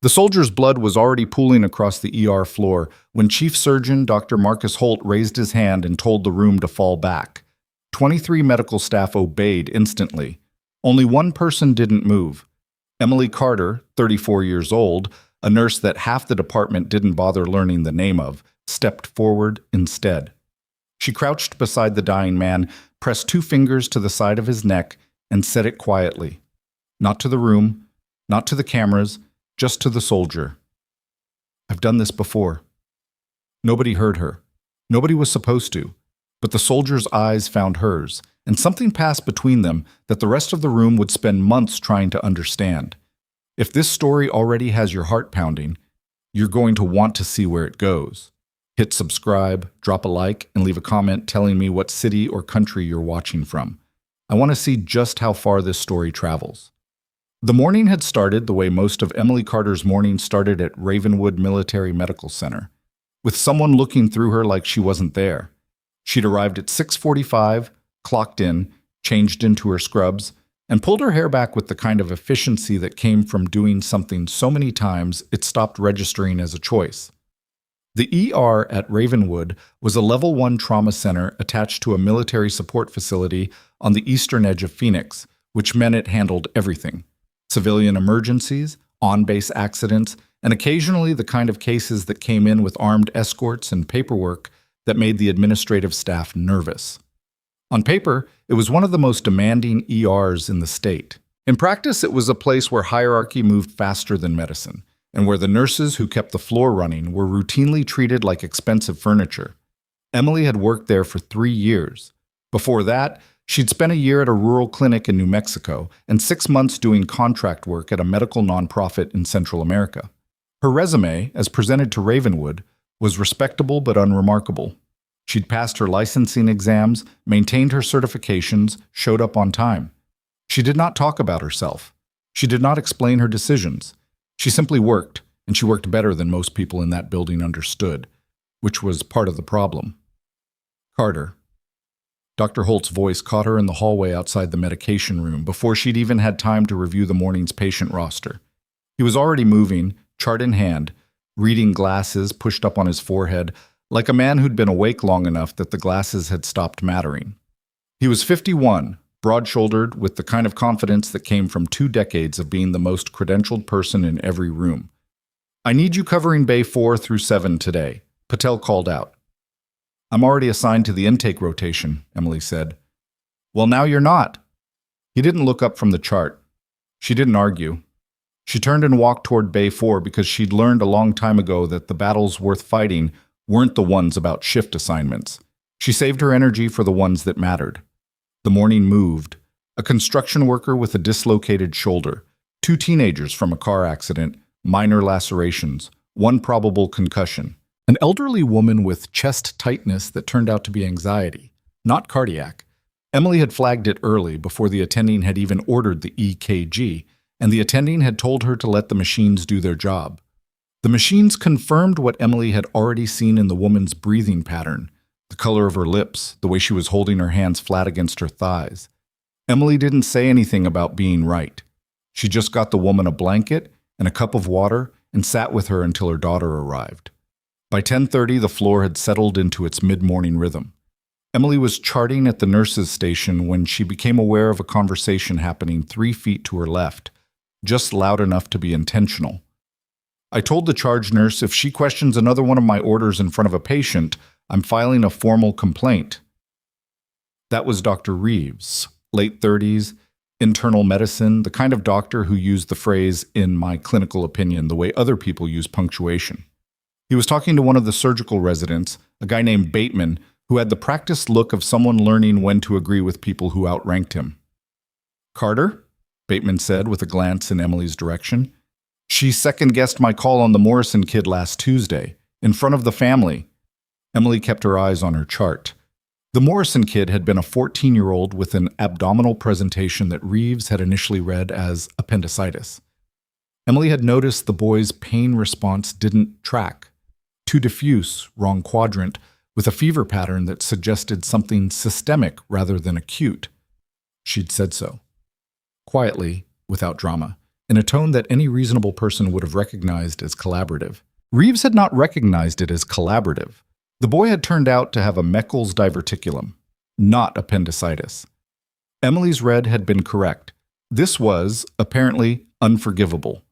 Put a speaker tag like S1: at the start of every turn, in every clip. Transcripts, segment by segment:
S1: The soldier's blood was already pooling across the ER floor when Chief Surgeon Dr. Marcus Holt raised his hand and told the room to fall back. 23 medical staff obeyed instantly. Only one person didn't move. Emily Carter, 34 years old, a nurse that half the department didn't bother learning the name of, stepped forward instead. She crouched beside the dying man, pressed 2 fingers to the side of his neck, and said it quietly. Not to the room, not to the cameras, just to the soldier. I've done this before. Nobody heard her. Nobody was supposed to. But the soldier's eyes found hers, and something passed between them that the rest of the room would spend months trying to understand. If this story already has your heart pounding, you're going to want to see where it goes. Hit subscribe, drop a like, and leave a comment telling me what city or country you're watching from. I want to see just how far this story travels. The morning had started the way most of Emily Carter's mornings started at Ravenwood Military Medical Center, with someone looking through her like she wasn't there. She'd arrived at 6:45, clocked in, changed into her scrubs, and pulled her hair back with the kind of efficiency that came from doing something so many times it stopped registering as a choice. The ER at Ravenwood was a Level 1 trauma center attached to a military support facility on the eastern edge of Phoenix, which meant it handled everything: civilian emergencies, on-base accidents, and occasionally the kind of cases that came in with armed escorts and paperwork that made the administrative staff nervous. On paper, it was one of the most demanding ERs in the state. In practice, it was a place where hierarchy moved faster than medicine, and where the nurses who kept the floor running were routinely treated like expensive furniture. Emily had worked there for 3 years. Before that, she'd spent a year at a rural clinic in New Mexico and 6 months doing contract work at a medical nonprofit in Central America. Her resume, as presented to Ravenwood, was respectable but unremarkable. She'd passed her licensing exams, maintained her certifications, showed up on time. She did not talk about herself. She did not explain her decisions. She simply worked, and she worked better than most people in that building understood, which was part of the problem. Carter. Dr. Holt's voice caught her in the hallway outside the medication room before she'd even had time to review the morning's patient roster. He was already moving, chart in hand, reading glasses pushed up on his forehead, like a man who'd been awake long enough that the glasses had stopped mattering. He was 51, broad-shouldered, with the kind of confidence that came from 2 decades of being the most credentialed person in every room. "I need you covering Bay 4 through 7 today," Patel called out. "I'm already assigned to the intake rotation," Emily said. "Well, now you're not." He didn't look up from the chart. She didn't argue. She turned and walked toward Bay 4 because she'd learned a long time ago that the battles worth fighting weren't the ones about shift assignments. She saved her energy for the ones that mattered. The morning moved. A construction worker with a dislocated shoulder, 2 teenagers from a car accident, minor lacerations, 1 probable concussion, an elderly woman with chest tightness that turned out to be anxiety, not cardiac. Emily had flagged it early before the attending had even ordered the EKG, and the attending had told her to let the machines do their job. The machines confirmed what Emily had already seen in the woman's breathing pattern, the color of her lips, the way she was holding her hands flat against her thighs. Emily didn't say anything about being right. She just got the woman a blanket and a cup of water and sat with her until her daughter arrived. By 10:30, the floor had settled into its mid-morning rhythm. Emily was charting at the nurse's station when she became aware of a conversation happening 3 feet to her left, just loud enough to be intentional. "I told the charge nurse if she questions another one of my orders in front of a patient, I'm filing a formal complaint." That was Dr. Reeves, late 30s, internal medicine, the kind of doctor who used the phrase, "in my clinical opinion," the way other people use punctuation. He was talking to one of the surgical residents, a guy named Bateman, who had the practiced look of someone learning when to agree with people who outranked him. "Carter?" Bateman said with a glance in Emily's direction. "She second-guessed my call on the Morrison kid last Tuesday, in front of the family." Emily kept her eyes on her chart. The Morrison kid had been a 14-year-old with an abdominal presentation that Reeves had initially read as appendicitis. Emily had noticed the boy's pain response didn't track. Too diffuse, wrong quadrant, with a fever pattern that suggested something systemic rather than acute. She'd said so. Quietly, without drama, in a tone that any reasonable person would have recognized as collaborative. Reeves had not recognized it as collaborative. The boy had turned out to have a Meckel's diverticulum, not appendicitis. Emily's read had been correct. This was, apparently, unforgivable.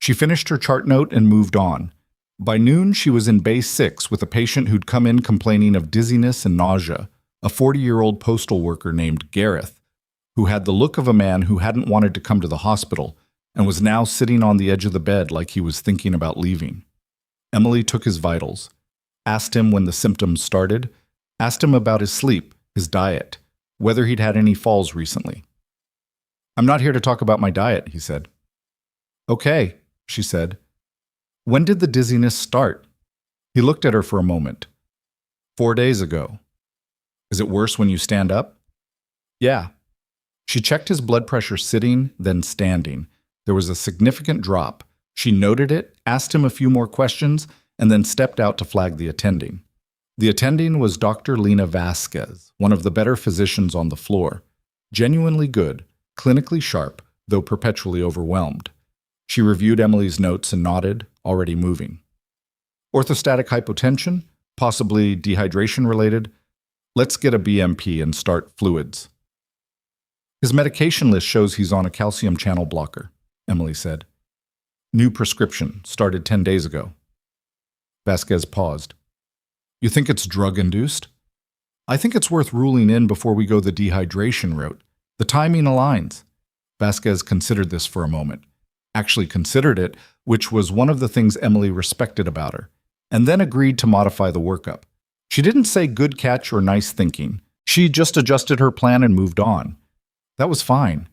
S1: She finished her chart note and moved on. By noon, she was in Bay 6 with a patient who'd come in complaining of dizziness and nausea, a 40-year-old postal worker named Gareth, who had the look of a man who hadn't wanted to come to the hospital and was now sitting on the edge of the bed like he was thinking about leaving. Emily took his vitals, asked him when the symptoms started, asked him about his sleep, his diet, whether he'd had any falls recently. "I'm not here to talk about my diet," he said. "Okay," she said. "When did the dizziness start?" He looked at her for a moment. 4 days ago. "Is it worse when you stand up?" "Yeah." She checked his blood pressure sitting, then standing. There was a significant drop. She noted it, asked him a few more questions, and then stepped out to flag the attending. The attending was Dr. Lena Vasquez, one of the better physicians on the floor. Genuinely good, clinically sharp, though perpetually overwhelmed. She reviewed Emily's notes and nodded, already moving. "Orthostatic hypotension? Possibly dehydration related? Let's get a BMP and start fluids." "His medication list shows he's on a calcium channel blocker," Emily said. "New prescription, started 10 days ago." Vasquez paused. "You think it's drug-induced?" "I think it's worth ruling in before we go the dehydration route. The timing aligns." Vasquez considered this for a moment. Actually considered it, which was one of the things Emily respected about her, and then agreed to modify the workup. She didn't say good catch or nice thinking. She just adjusted her plan and moved on. That was fine.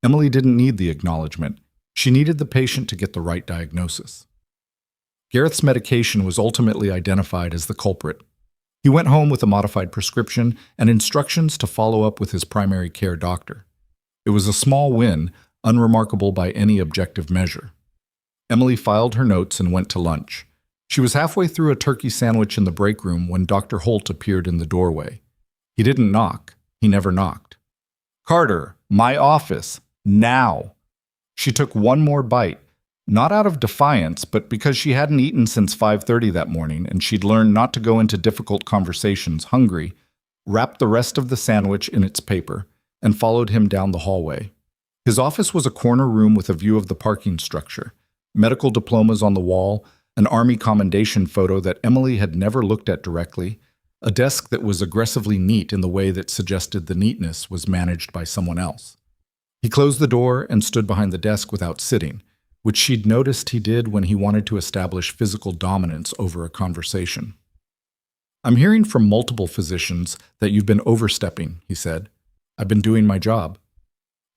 S1: Emily didn't need the acknowledgement. She needed the patient to get the right diagnosis. Gareth's medication was ultimately identified as the culprit. He went home with a modified prescription and instructions to follow up with his primary care doctor. It was a small win, unremarkable by any objective measure. Emily filed her notes and went to lunch. She was halfway through a turkey sandwich in the break room when Dr. Holt appeared in the doorway. He didn't knock. He never knocked. "Carter, my office, now." She took one more bite, not out of defiance, but because she hadn't eaten since 5:30 that morning and she'd learned not to go into difficult conversations hungry, wrapped the rest of the sandwich in its paper, and followed him down the hallway. His office was a corner room with a view of the parking structure, medical diplomas on the wall, an Army commendation photo that Emily had never looked at directly, a desk that was aggressively neat in the way that suggested the neatness was managed by someone else. He closed the door and stood behind the desk without sitting, which she'd noticed he did when he wanted to establish physical dominance over a conversation. "I'm hearing from multiple physicians that you've been overstepping," he said. "I've been doing my job."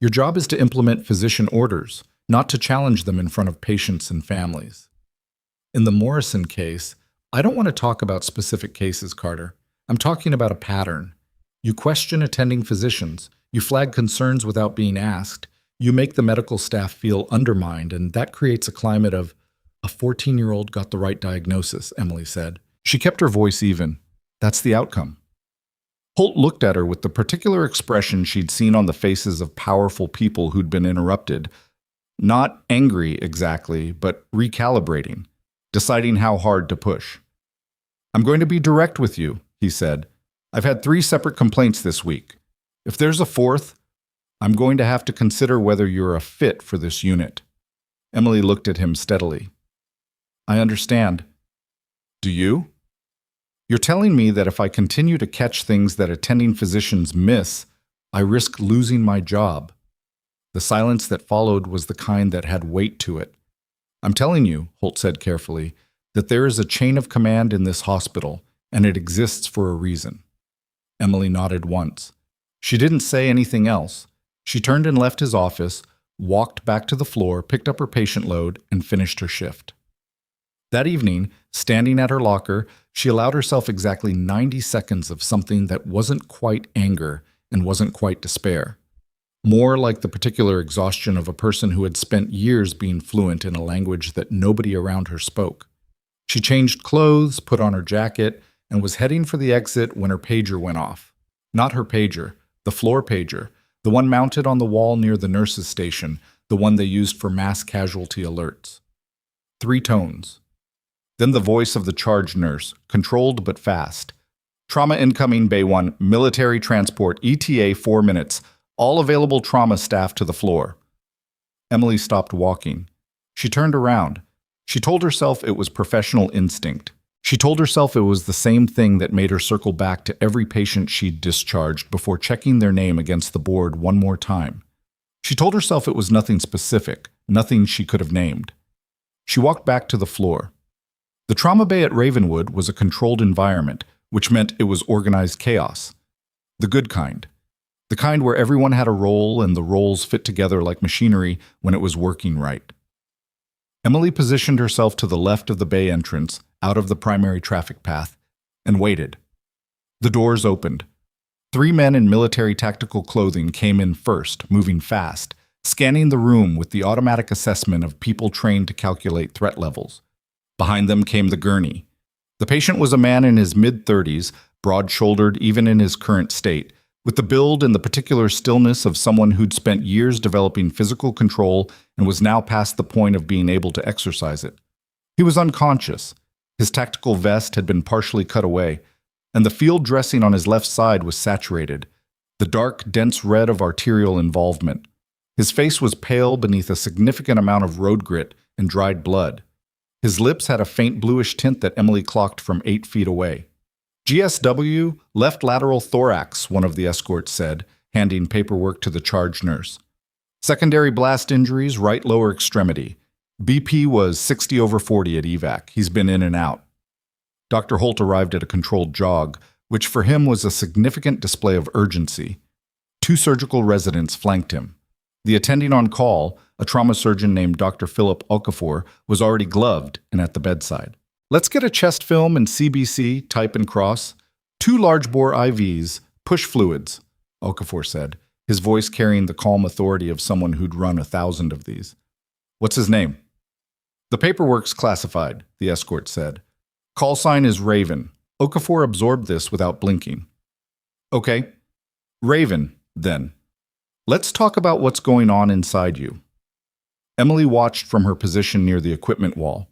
S1: "Your job is to implement physician orders, not to challenge them in front of patients and families." In the Morrison case, I don't want to talk about specific cases, Carter. I'm talking about a pattern. You question attending physicians. You flag concerns without being asked. You make the medical staff feel undermined, and that creates a climate of, "A 14-year-old got the right diagnosis," Emily said. She kept her voice even. "That's the outcome." Holt looked at her with the particular expression she'd seen on the faces of powerful people who'd been interrupted. Not angry exactly, but recalibrating, deciding how hard to push. "I'm going to be direct with you," he said. "I've had 3 separate complaints this week. If there's a 4th, I'm going to have to consider whether you're a fit for this unit." Emily looked at him steadily. "I understand." "Do you?" "You're telling me that if I continue to catch things that attending physicians miss, I risk losing my job." The silence that followed was the kind that had weight to it. "I'm telling you," Holt said carefully, "that there is a chain of command in this hospital, and it exists for a reason." Emily nodded once. She didn't say anything else. She turned and left his office, walked back to the floor, picked up her patient load, and finished her shift. That evening, standing at her locker, she allowed herself exactly 90 seconds of something that wasn't quite anger and wasn't quite despair. More like the particular exhaustion of a person who had spent years being fluent in a language that nobody around her spoke. She changed clothes, put on her jacket, and was heading for the exit when her pager went off. Not her pager, the floor pager, the one mounted on the wall near the nurse's station, the one they used for mass casualty alerts. 3 tones. Then the voice of the charge nurse, controlled but fast. Trauma incoming, Bay 1, military transport, ETA 4 minutes, all available trauma staff to the floor. Emily stopped walking. She turned around. She told herself it was professional instinct. She told herself it was the same thing that made her circle back to every patient she'd discharged before checking their name against the board one more time. She told herself it was nothing specific, nothing she could have named. She walked back to the floor. The trauma bay at Ravenwood was a controlled environment, which meant it was organized chaos. The good kind. The kind where everyone had a role and the roles fit together like machinery when it was working right. Emily positioned herself to the left of the bay entrance, out of the primary traffic path, and waited. The doors opened. 3 men in military tactical clothing came in first, moving fast, scanning the room with the automatic assessment of people trained to calculate threat levels. Behind them came the gurney. The patient was a man in his mid-30s, broad-shouldered even in his current state, with the build and the particular stillness of someone who'd spent years developing physical control and was now past the point of being able to exercise it. He was unconscious. His tactical vest had been partially cut away, and the field dressing on his left side was saturated, the dark, dense red of arterial involvement. His face was pale beneath a significant amount of road grit and dried blood. His lips had a faint bluish tint that Emily clocked from 8 feet away. GSW, left lateral thorax, one of the escorts said, handing paperwork to the charge nurse. Secondary blast injuries, right lower extremity. BP was 60/40 at evac. He's been in and out. Dr. Holt arrived at a controlled jog, which for him was a significant display of urgency. 2 surgical residents flanked him. The attending on call, a trauma surgeon named Dr. Philip Okafor, was already gloved and at the bedside. Let's get a chest film and CBC, type and cross. 2 large-bore IVs, push fluids, Okafor said, his voice carrying the calm authority of someone who'd run 1,000 of these. What's his name? The paperwork's classified, the escort said. Call sign is Raven. Okafor absorbed this without blinking. Okay. Raven, then. Let's talk about what's going on inside you. Emily watched from her position near the equipment wall.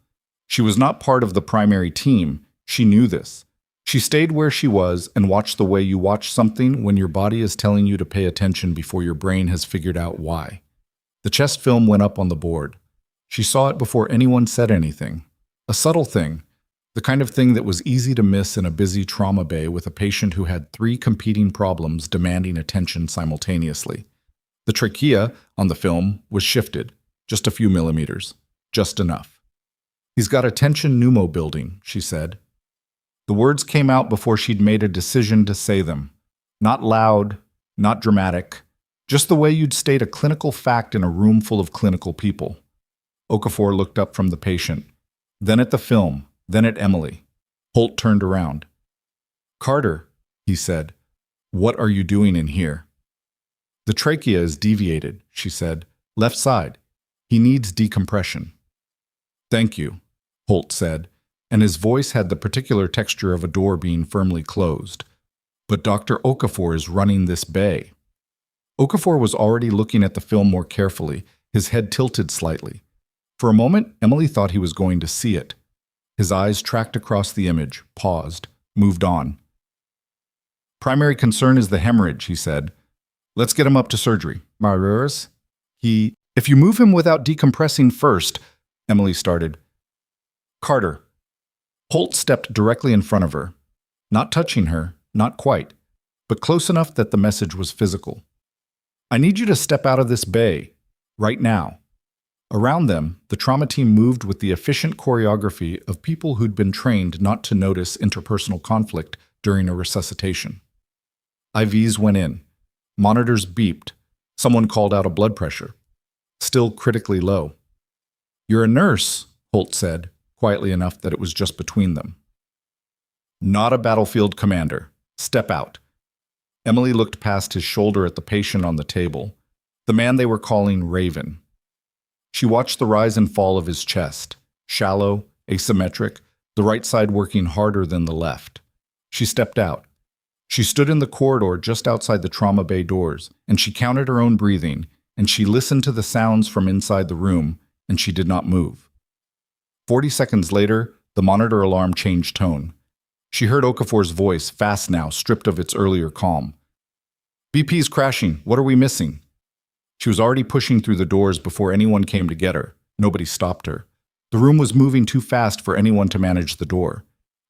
S1: She was not part of the primary team. She knew this. She stayed where she was and watched the way you watch something when your body is telling you to pay attention before your brain has figured out why. The chest film went up on the board. She saw it before anyone said anything. A subtle thing, the kind of thing that was easy to miss in a busy trauma bay with a patient who had 3 competing problems demanding attention simultaneously. The trachea on the film was shifted, just a few millimeters, just enough. He's got a tension pneumo building, she said. The words came out before she'd made a decision to say them. Not loud, not dramatic, just the way you'd state a clinical fact in a room full of clinical people. Okafor looked up from the patient, then at the film, then at Emily. Holt turned around. Carter, he said, what are you doing in here? The trachea is deviated, she said. Left side. He needs decompression. Thank you, Holt said, and his voice had the particular texture of a door being firmly closed. But Dr. Okafor is running this bay. Okafor was already looking at the film more carefully, his head tilted slightly. For a moment, Emily thought he was going to see it. His eyes tracked across the image, paused, moved on. Primary concern is the hemorrhage, he said. Let's get him up to surgery. Marures? If you move him without decompressing first, Emily started. Carter. Holt stepped directly in front of her, not touching her, not quite, but close enough that the message was physical. I need you to step out of this bay, right now. Around them, the trauma team moved with the efficient choreography of people who'd been trained not to notice interpersonal conflict during a resuscitation. IVs went in. Monitors beeped. Someone called out a blood pressure. Still critically low. You're a nurse, Holt said, quietly enough that it was just between them. Not a battlefield commander. Step out. Emily looked past his shoulder at the patient on the table, the man they were calling Raven. She watched the rise and fall of his chest, shallow, asymmetric, the right side working harder than the left. She stepped out. She stood in the corridor just outside the trauma bay doors, and she counted her own breathing, and she listened to the sounds from inside the room, and she did not move. 40 seconds later, the monitor alarm changed tone. She heard Okafor's voice, fast now, stripped of its earlier calm. "BP's crashing. What are we missing?" She was already pushing through the doors before anyone came to get her. Nobody stopped her. The room was moving too fast for anyone to manage the door.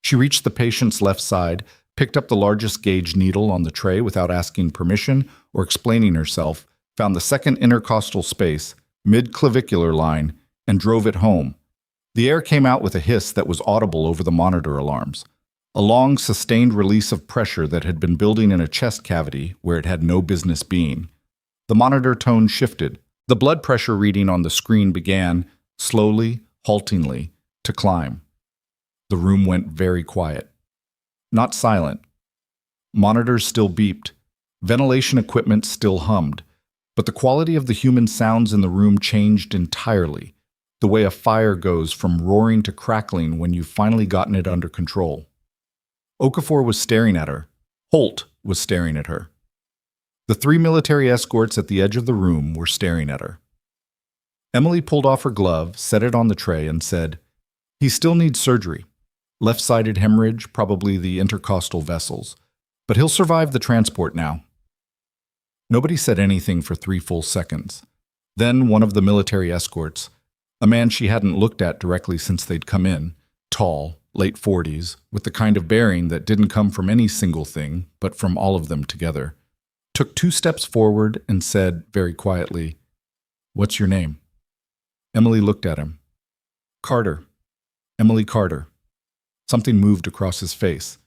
S1: She reached the patient's left side, picked up the largest gauge needle on the tray without asking permission or explaining herself, found the second intercostal space, mid-clavicular line, and drove it home. The air came out with a hiss that was audible over the monitor alarms. A long, sustained release of pressure that had been building in a chest cavity where it had no business being. The monitor tone shifted. The blood pressure reading on the screen began, slowly, haltingly, to climb. The room went very quiet. Not silent. Monitors still beeped. Ventilation equipment still hummed. But the quality of the human sounds in the room changed entirely, the way a fire goes from roaring to crackling when you've finally gotten it under control. Okafor was staring at her. Holt was staring at her. The 3 military escorts at the edge of the room were staring at her. Emily pulled off her glove, set it on the tray, and said, "He still needs surgery. Left-sided hemorrhage, probably the intercostal vessels. But he'll survive the transport now." Nobody said anything for 3 full seconds. Then one of the military escorts, a man she hadn't looked at directly since they'd come in, tall, late 40s, with the kind of bearing that didn't come from any single thing, but from all of them together, took 2 steps forward and said very quietly, "What's your name?" Emily looked at him. "Carter. Emily Carter." Something moved across his face,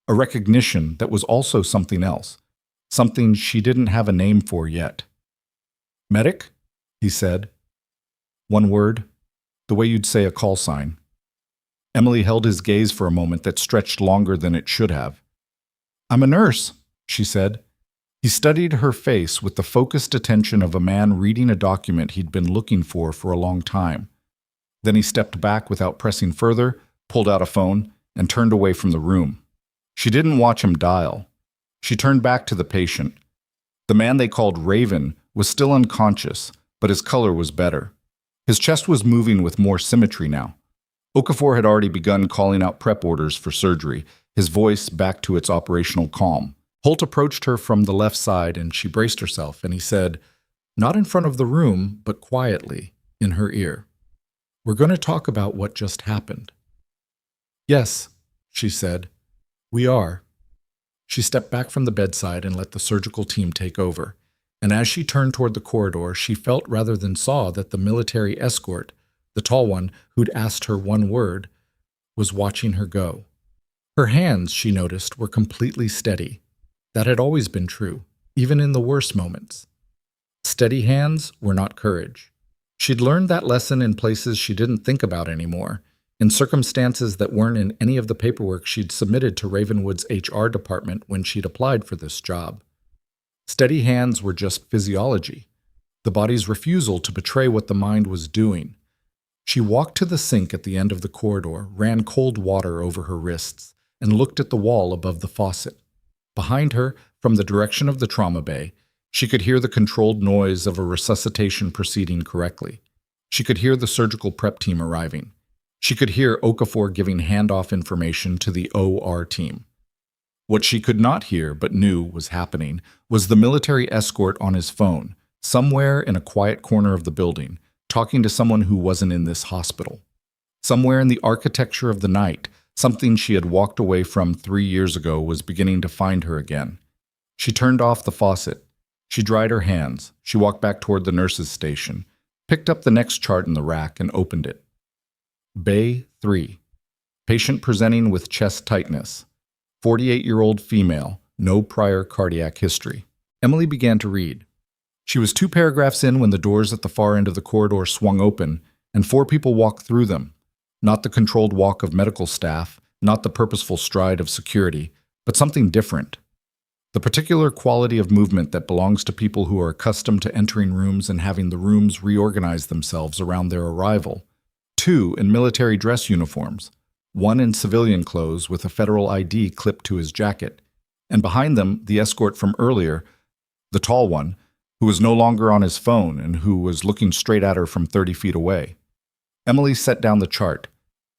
S1: a recognition that was also something else, something she didn't have a name for yet. "Medic?" he said. One word, the way you'd say a call sign. Emily held his gaze for a moment that stretched longer than it should have. "I'm a nurse," she said. He studied her face with the focused attention of a man reading a document he'd been looking for a long time. Then he stepped back without pressing further, pulled out a phone, and turned away from the room. She didn't watch him dial. She turned back to the patient. The man they called Raven was still unconscious, but his color was better. His chest was moving with more symmetry now. Okafor had already begun calling out prep orders for surgery, his voice back to its operational calm. Holt approached her from the left side, and she braced herself, and he said, not in front of the room, but quietly, in her ear, "We're going to talk about what just happened." "Yes," she said. "We are." She stepped back from the bedside and let the surgical team take over. And as she turned toward the corridor, she felt rather than saw that the military escort, the tall one who'd asked her one word, was watching her go. Her hands, she noticed, were completely steady. That had always been true, even in the worst moments. Steady hands were not courage. She'd learned that lesson in places she didn't think about anymore, in circumstances that weren't in any of the paperwork she'd submitted to Ravenwood's HR department when she'd applied for this job. Steady hands were just physiology, the body's refusal to betray what the mind was doing. She walked to the sink at the end of the corridor, ran cold water over her wrists, and looked at the wall above the faucet. Behind her, from the direction of the trauma bay, she could hear the controlled noise of a resuscitation proceeding correctly. She could hear the surgical prep team arriving. She could hear Okafor giving handoff information to the OR team. What she could not hear but knew was happening was the military escort on his phone, somewhere in a quiet corner of the building, talking to someone who wasn't in this hospital. Somewhere in the architecture of the night, something she had walked away from 3 years ago was beginning to find her again. She turned off the faucet. She dried her hands. She walked back toward the nurse's station, picked up the next chart in the rack, and opened it. Bay 3. Patient presenting with chest tightness. 48-year-old female, no prior cardiac history. Emily began to read. She was 2 paragraphs in when the doors at the far end of the corridor swung open, and 4 people walked through them. Not the controlled walk of medical staff, not the purposeful stride of security, but something different. The particular quality of movement that belongs to people who are accustomed to entering rooms and having the rooms reorganize themselves around their arrival. 2 in military dress uniforms, 1 in civilian clothes with a federal ID clipped to his jacket, and behind them the escort from earlier, the tall one, who was no longer on his phone and who was looking straight at her from 30 feet away. Emily set down the chart.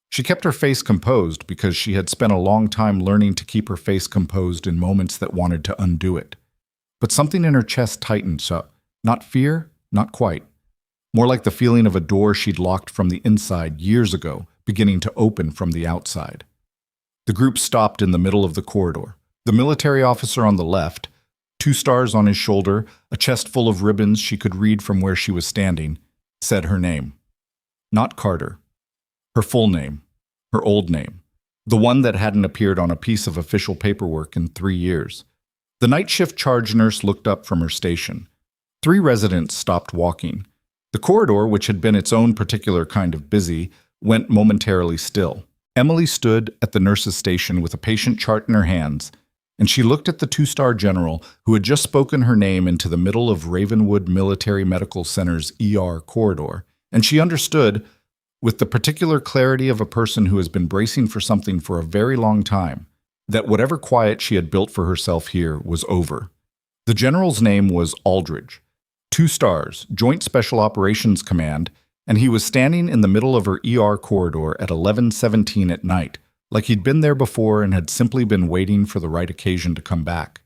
S1: She kept her face composed because she had spent a long time learning to keep her face composed in moments that wanted to undo it. But something in her chest tightened, so not fear, not quite. More like the feeling of a door she'd locked from the inside years ago, beginning to open from the outside. The group stopped in the middle of the corridor. The military officer on the left, 2 stars on his shoulder, a chest full of ribbons she could read from where she was standing, said her name. Not Carter. Her full name. Her old name. The one that hadn't appeared on a piece of official paperwork in 3 years. The night shift charge nurse looked up from her station. 3 residents stopped walking. The corridor, which had been its own particular kind of busy, went momentarily still. Emily stood at the nurse's station with a patient chart in her hands, and she looked at the 2-star general who had just spoken her name into the middle of Ravenwood Military Medical Center's ER corridor, and she understood, with the particular clarity of a person who has been bracing for something for a very long time, that whatever quiet she had built for herself here was over. The general's name was Aldridge. 2 stars, Joint Special Operations Command, and he was standing in the middle of her ER corridor at 11:17 at night, like he'd been there before and had simply been waiting for the right occasion to come back.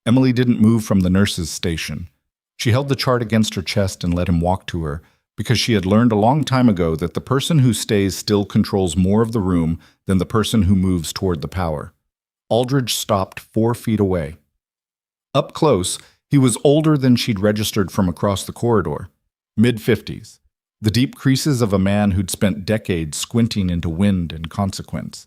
S1: Emily didn't move from the nurse's station. She held the chart against her chest and let him walk to her, because she had learned a long time ago that the person who stays still controls more of the room than the person who moves toward the power. Aldridge stopped 4 feet away. Up close, he was older than she'd registered from across the corridor, mid-50s, the deep creases of a man who'd spent decades squinting into wind and consequence.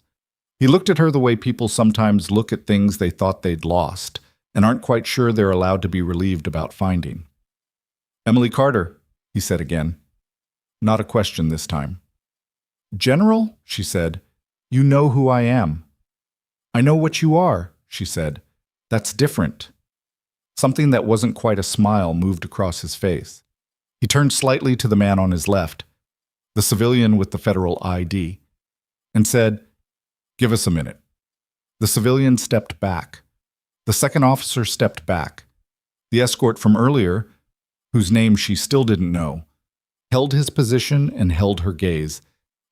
S1: He looked at her the way people sometimes look at things they thought they'd lost and aren't quite sure they're allowed to be relieved about finding. "Emily Carter," he said again. Not a question this time. "General," she said, "you know who I am." "I know what you are," she said. "That's different." Something that wasn't quite a smile moved across his face. He turned slightly to the man on his left, the civilian with the federal ID, and said, "Give us a minute." The civilian stepped back. The second officer stepped back. The escort from earlier, whose name she still didn't know, held his position and held her gaze,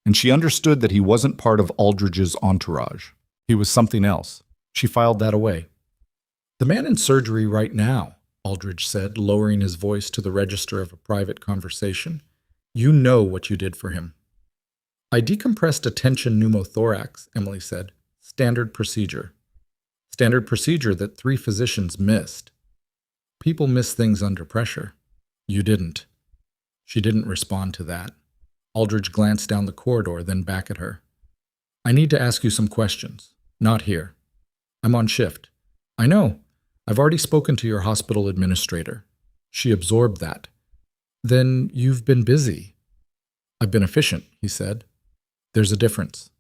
S1: and she understood that he wasn't part of Aldridge's entourage. He was something else. She filed that away. "The man in surgery right now," Aldridge said, lowering his voice to the register of a private conversation. "You know what you did for him." "I decompressed a tension pneumothorax," Emily said. "Standard procedure." "Standard procedure that 3 physicians missed." "People miss things under pressure." "You didn't." She didn't respond to that. Aldridge glanced down the corridor, then back at her. "I need to ask you some questions. Not here. I'm on shift." "I know. I've already spoken to your hospital administrator." She absorbed that. "Then you've been busy." "I've been efficient," he said. "There's a difference."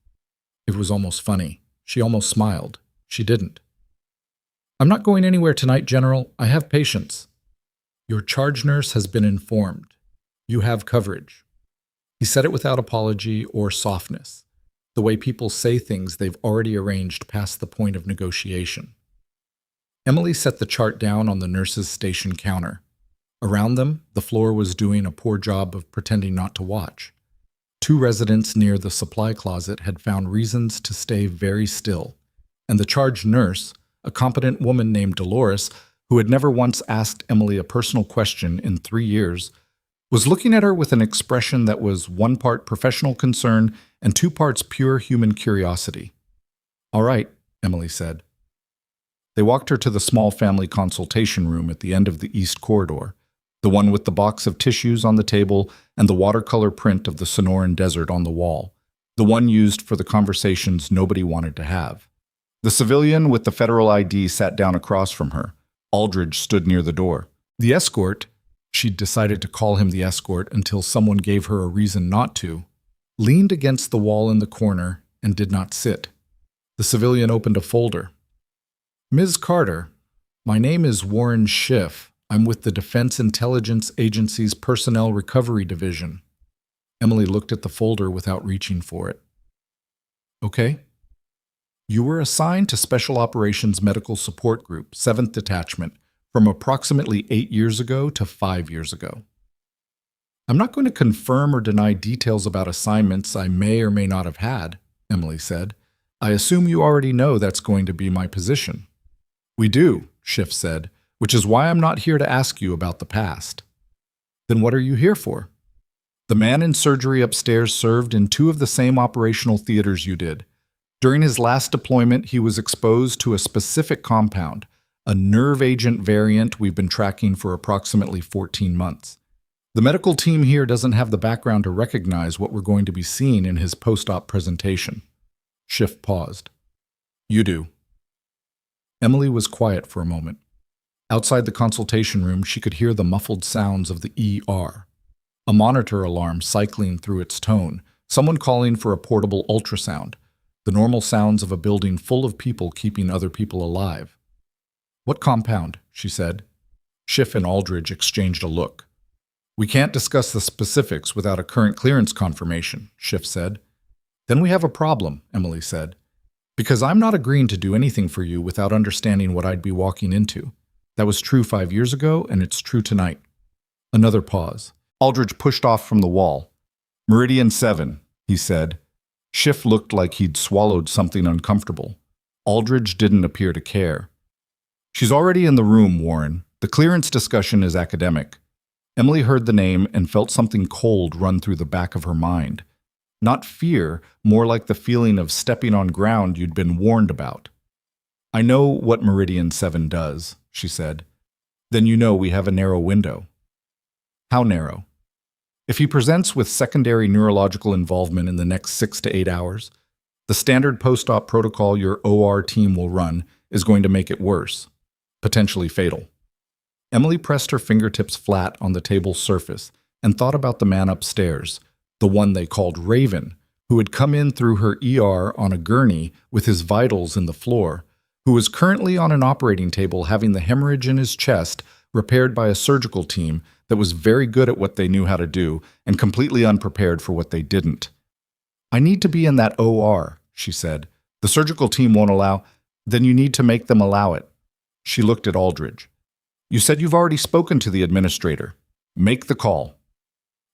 S1: It was almost funny. She almost smiled. She didn't. "I'm not going anywhere tonight, General. I have patients." "Your charge nurse has been informed. You have coverage." He said it without apology or softness, the way people say things they've already arranged past the point of negotiation. Emily set the chart down on the nurse's station counter. Around them, the floor was doing a poor job of pretending not to watch. 2 residents near the supply closet had found reasons to stay very still, and the charge nurse, a competent woman named Dolores, who had never once asked Emily a personal question in 3 years, was looking at her with an expression that was 1 part professional concern and 2 parts pure human curiosity. "All right," Emily said. They walked her to the small family consultation room at the end of the east corridor, the one with the box of tissues on the table and the watercolor print of the Sonoran Desert on the wall, the one used for the conversations nobody wanted to have. The civilian with the federal ID sat down across from her. Aldridge stood near the door. The escort, she'd decided to call him the escort until someone gave her a reason not to, leaned against the wall in the corner and did not sit. The civilian opened a folder. "Ms. Carter, my name is Warren Schiff. I'm with the Defense Intelligence Agency's Personnel Recovery Division." Emily looked at the folder without reaching for it. "Okay." "You were assigned to Special Operations Medical Support Group, 7th Detachment, from approximately 8 years ago to 5 years ago. I'm not going to confirm or deny details about assignments I may or may not have had, Emily said. I assume you already know that's going to be my position. We do, Schiff said, which is why I'm not here to ask you about the past. Then what are you here for? The man in surgery upstairs served in 2 of the same operational theaters you did. During his last deployment, he was exposed to a specific compound, a nerve agent variant we've been tracking for approximately 14 months. The medical team here doesn't have the background to recognize what we're going to be seeing in his post-op presentation. Schiff paused. You do. Emily was quiet for a moment. Outside the consultation room, she could hear the muffled sounds of the ER. A monitor alarm cycling through its tone, someone calling for a portable ultrasound, the normal sounds of a building full of people keeping other people alive. What compound? She said. Schiff and Aldridge exchanged a look. We can't discuss the specifics without a current clearance confirmation, Schiff said. Then we have a problem, Emily said, because I'm not agreeing to do anything for you without understanding what I'd be walking into. That was true 5 years ago, and it's true tonight. Another pause. Aldridge pushed off from the wall. Meridian 7, he said. Schiff looked like he'd swallowed something uncomfortable. Aldridge didn't appear to care. She's already in the room, Warren. The clearance discussion is academic. Emily heard the name and felt something cold run through the back of her mind. Not fear, more like the feeling of stepping on ground you'd been warned about. I know what Meridian 7 does, she said. Then you know we have a narrow window. How narrow? If he presents with secondary neurological involvement in the next 6 to 8 hours, the standard post-op protocol your OR team will run is going to make it worse, potentially fatal. Emily pressed her fingertips flat on the table's surface and thought about the man upstairs, the one they called Raven, who had come in through her ER on a gurney with his vitals in the floor, who was currently on an operating table having the hemorrhage in his chest repaired by a surgical team that was very good at what they knew how to do and completely unprepared for what they didn't. I need to be in that OR, she said. The surgical team won't allow. Then you need to make them allow it. She looked at Aldridge. You said you've already spoken to the administrator. Make the call.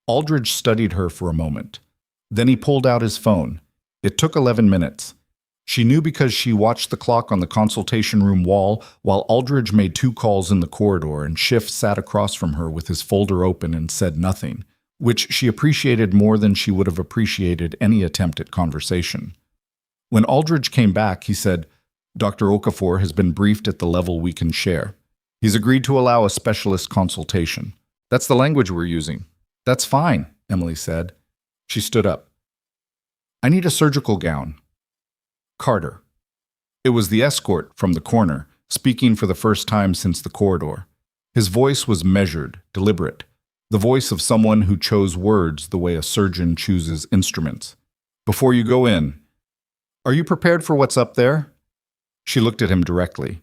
S1: Aldridge studied her for a moment. Then he pulled out his phone. It took 11 minutes. She knew because she watched the clock on the consultation room wall while Aldridge made 2 calls in the corridor and Schiff sat across from her with his folder open and said nothing, which she appreciated more than she would have appreciated any attempt at conversation. When Aldridge came back, he said, Dr. Okafor has been briefed at the level we can share. He's agreed to allow a specialist consultation. That's the language we're using. That's fine, Emily said. She stood up. I need a surgical gown. Carter. It was the escort from the corner, speaking for the first time since the corridor. His voice was measured, deliberate, the voice of someone who chose words the way a surgeon chooses instruments. Before you go in, are you prepared for what's up there? She looked at him directly.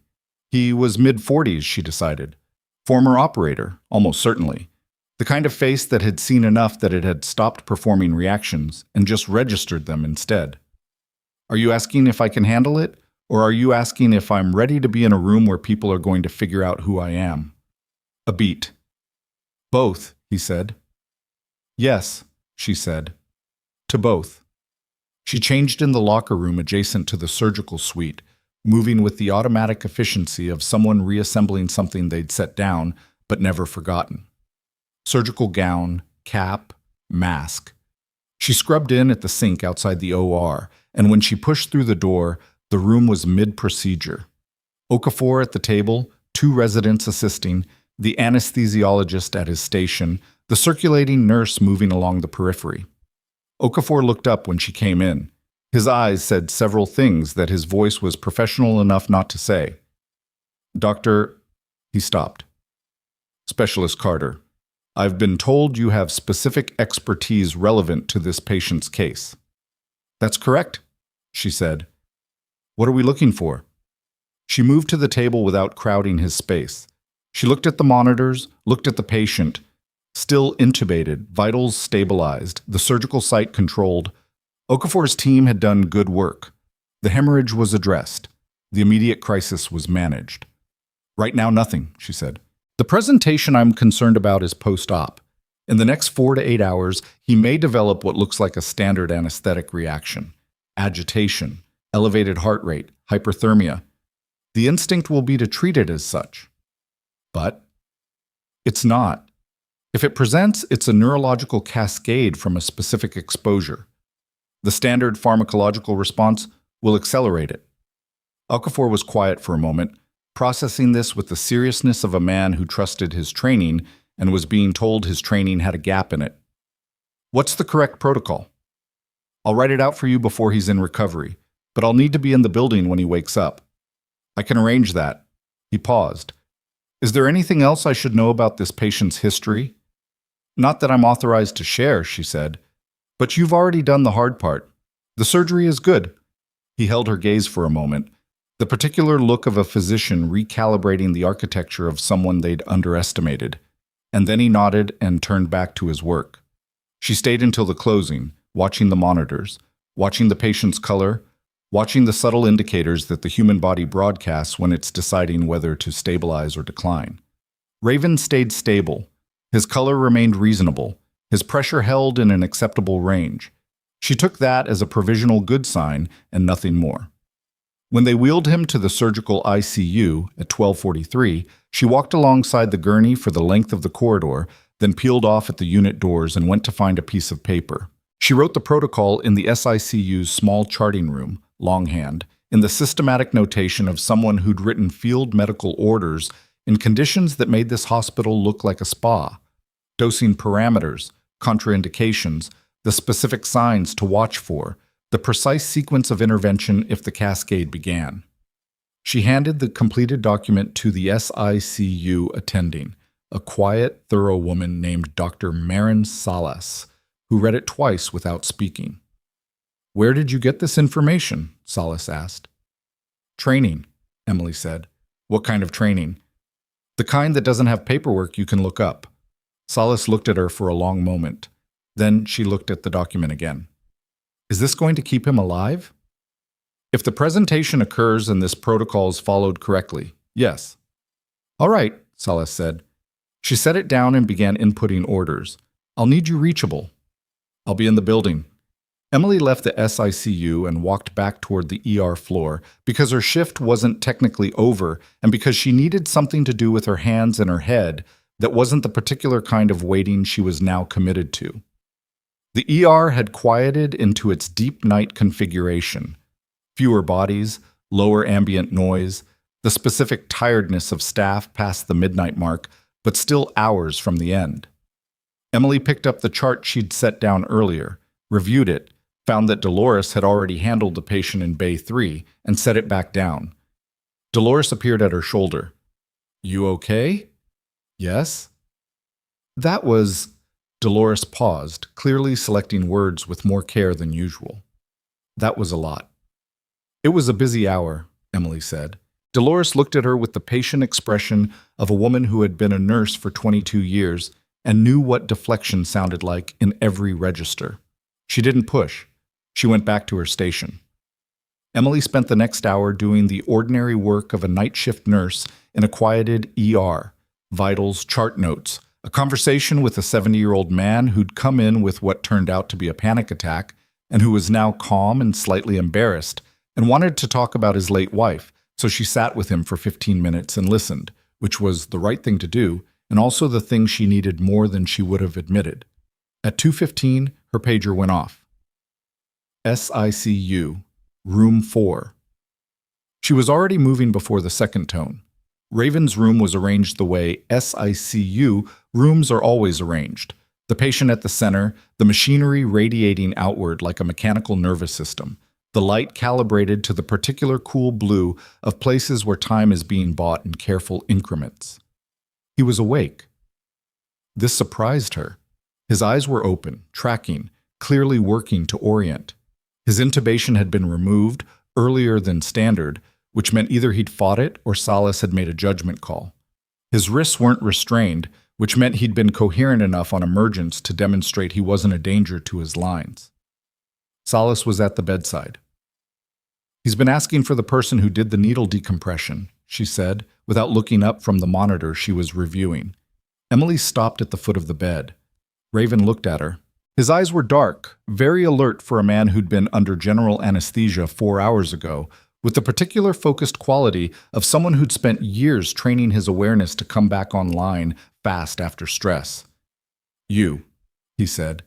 S1: He was mid-40s, she decided. Former operator, almost certainly. The kind of face that had seen enough that it had stopped performing reactions and just registered them instead. Are you asking if I can handle it, or are you asking if I'm ready to be in a room where people are going to figure out who I am? A beat. Both, he said. Yes, she said. To both. She changed in the locker room adjacent to the surgical suite, moving with the automatic efficiency of someone reassembling something they'd set down but never forgotten. Surgical gown, cap, mask. She scrubbed in at the sink outside the OR, and when she pushed through the door, the room was mid-procedure. Okafor at the table, 2 residents assisting, the anesthesiologist at his station, the circulating nurse moving along the periphery. Okafor looked up when she came in. His eyes said several things that his voice was professional enough not to say. Doctor, he stopped. Specialist Carter, I've been told you have specific expertise relevant to this patient's case. That's correct, she said. What are we looking for? She moved to the table without crowding his space. She looked at the monitors, looked at the patient, still intubated, vitals stabilized, the surgical site controlled. Okafor's team had done good work. The hemorrhage was addressed. The immediate crisis was managed. Right now, nothing, she said. The presentation I'm concerned about is post-op. In the next 4 to 8 hours, he may develop what looks like a standard anesthetic reaction. Agitation, elevated heart rate, hyperthermia. The instinct will be to treat it as such. But it's not. If it presents, it's a neurological cascade from a specific exposure. The standard pharmacological response will accelerate it. Okafor was quiet for a moment, processing this with the seriousness of a man who trusted his training and was being told his training had a gap in it. What's the correct protocol? I'll write it out for you before he's in recovery, but I'll need to be in the building when he wakes up. I can arrange that. He paused. Is there anything else I should know about this patient's history? Not that I'm authorized to share, she said, but you've already done the hard part. The surgery is good. He held her gaze for a moment, the particular look of a physician recalibrating the architecture of someone they'd underestimated. And then he nodded and turned back to his work. She stayed until the closing, watching the monitors, watching the patient's color, watching the subtle indicators that the human body broadcasts when it's deciding whether to stabilize or decline. Raven stayed stable. His color remained reasonable, his pressure held in an acceptable range. She took that as a provisional good sign and nothing more. When they wheeled him to the surgical ICU at 12:43, she walked alongside the gurney for the length of the corridor, then peeled off at the unit doors and went to find a piece of paper. She wrote the protocol in the SICU's small charting room, longhand, in the systematic notation of someone who'd written field medical orders in conditions that made this hospital look like a spa. Dosing parameters, contraindications, the specific signs to watch for, the precise sequence of intervention if the cascade began. She handed the completed document to the SICU attending, a quiet, thorough woman named Dr. Marin Salas, who read it twice without speaking. "Where did you get this information?" Salas asked. "Training," Emily said. "What kind of training?" "The kind that doesn't have paperwork you can look up." Salas looked at her for a long moment. Then she looked at the document again. "Is this going to keep him alive?" "If the presentation occurs and this protocol is followed correctly, yes." "All right," Salas said. She set it down and began inputting orders. "I'll need you reachable." "I'll be in the building." Emily left the SICU and walked back toward the ER floor because her shift wasn't technically over and because she needed something to do with her hands and her head that wasn't the particular kind of waiting she was now committed to. The ER had quieted into its deep night configuration. Fewer bodies, lower ambient noise, the specific tiredness of staff past the midnight mark, but still hours from the end. Emily picked up the chart she'd set down earlier, reviewed it, found that Dolores had already handled the patient in Bay 3, and set it back down. Dolores appeared at her shoulder. "You okay?" "Yes." That was... Dolores paused, clearly selecting words with more care than usual. "That was a lot." "It was a busy hour," Emily said. Dolores looked at her with the patient expression of a woman who had been a nurse for 22 years and knew what deflection sounded like in every register. She didn't push. She went back to her station. Emily spent the next hour doing the ordinary work of a night shift nurse in a quieted ER, vitals, chart notes, a conversation with a 70-year-old man who'd come in with what turned out to be a panic attack and who was now calm and slightly embarrassed and wanted to talk about his late wife, so she sat with him for 15 minutes and listened, which was the right thing to do and also the thing she needed more than she would have admitted. At 2:15, her pager went off. SICU, Room 4. She was already moving before the second tone. Raven's room was arranged the way SICU rooms are always arranged. The patient at the center, the machinery radiating outward like a mechanical nervous system, the light calibrated to the particular cool blue of places where time is being bought in careful increments. He was awake. This surprised her. His eyes were open, tracking, clearly working to orient. His intubation had been removed earlier than standard, which meant either he'd fought it or Salas had made a judgment call. His wrists weren't restrained, which meant he'd been coherent enough on emergence to demonstrate he wasn't a danger to his lines. Salas was at the bedside. "He's been asking for the person who did the needle decompression," she said, without looking up from the monitor she was reviewing. Emily stopped at the foot of the bed. Raven looked at her. His eyes were dark, very alert for a man who'd been under general anesthesia 4 hours ago, with the particular focused quality of someone who'd spent years training his awareness to come back online fast after stress. "You," he said.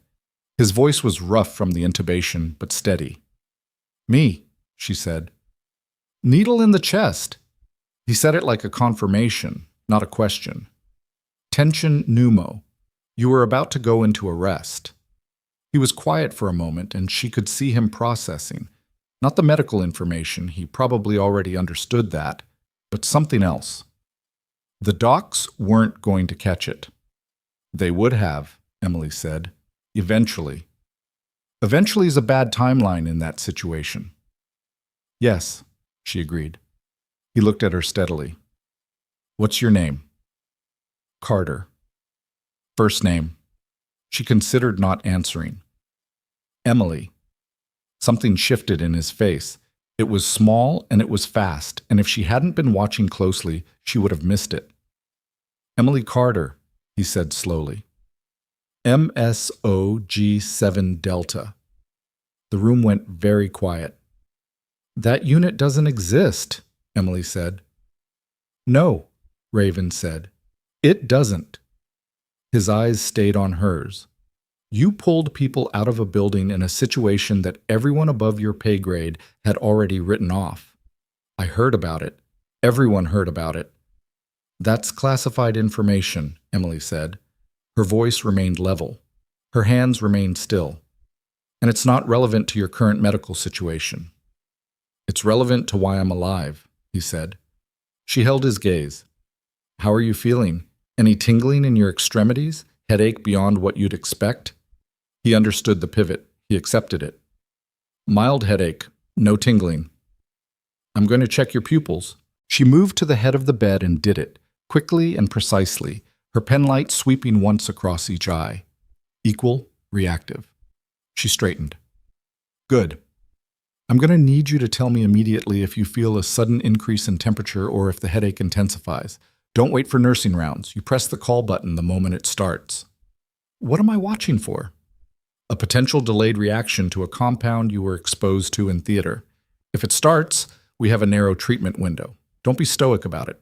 S1: His voice was rough from the intubation, but steady. "Me," she said. "Needle in the chest." He said it like a confirmation, not a question. "Tension pneumo. You were about to go into arrest." He was quiet for a moment, and she could see him processing. Not the medical information, he probably already understood that, but something else. The docs weren't going to catch it. They would have, Emily said. Eventually. Eventually is a bad timeline in that situation. "Yes," she agreed. He looked at her steadily. "What's your name?" "Carter." "First name?" She considered not answering. "Emily." Something shifted in his face. It was small and it was fast, and if she hadn't been watching closely, she would have missed it. "Emily Carter," he said slowly. "MSOG7 Delta." The room went very quiet. "That unit doesn't exist," Emily said. "No," Raven said. "It doesn't." His eyes stayed on hers. "You pulled people out of a building in a situation that everyone above your pay grade had already written off. I heard about it. Everyone heard about it." "That's classified information," Emily said. Her voice remained level. Her hands remained still. "And it's not relevant to your current medical situation." "It's relevant to why I'm alive," he said. She held his gaze. "How are you feeling? Any tingling in your extremities? Headache beyond what you'd expect?" He understood the pivot. He accepted it. "Mild headache, no tingling." "I'm going to check your pupils." She moved to the head of the bed and did it, quickly and precisely, her penlight sweeping once across each eye. Equal, reactive. She straightened. "Good. I'm going to need you to tell me immediately if you feel a sudden increase in temperature or if the headache intensifies. Don't wait for nursing rounds. You press the call button the moment it starts." "What am I watching for?" "A potential delayed reaction to a compound you were exposed to in theater. If it starts, we have a narrow treatment window. Don't be stoic about it."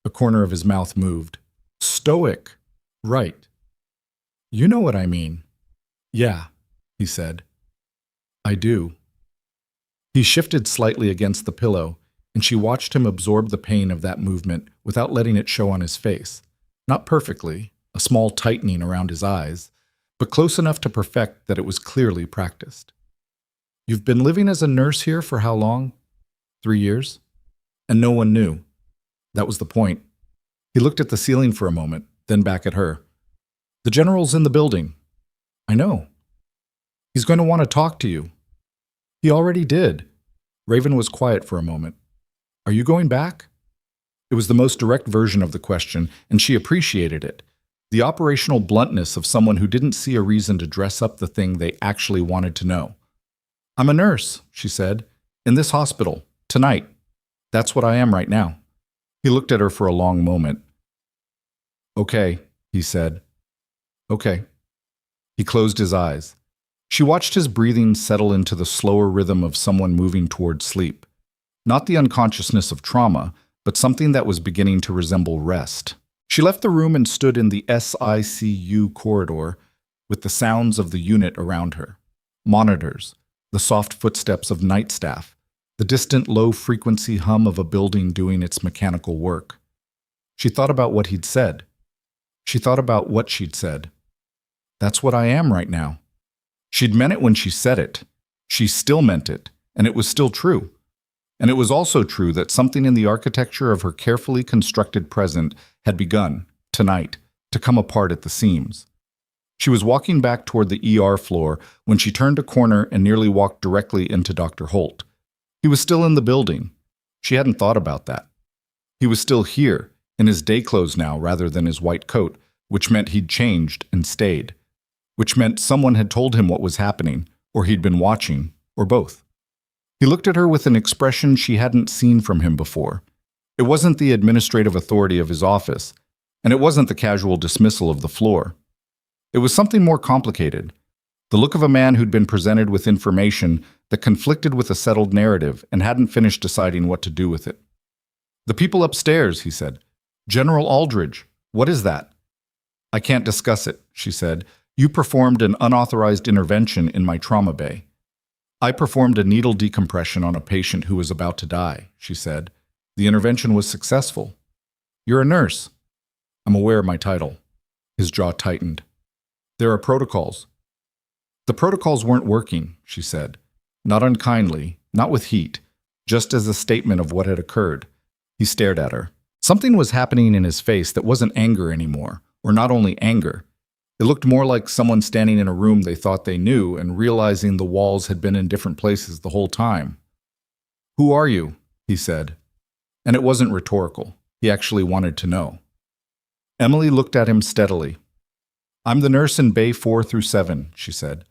S1: A corner of his mouth moved. "Stoic. Right. You know what I mean." "Yeah," he said. "I do." He shifted slightly against the pillow, and she watched him absorb the pain of that movement without letting it show on his face. Not perfectly, a small tightening around his eyes, but close enough to perfect that it was clearly practiced. "You've been living as a nurse here for how long?" 3 years. "And no one knew." That was the point. He looked at the ceiling for a moment, then back at her. "The general's in the building." "I know." "He's going to want to talk to you." "He already did." Raven was quiet for a moment. "Are you going back?" It was the most direct version of the question, and she appreciated it. The operational bluntness of someone who didn't see a reason to dress up the thing they actually wanted to know. "I'm a nurse," she said, "in this hospital, tonight. That's what I am right now." He looked at her for a long moment. "Okay," he said. "Okay." He closed his eyes. She watched his breathing settle into the slower rhythm of someone moving toward sleep. Not the unconsciousness of trauma, but something that was beginning to resemble rest. She left the room and stood in the SICU corridor with the sounds of the unit around her. Monitors, the soft footsteps of night staff, the distant low-frequency hum of a building doing its mechanical work. She thought about what he'd said. She thought about what she'd said. "That's what I am right now." She'd meant it when she said it. She still meant it, and it was still true. And it was also true that something in the architecture of her carefully constructed present had begun, tonight, to come apart at the seams. She was walking back toward the ER floor when she turned a corner and nearly walked directly into Dr. Holt. He was still in the building. She hadn't thought about that. He was still here, in his day clothes now rather than his white coat, which meant he'd changed and stayed. Which meant someone had told him what was happening, or he'd been watching, or both. He looked at her with an expression she hadn't seen from him before. It wasn't the administrative authority of his office, and it wasn't the casual dismissal of the floor. It was something more complicated. The look of a man who'd been presented with information that conflicted with a settled narrative and hadn't finished deciding what to do with it. "The people upstairs," he said. "General Aldridge, what is that?" "I can't discuss it," she said. "You performed an unauthorized intervention in my trauma bay." "I performed a needle decompression on a patient who was about to die," she said. "The intervention was successful." "You're a nurse." "I'm aware of my title." His jaw tightened. "There are protocols." "The protocols weren't working," she said. Not unkindly, not with heat, just as a statement of what had occurred. He stared at her. Something was happening in his face that wasn't anger anymore, or not only anger. It looked more like someone standing in a room they thought they knew and realizing the walls had been in different places the whole time. "Who are you?" he said. And it wasn't rhetorical. He actually wanted to know. Emily looked at him steadily. "I'm the nurse in Bay 4 through 7, she said,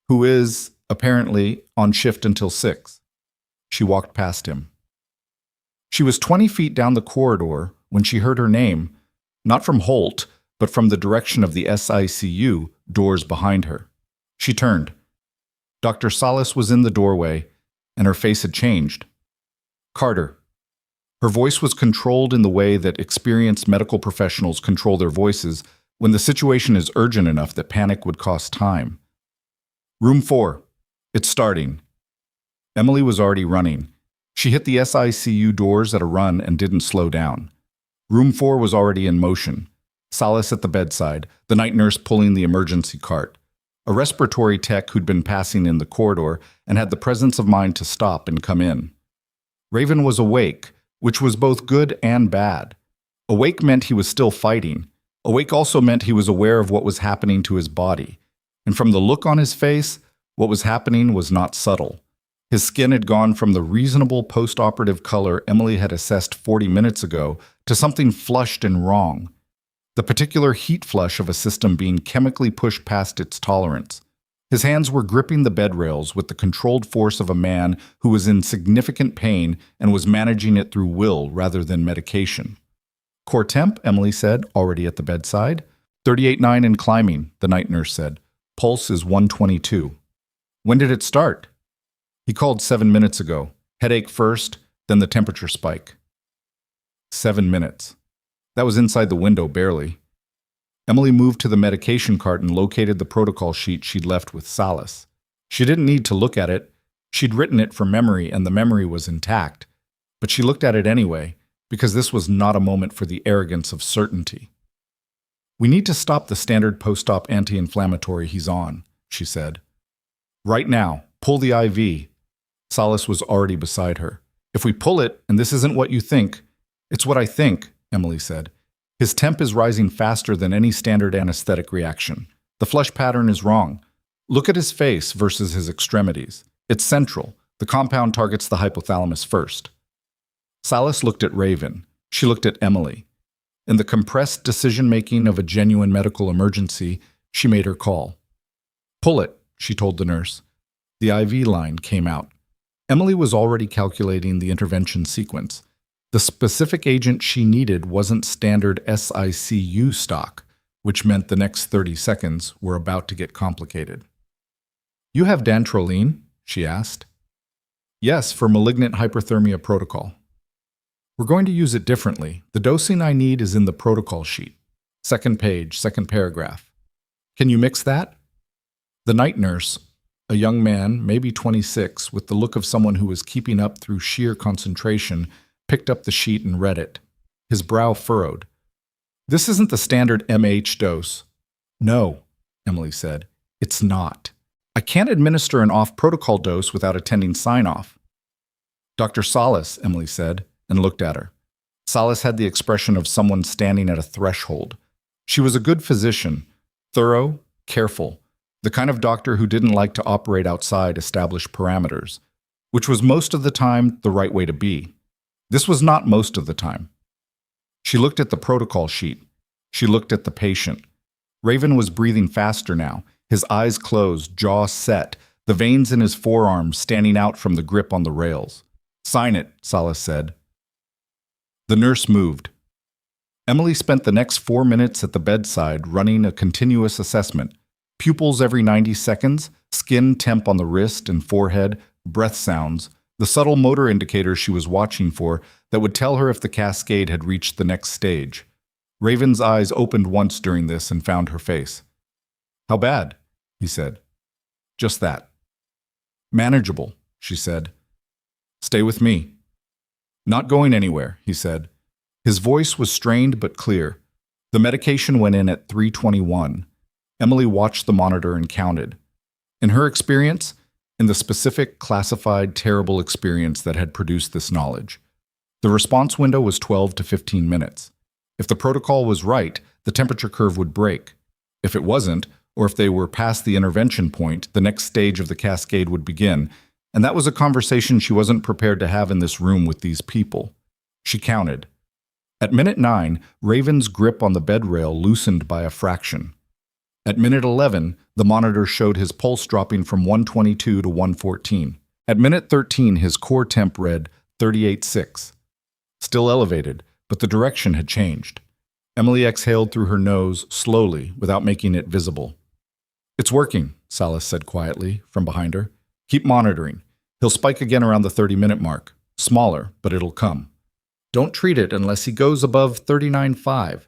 S1: "who is, apparently, on shift until 6. She walked past him. She was 20 feet down the corridor when she heard her name, not from Holt, but from the direction of the SICU doors behind her. She turned. Dr. Salas was in the doorway, and her face had changed. "Carter." Her voice was controlled in the way that experienced medical professionals control their voices when the situation is urgent enough that panic would cost time. "Room 4. It's starting." Emily was already running. She hit the SICU doors at a run and didn't slow down. Room 4 was already in motion. Salas at the bedside, the night nurse pulling the emergency cart. A respiratory tech who'd been passing in the corridor and had the presence of mind to stop and come in. Raven was awake, which was both good and bad. Awake meant he was still fighting. Awake also meant he was aware of what was happening to his body. And from the look on his face, what was happening was not subtle. His skin had gone from the reasonable post-operative color Emily had assessed 40 minutes ago to something flushed and wrong. The particular heat flush of a system being chemically pushed past its tolerance. His hands were gripping the bed rails with the controlled force of a man who was in significant pain and was managing it through will rather than medication. "Core temp," Emily said, already at the bedside. 38.9 and climbing, the night nurse said. "Pulse is 122. "When did it start?" He called 7 minutes ago. Headache first, then the temperature spike. 7 minutes. That was inside the window, barely. Emily moved to the medication cart and located the protocol sheet she'd left with Salas. She didn't need to look at it. She'd written it from memory, and the memory was intact. But she looked at it anyway, because this was not a moment for the arrogance of certainty. "We need to stop the standard post-op anti-inflammatory he's on," she said. "Right now, pull the IV." Salas was already beside her. "If we pull it, and this isn't what you think," "It's what I think," Emily said. "His temp is rising faster than any standard anesthetic reaction. The flush pattern is wrong. Look at his face versus his extremities. It's central. The compound targets the hypothalamus first." Salas looked at Raven. She looked at Emily. In the compressed decision-making of a genuine medical emergency, she made her call. "Pull it," she told the nurse. The IV line came out. Emily was already calculating the intervention sequence. The specific agent she needed wasn't standard SICU stock, which meant the next 30 seconds were about to get complicated. "You have dantrolene?" she asked. "Yes, for malignant hyperthermia protocol." "We're going to use it differently. The dosing I need is in the protocol sheet. Second page, second paragraph. Can you mix that?" The night nurse, a young man, maybe 26, with the look of someone who was keeping up through sheer concentration, picked up the sheet and read it. His brow furrowed. "This isn't the standard MH dose." "No," Emily said. "It's not. I can't administer an off-protocol dose without attending sign-off." "Dr. Salas," Emily said, and looked at her. Salas had the expression of someone standing at a threshold. She was a good physician, thorough, careful, the kind of doctor who didn't like to operate outside established parameters, which was most of the time the right way to be. This was not most of the time. She looked at the protocol sheet. She looked at the patient. Raven was breathing faster now, his eyes closed, jaw set, the veins in his forearms standing out from the grip on the rails. "Sign it," Salas said. The nurse moved. Emily spent the next 4 minutes at the bedside running a continuous assessment. Pupils every 90 seconds, skin temp on the wrist and forehead, breath sounds, the subtle motor indicators she was watching for that would tell her if the cascade had reached the next stage. Raven's eyes opened once during this and found her face. "How bad?" he said. "Just that." "Manageable," she said. "Stay with me." "Not going anywhere," he said. His voice was strained but clear. The medication went in at 3:21. Emily watched the monitor and counted. In her experience, in the specific, classified, terrible experience that had produced this knowledge, the response window was 12 to 15 minutes. If the protocol was right, the temperature curve would break. If it wasn't, or if they were past the intervention point, the next stage of the cascade would begin, and that was a conversation she wasn't prepared to have in this room with these people. She counted. At minute 9, Raven's grip on the bed rail loosened by a fraction. At minute 11, the monitor showed his pulse dropping from 122 to 114. At minute 13, his core temp read 38.6. Still elevated, but the direction had changed. Emily exhaled through her nose, slowly, without making it visible. "It's working," Salas said quietly, from behind her. "Keep monitoring. He'll spike again around the 30-minute mark. Smaller, but it'll come. Don't treat it unless he goes above 39.5.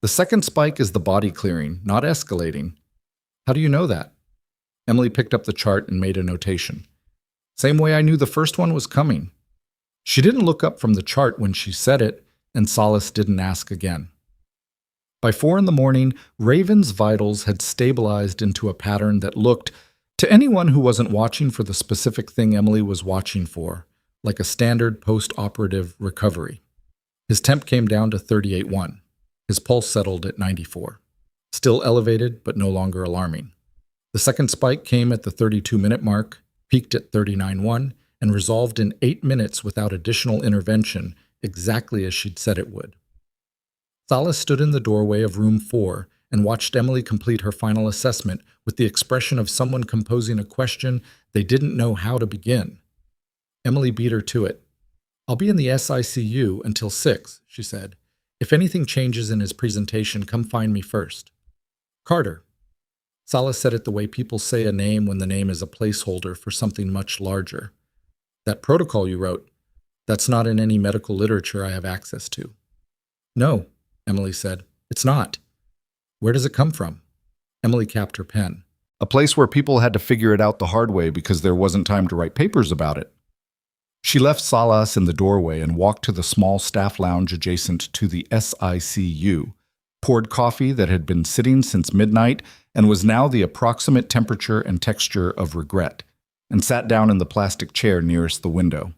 S1: The second spike is the body clearing, not escalating." "How do you know that?" Emily picked up the chart and made a notation. "Same way I knew the first one was coming." She didn't look up from the chart when she said it, and Salas didn't ask again. By 4 in the morning, Raven's vitals had stabilized into a pattern that looked, to anyone who wasn't watching for the specific thing Emily was watching for, like a standard post-operative recovery. His temp came down to 38.1. His pulse settled at 94. Still elevated, but no longer alarming. The second spike came at the 32-minute mark, peaked at 39.1, and resolved in 8 minutes without additional intervention, exactly as she'd said it would. Salas stood in the doorway of room 4 and watched Emily complete her final assessment with the expression of someone composing a question they didn't know how to begin. Emily beat her to it. "I'll be in the SICU until 6, she said. "If anything changes in his presentation, come find me first." "Carter." Salas said it the way people say a name when the name is a placeholder for something much larger. "That protocol you wrote, that's not in any medical literature I have access to." "No," Emily said. "It's not." "Where does it come from?" Emily capped her pen. "A place where people had to figure it out the hard way because there wasn't time to write papers about it." She left Salas in the doorway and walked to the small staff lounge adjacent to the SICU, poured coffee that had been sitting since midnight and was now the approximate temperature and texture of regret, and sat down in the plastic chair nearest the window.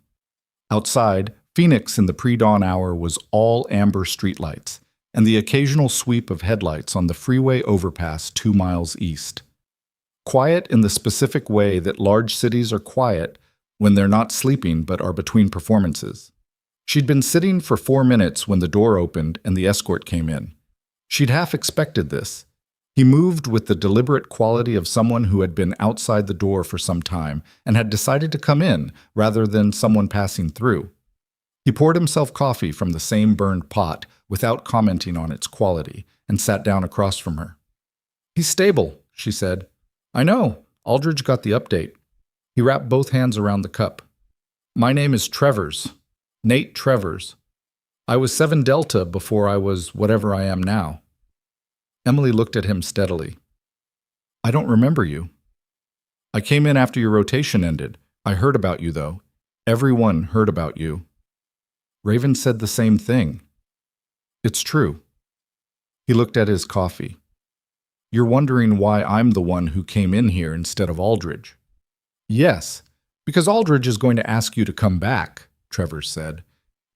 S1: Outside, Phoenix in the pre-dawn hour was all amber streetlights, and the occasional sweep of headlights on the freeway overpass 2 miles east. Quiet in the specific way that large cities are quiet when they're not sleeping but are between performances. She'd been sitting for 4 minutes when the door opened and the escort came in. She'd half expected this. He moved with the deliberate quality of someone who had been outside the door for some time and had decided to come in rather than someone passing through. He poured himself coffee from the same burned pot without commenting on its quality and sat down across from her. "He's stable," she said. "I know. Aldridge got the update." He wrapped both hands around the cup. "My name is Trevors. Nate Trevors. I was 7 Delta before I was whatever I am now." Emily looked at him steadily. "I don't remember you." "I came in after your rotation ended. I heard about you, though. Everyone heard about you." Raven said the same thing. "It's true." He looked at his coffee. "You're wondering why I'm the one who came in here instead of Aldridge." "Yes, because Aldridge is going to ask you to come back," Trevors said.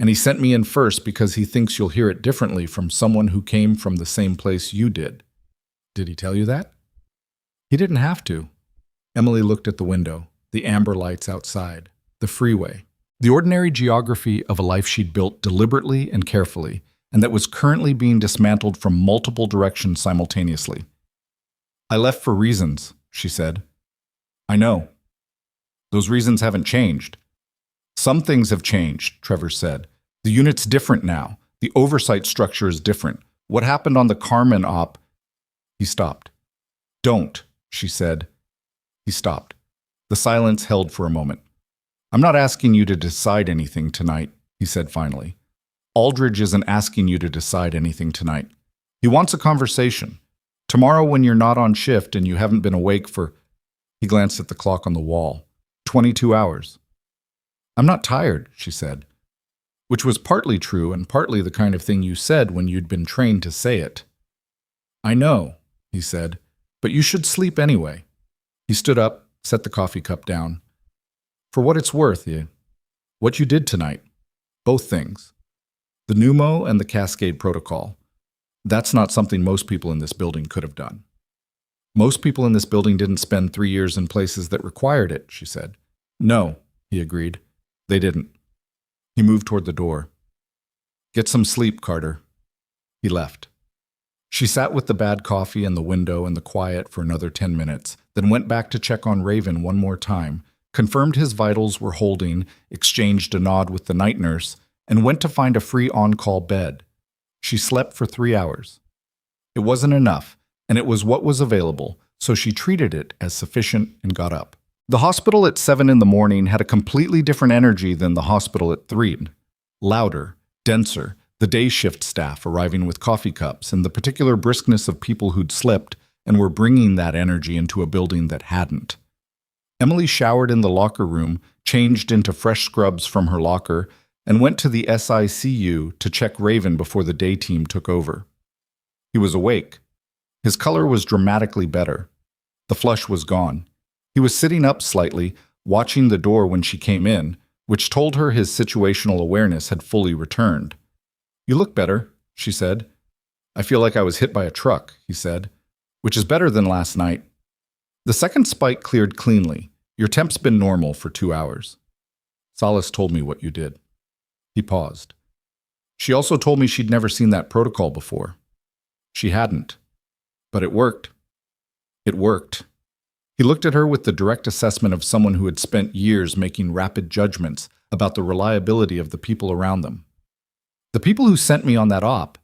S1: "And he sent me in first because he thinks you'll hear it differently from someone who came from the same place you did." "Did he tell you that?" "He didn't have to." Emily looked at the window, the amber lights outside, the freeway, the ordinary geography of a life she'd built deliberately and carefully, and that was currently being dismantled from multiple directions simultaneously. "I left for reasons," she said. "I know. Those reasons haven't changed." "Some things have changed," Trevor said. The unit's different now. The oversight structure is different. What happened on the Carmen op? He stopped. Don't, she said. He stopped. The silence held for a moment. I'm not asking you to decide anything tonight, he said finally. Aldridge isn't asking you to decide anything tonight. He wants a conversation. Tomorrow when you're not on shift and you haven't been awake for... He glanced at the clock on the wall. 22 hours. I'm not tired, she said. Which was partly true and partly the kind of thing you said when you'd been trained to say it. I know, he said, but you should sleep anyway. He stood up, set the coffee cup down. For what it's worth, what you did tonight. Both things. The pneumo and the cascade protocol. That's not something most people in this building could have done. Most people in this building didn't spend 3 years in places that required it, she said. No, he agreed. They didn't. He moved toward the door. Get some sleep, Carter. He left. She sat with the bad coffee and the window and the quiet for another 10 minutes, then went back to check on Raven one more time, confirmed his vitals were holding, exchanged a nod with the night nurse, and went to find a free on-call bed. She slept for 3 hours. It wasn't enough, and it was what was available, so she treated it as sufficient and got up. The hospital at 7 in the morning had a completely different energy than the hospital at 3. Louder, denser, the day shift staff arriving with coffee cups, and the particular briskness of people who'd slept and were bringing that energy into a building that hadn't. Emily showered in the locker room, changed into fresh scrubs from her locker, and went to the SICU to check Raven before the day team took over. He was awake. His color was dramatically better. The flush was gone. He was sitting up slightly, watching the door when she came in, which told her his situational awareness had fully returned. You look better, she said. I feel like I was hit by a truck, he said, which is better than last night. The second spike cleared cleanly. Your temp's been normal for 2 hours. Solace told me what you did. He paused. She also told me she'd never seen that protocol before. She hadn't. But it worked. It worked. He looked at her with the direct assessment of someone who had spent years making rapid judgments about the reliability of the people around them. The people who sent me on that op,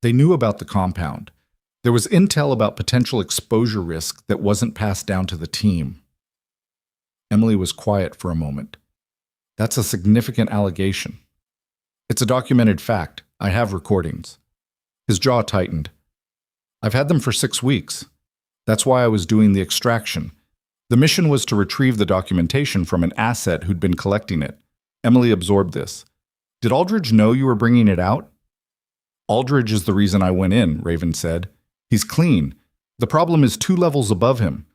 S1: they knew about the compound. There was intel about potential exposure risk that wasn't passed down to the team. Emily was quiet for a moment. That's a significant allegation. It's a documented fact. I have recordings. His jaw tightened. I've had them for 6 weeks. That's why I was doing the extraction. The mission was to retrieve the documentation from an asset who'd been collecting it. Emily absorbed this. Did Aldridge know you were bringing it out? Aldridge is the reason I went in, Raven said. He's clean. The problem is 2 levels above him.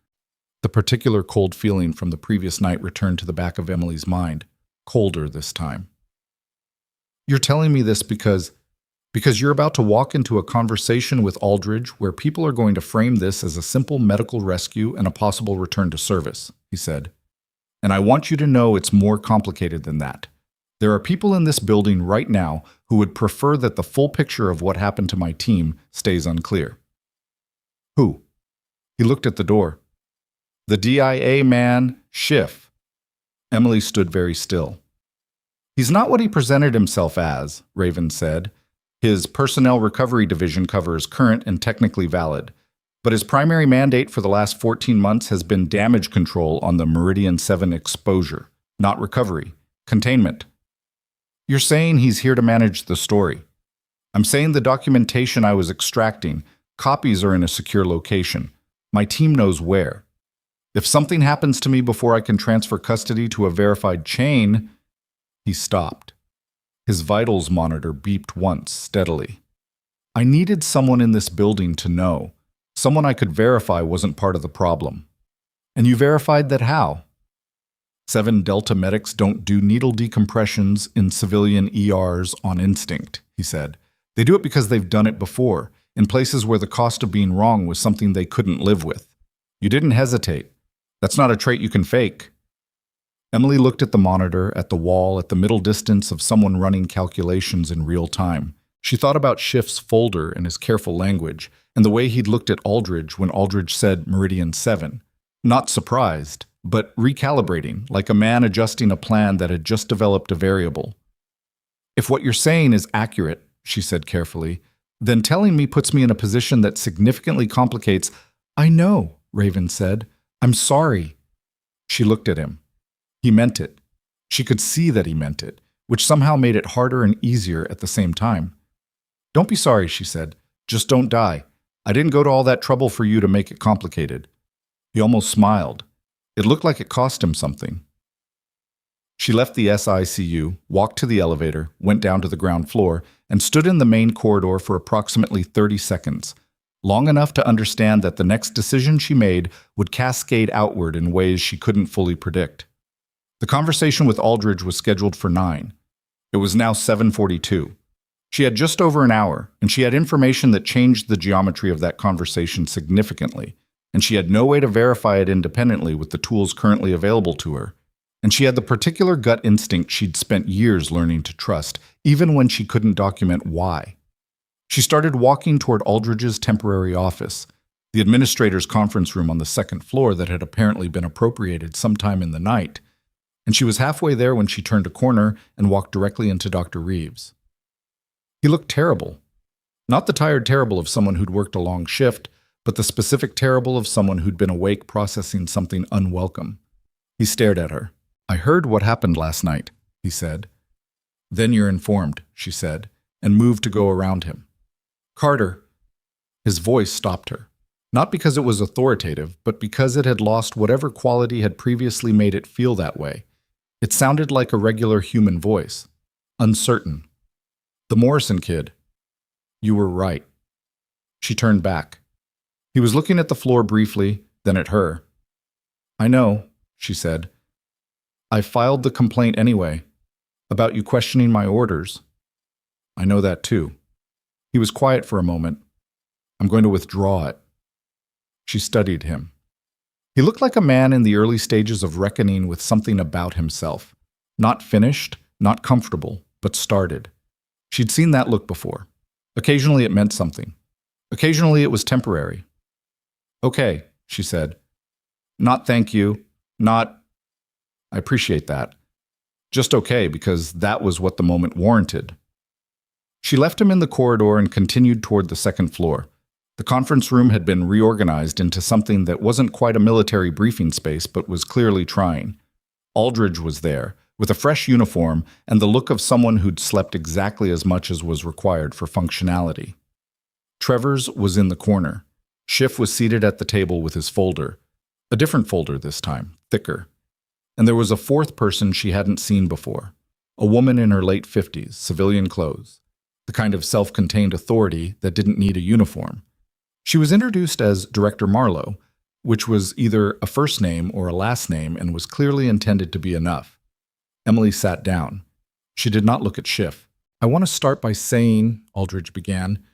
S1: The particular cold feeling from the previous night returned to the back of Emily's mind, colder this time. You're telling me this because you're about to walk into a conversation with Aldridge where people are going to frame this as a simple medical rescue and a possible return to service, he said. And I want you to know it's more complicated than that. There are people in this building right now who would prefer that the full picture of what happened to my team stays unclear. Who? He looked at the door. The DIA man, Schiff. Emily stood very still. He's not what he presented himself as, Raven said. His personnel recovery division cover is current and technically valid, but his primary mandate for the last 14 months has been damage control on the Meridian 7 exposure, not recovery, containment. You're saying he's here to manage the story. I'm saying the documentation I was extracting, copies are in a secure location. My team knows where. If something happens to me before I can transfer custody to a verified chain... He stopped. His vitals monitor beeped once, steadily. I needed someone in this building to know. Someone I could verify wasn't part of the problem. And you verified that how? 7 Delta medics don't do needle decompressions in civilian ERs on instinct, he said. They do it because they've done it before, in places where the cost of being wrong was something they couldn't live with. You didn't hesitate. That's not a trait you can fake. Emily looked at the monitor, at the wall, at the middle distance of someone running calculations in real time. She thought about Schiff's folder and his careful language, and the way he'd looked at Aldridge when Aldridge said Meridian 7. Not surprised, but recalibrating, like a man adjusting a plan that had just developed a variable. If what you're saying is accurate, she said carefully, then telling me puts me in a position that significantly complicates. I know, Raven said. I'm sorry. She looked at him. He meant it. She could see that he meant it, which somehow made it harder and easier at the same time. Don't be sorry, she said. Just don't die. I didn't go to all that trouble for you to make it complicated. He almost smiled. It looked like it cost him something. She left the SICU, walked to the elevator, went down to the ground floor, and stood in the main corridor for approximately 30 seconds, long enough to understand that the next decision she made would cascade outward in ways she couldn't fully predict. The conversation with Aldridge was scheduled for 9. It was now 7:42. She had just over an hour, and she had information that changed the geometry of that conversation significantly, and she had no way to verify it independently with the tools currently available to her. And she had the particular gut instinct she'd spent years learning to trust, even when she couldn't document why. She started walking toward Aldridge's temporary office, the administrator's conference room on the second floor that had apparently been appropriated sometime in the night, and she was halfway there when she turned a corner and walked directly into Dr. Reeves. He looked terrible. Not the tired terrible of someone who'd worked a long shift, but the specific terrible of someone who'd been awake processing something unwelcome. He stared at her. I heard what happened last night, he said. Then you're informed, she said, and moved to go around him. Carter. His voice stopped her. Not because it was authoritative, but because it had lost whatever quality had previously made it feel that way. It sounded like a regular human voice. Uncertain. The Morrison kid. You were right. She turned back. He was looking at the floor briefly, then at her. I know, she said. I filed the complaint anyway, about you questioning my orders. I know that too. He was quiet for a moment. I'm going to withdraw it. She studied him. He looked like a man in the early stages of reckoning with something about himself. Not finished, not comfortable, but started. She'd seen that look before. Occasionally it meant something. Occasionally it was temporary. Okay, she said. Not thank you, not... I appreciate that. Just okay, because that was what the moment warranted. She left him in the corridor and continued toward the second floor. The conference room had been reorganized into something that wasn't quite a military briefing space, but was clearly trying. Aldridge was there, with a fresh uniform and the look of someone who'd slept exactly as much as was required for functionality. Travers was in the corner. Schiff was seated at the table with his folder. A different folder this time, thicker. And there was a fourth person she hadn't seen before, a woman in her late 50s, civilian clothes, the kind of self-contained authority that didn't need a uniform. She was introduced as Director Marlowe, which was either a first name or a last name and was clearly intended to be enough. Emily sat down. She did not look at Schiff. I want to start by saying, Aldridge began,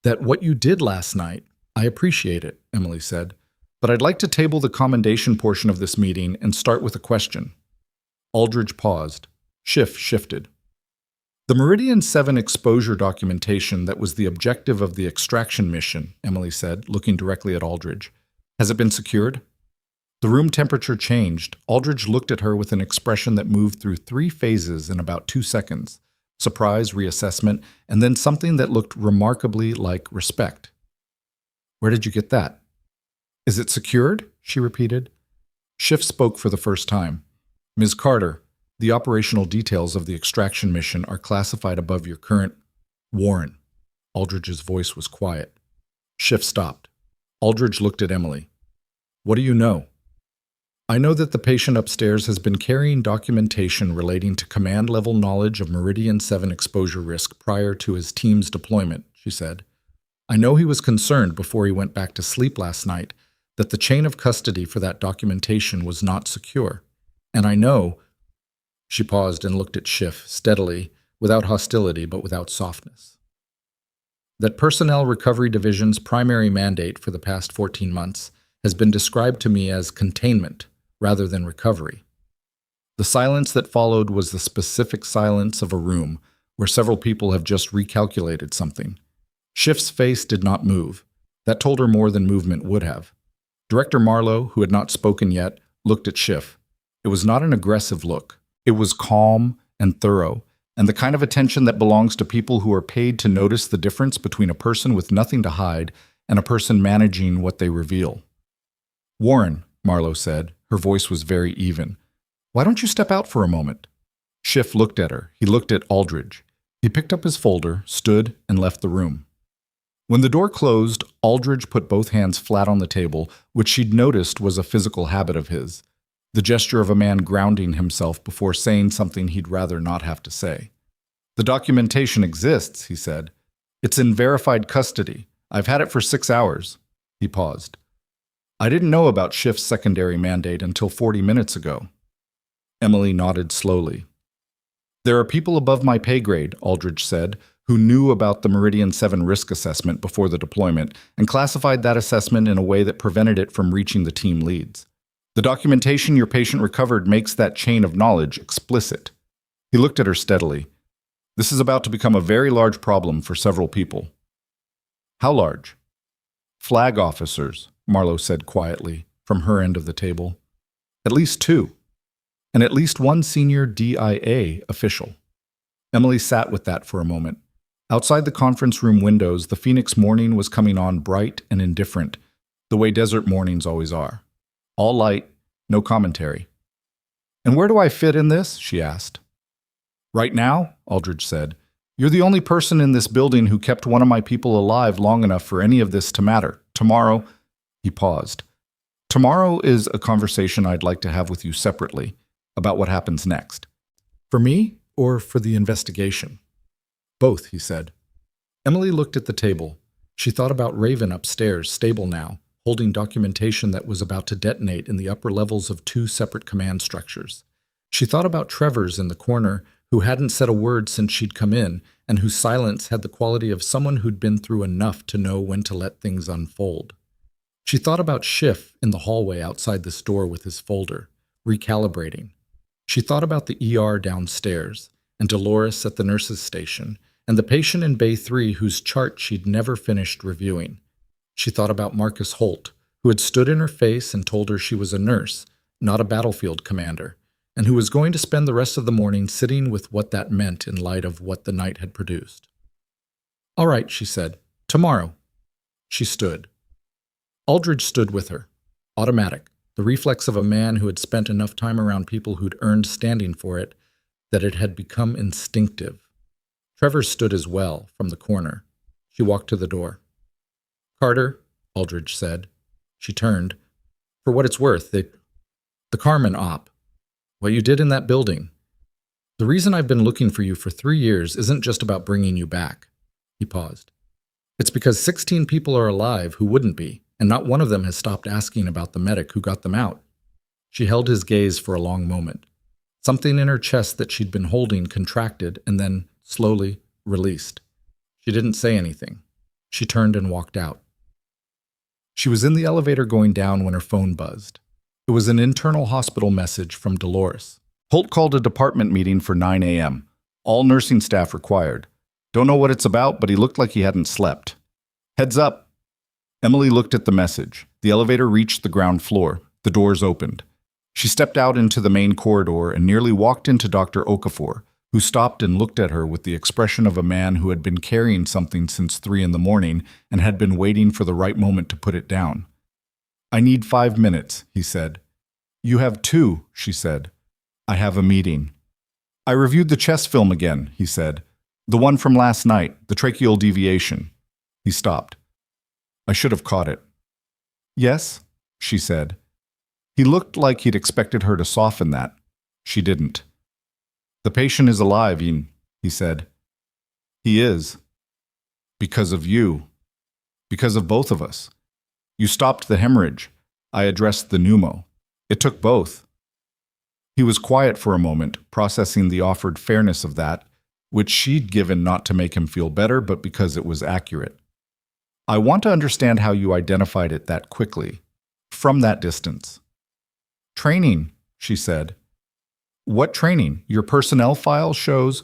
S1: that what you did last night, I appreciate it, Emily said. But I'd like to table the commendation portion of this meeting and start with a question. Aldridge paused. Schiff shifted. The Meridian 7 exposure documentation that was the objective of the extraction mission, Emily said, looking directly at Aldridge. Has it been secured? The room temperature changed. Aldridge looked at her with an expression that moved through 3 phases in about 2 seconds. Surprise, reassessment, and then something that looked remarkably like respect. Where did you get that? Is it secured? She repeated. Schiff spoke for the first time. Ms. Carter, the operational details of the extraction mission are classified above your current... Warren. Aldridge's voice was quiet. Schiff stopped. Aldridge looked at Emily. What do you know? I know that the patient upstairs has been carrying documentation relating to command-level knowledge of Meridian 7 exposure risk prior to his team's deployment, she said. I know he was concerned before he went back to sleep last night that the chain of custody for that documentation was not secure. And I know, she paused and looked at Schiff steadily, without hostility but without softness, that Personnel Recovery Division's primary mandate for the past 14 months has been described to me as containment rather than recovery. The silence that followed was the specific silence of a room where several people have just recalculated something. Schiff's face did not move. That told her more than movement would have. Director Marlowe, who had not spoken yet, looked at Schiff. It was not an aggressive look. It was calm and thorough, and the kind of attention that belongs to people who are paid to notice the difference between a person with nothing to hide and a person managing what they reveal. "Warren," Marlowe said. Her voice was very even. "Why don't you step out for a moment?" Schiff looked at her. He looked at Aldridge. He picked up his folder, stood, and left the room. When the door closed, Aldridge put both hands flat on the table, which she'd noticed was a physical habit of his, the gesture of a man grounding himself before saying something he'd rather not have to say. "The documentation exists," he said. "It's in verified custody. I've had it for 6 hours." He paused. "I didn't know about Schiff's secondary mandate until 40 minutes ago." Emily nodded slowly. "There are people above my pay grade," Aldridge said, "who knew about the Meridian 7 risk assessment before the deployment and classified that assessment in a way that prevented it from reaching the team leads. The documentation your patient recovered makes that chain of knowledge explicit." He looked at her steadily. "This is about to become a very large problem for several people." "How large?" "Flag officers," Marlowe said quietly, from her end of the table. "At least 2. And at least 1 senior DIA official." Emily sat with that for a moment. Outside the conference room windows, the Phoenix morning was coming on bright and indifferent, the way desert mornings always are. All light, no commentary. "And where do I fit in this?" she asked. "Right now," Aldridge said, "you're the only person in this building who kept one of my people alive long enough for any of this to matter. Tomorrow," he paused. "Tomorrow is a conversation I'd like to have with you separately about what happens next. For me or for the investigation?" "Both," he said. Emily looked at the table. She thought about Raven upstairs, stable now, holding documentation that was about to detonate in the upper levels of 2 separate command structures. She thought about Trevor's in the corner, who hadn't said a word since she'd come in, and whose silence had the quality of someone who'd been through enough to know when to let things unfold. She thought about Schiff in the hallway outside this door with his folder, recalibrating. She thought about the ER downstairs, and Dolores at the nurse's station, and the patient in Bay 3 whose chart she'd never finished reviewing. She thought about Marcus Holt, who had stood in her face and told her she was a nurse, not a battlefield commander, and who was going to spend the rest of the morning sitting with what that meant in light of what the night had produced. "All right," she said. "Tomorrow." She stood. Aldridge stood with her, automatic, the reflex of a man who had spent enough time around people who'd earned standing for it that it had become instinctive. Trevor stood as well, from the corner. She walked to the door. "Carter," Aldridge said. She turned. "For what it's worth, the Carmen op. What you did in that building. The reason I've been looking for you for 3 years isn't just about bringing you back." He paused. "It's because 16 people are alive who wouldn't be, and not one of them has stopped asking about the medic who got them out." She held his gaze for a long moment. Something in her chest that she'd been holding contracted and then, slowly, released. She didn't say anything. She turned and walked out. She was in the elevator going down when her phone buzzed. It was an internal hospital message from Dolores. "Holt called a department meeting for 9 a.m. All nursing staff required. Don't know what it's about, but he looked like he hadn't slept. Heads up." Emily looked at the message. The elevator reached the ground floor. The doors opened. She stepped out into the main corridor and nearly walked into Dr. Okafor, who stopped and looked at her with the expression of a man who had been carrying something since 3 in the morning and had been waiting for the right moment to put it down. "I need 5 minutes," he said. "You have 2, she said. "I have a meeting." "I reviewed the chest film again," he said. "The one from last night, the tracheal deviation." He stopped. "I should have caught it." "Yes," she said. He looked like he'd expected her to soften that. She didn't. "The patient is alive, Ian," he said. "He is. Because of you. Because of both of us. You stopped the hemorrhage. I addressed the pneumo. It took both." He was quiet for a moment, processing the offered fairness of that, which she'd given not to make him feel better, but because it was accurate. "I want to understand how you identified it that quickly, from that distance." "Training," she said. "What training? Your personnel file shows—"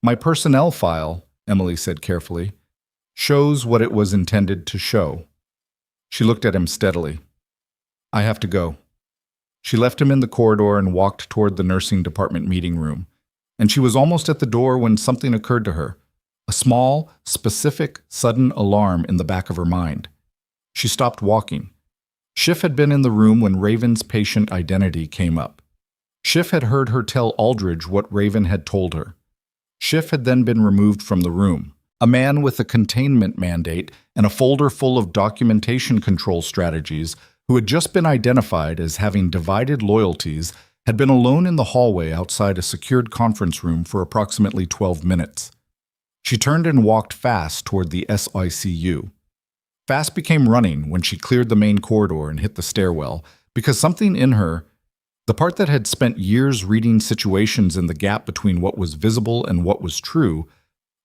S1: "My personnel file," Emily said carefully, "shows what it was intended to show." She looked at him steadily. "I have to go." She left him in the corridor and walked toward the nursing department meeting room. and she was almost at the door when something occurred to her. A small, specific, sudden alarm in the back of her mind. She stopped walking. Schiff had been in the room when Raven's patient identity came up. Schiff had heard her tell Aldridge what Raven had told her. Schiff had then been removed from the room. A man with a containment mandate and a folder full of documentation control strategies who had just been identified as having divided loyalties had been alone in the hallway outside a secured conference room for approximately 12 minutes. She turned and walked fast toward the SICU. Fast became running when she cleared the main corridor and hit the stairwell, because something in her, the part that had spent years reading situations in the gap between what was visible and what was true,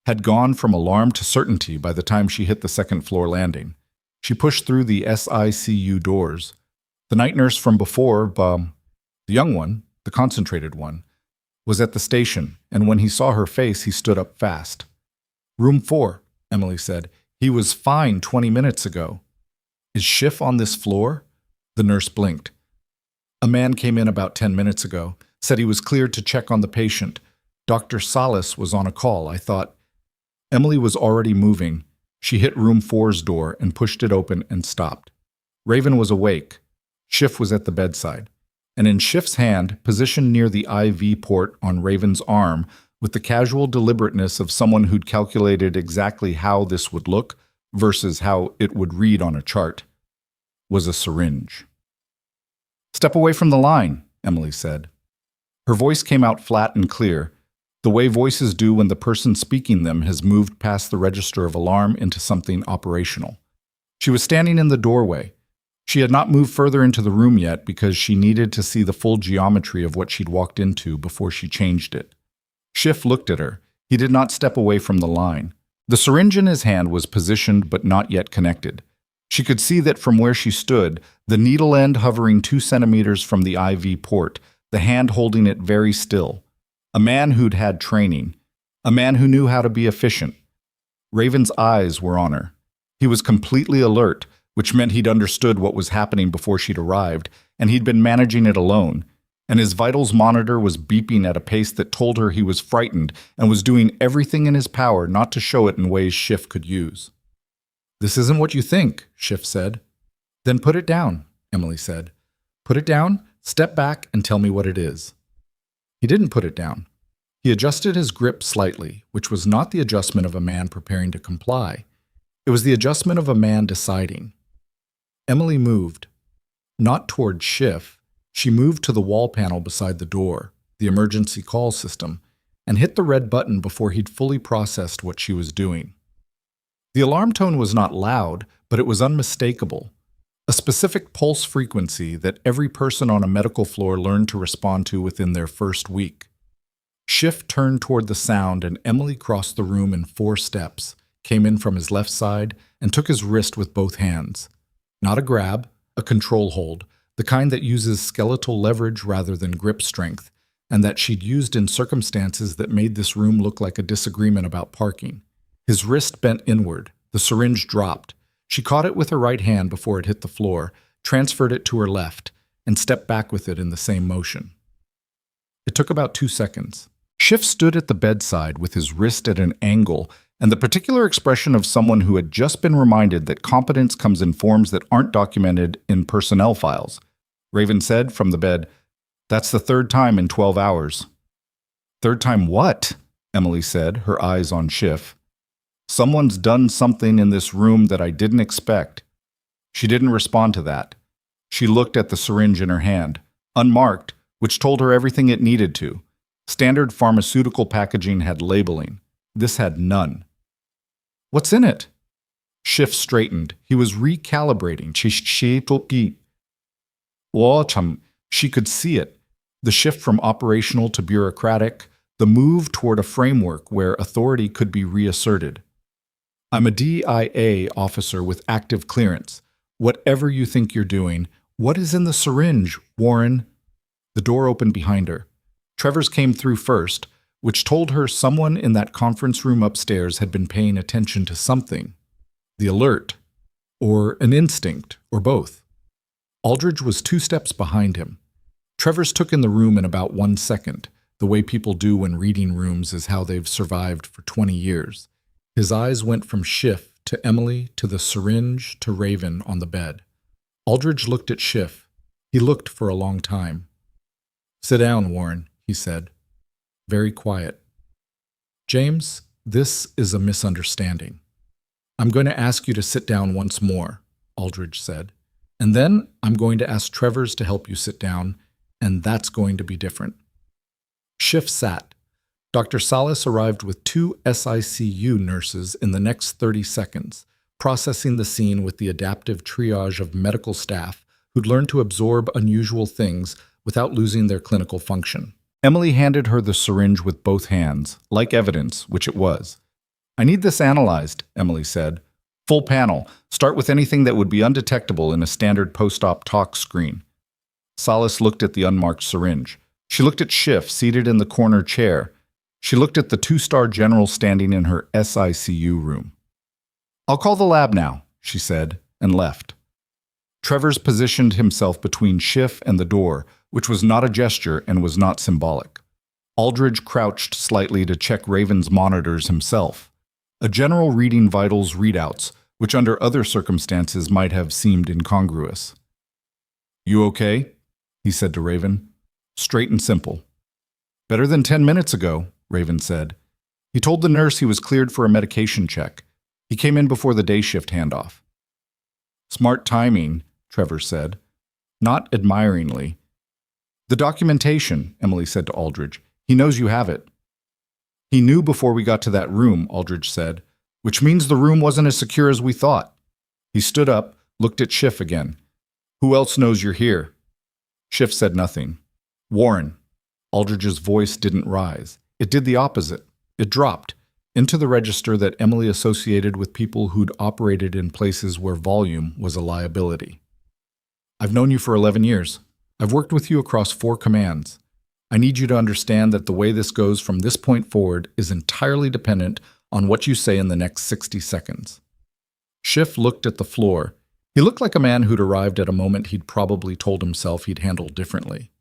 S1: had gone from alarm to certainty by the time she hit the second-floor landing. She pushed through the SICU doors. The night nurse from before, the young one, the concentrated one, was at the station, and when he saw her face, he stood up fast. "Room 4, Emily said. "He was fine 20 minutes ago." "Is Schiff on this floor?" The nurse blinked. "A man came in about 10 minutes ago, said he was cleared to check on the patient. Dr. Salas was on a call, I thought." Emily was already moving. She hit room 4's door and pushed it open and stopped. Raven was awake. Schiff was at the bedside. And in Schiff's hand, positioned near the IV port on Raven's arm, with the casual deliberateness of someone who'd calculated exactly how this would look versus how it would read on a chart, was a syringe. "Step away from the line," Emily said. Her voice came out flat and clear, the way voices do when the person speaking them has moved past the register of alarm into something operational. She was standing in the doorway. She had not moved further into the room yet because she needed to see the full geometry of what she'd walked into before she changed it. Schiff looked at her. He did not step away from the line. The syringe in his hand was positioned but not yet connected. She could see that from where she stood, the needle end hovering 2 centimeters from the IV port, the hand holding it very still. A man who'd had training. A man who knew how to be efficient. Raven's eyes were on her. He was completely alert, which meant he'd understood what was happening before she'd arrived, and he'd been managing it alone. And his vitals monitor was beeping at a pace that told her he was frightened and was doing everything in his power not to show it in ways Schiff could use. "This isn't what you think," Schiff said. "Then put it down," Emily said. "Put it down, step back, and tell me what it is." He didn't put it down. He adjusted his grip slightly, which was not the adjustment of a man preparing to comply. It was the adjustment of a man deciding. Emily moved. Not toward Schiff. She moved to the wall panel beside the door, the emergency call system, and hit the red button before he'd fully processed what she was doing. The alarm tone was not loud, but it was unmistakable. A specific pulse frequency that every person on a medical floor learned to respond to within their first week. Schiff turned toward the sound, and Emily crossed the room in 4 steps, came in from his left side, and took his wrist with both hands. Not a grab, a control hold, the kind that uses skeletal leverage rather than grip strength, and that she'd used in circumstances that made this room look like a disagreement about parking. His wrist bent inward. The syringe dropped. She caught it with her right hand before it hit the floor, transferred it to her left, and stepped back with it in the same motion. It took about 2 seconds. Schiff stood at the bedside with his wrist at an angle and the particular expression of someone who had just been reminded that competence comes in forms that aren't documented in personnel files. Raven said from the bed, "That's the 3rd time in 12 hours. "Third time what?" Emily said, her eyes on Schiff. "Someone's done something in this room that I didn't expect." She didn't respond to that. She looked at the syringe in her hand, unmarked, which told her everything it needed to. Standard pharmaceutical packaging had labeling. This had none. "What's in it?" Schiff straightened. He was recalibrating. She could see it. The shift from operational to bureaucratic, the move toward a framework where authority could be reasserted. "I'm a DIA officer with active clearance. Whatever you think you're doing, what is in the syringe, Warren?" The door opened behind her. Trevor's came through first, which told her someone in that conference room upstairs had been paying attention to something. The alert, or an instinct, or both. Aldridge was 2 steps behind him. Trevor's took in the room in about 1 second, the way people do when reading rooms is how they've survived for 20 years. His eyes went from Schiff to Emily to the syringe to Raven on the bed. Aldridge looked at Schiff. He looked for a long time. "Sit down, Warren," he said. Very quiet. "James, this is a misunderstanding. I'm going to ask you to sit down once more," Aldridge said. "And then I'm going to ask Travers to help you sit down, and that's going to be different." Schiff sat. Dr. Salas arrived with 2 SICU nurses in the next 30 seconds, processing the scene with the adaptive triage of medical staff who'd learned to absorb unusual things without losing their clinical function. Emily handed her the syringe with both hands, like evidence, which it was. "I need this analyzed," Emily said. "Full panel. Start with anything that would be undetectable in a standard post-op tox screen." Salas looked at the unmarked syringe. She looked at Schiff, seated in the corner chair. She looked at the 2-star general standing in her SICU room. "I'll call the lab now," she said, and left. Travers positioned himself between Schiff and the door, which was not a gesture and was not symbolic. Aldridge crouched slightly to check Raven's monitors himself. A general reading vitals readouts, which under other circumstances might have seemed incongruous. "You okay?" he said to Raven. Straight and simple. "Better than 10 minutes ago," Raven said. He told the nurse he was cleared for a medication check. He came in before the day shift handoff. "Smart timing," Travers said, not admiringly. "The documentation," Emily said to Aldridge. "He knows you have it." "He knew before we got to that room," Aldridge said, "which means the room wasn't as secure as we thought." He stood up, looked at Schiff again. "Who else knows you're here?" Schiff said nothing. "Warren." Aldridge's voice didn't rise. It did the opposite. It dropped into the register that Emily associated with people who'd operated in places where volume was a liability. "I've known you for 11 years. I've worked with you across 4 commands. I need you to understand that the way this goes from this point forward is entirely dependent on what you say in the next 60 seconds. Schiff looked at the floor. He looked like a man who'd arrived at a moment he'd probably told himself he'd handle differently.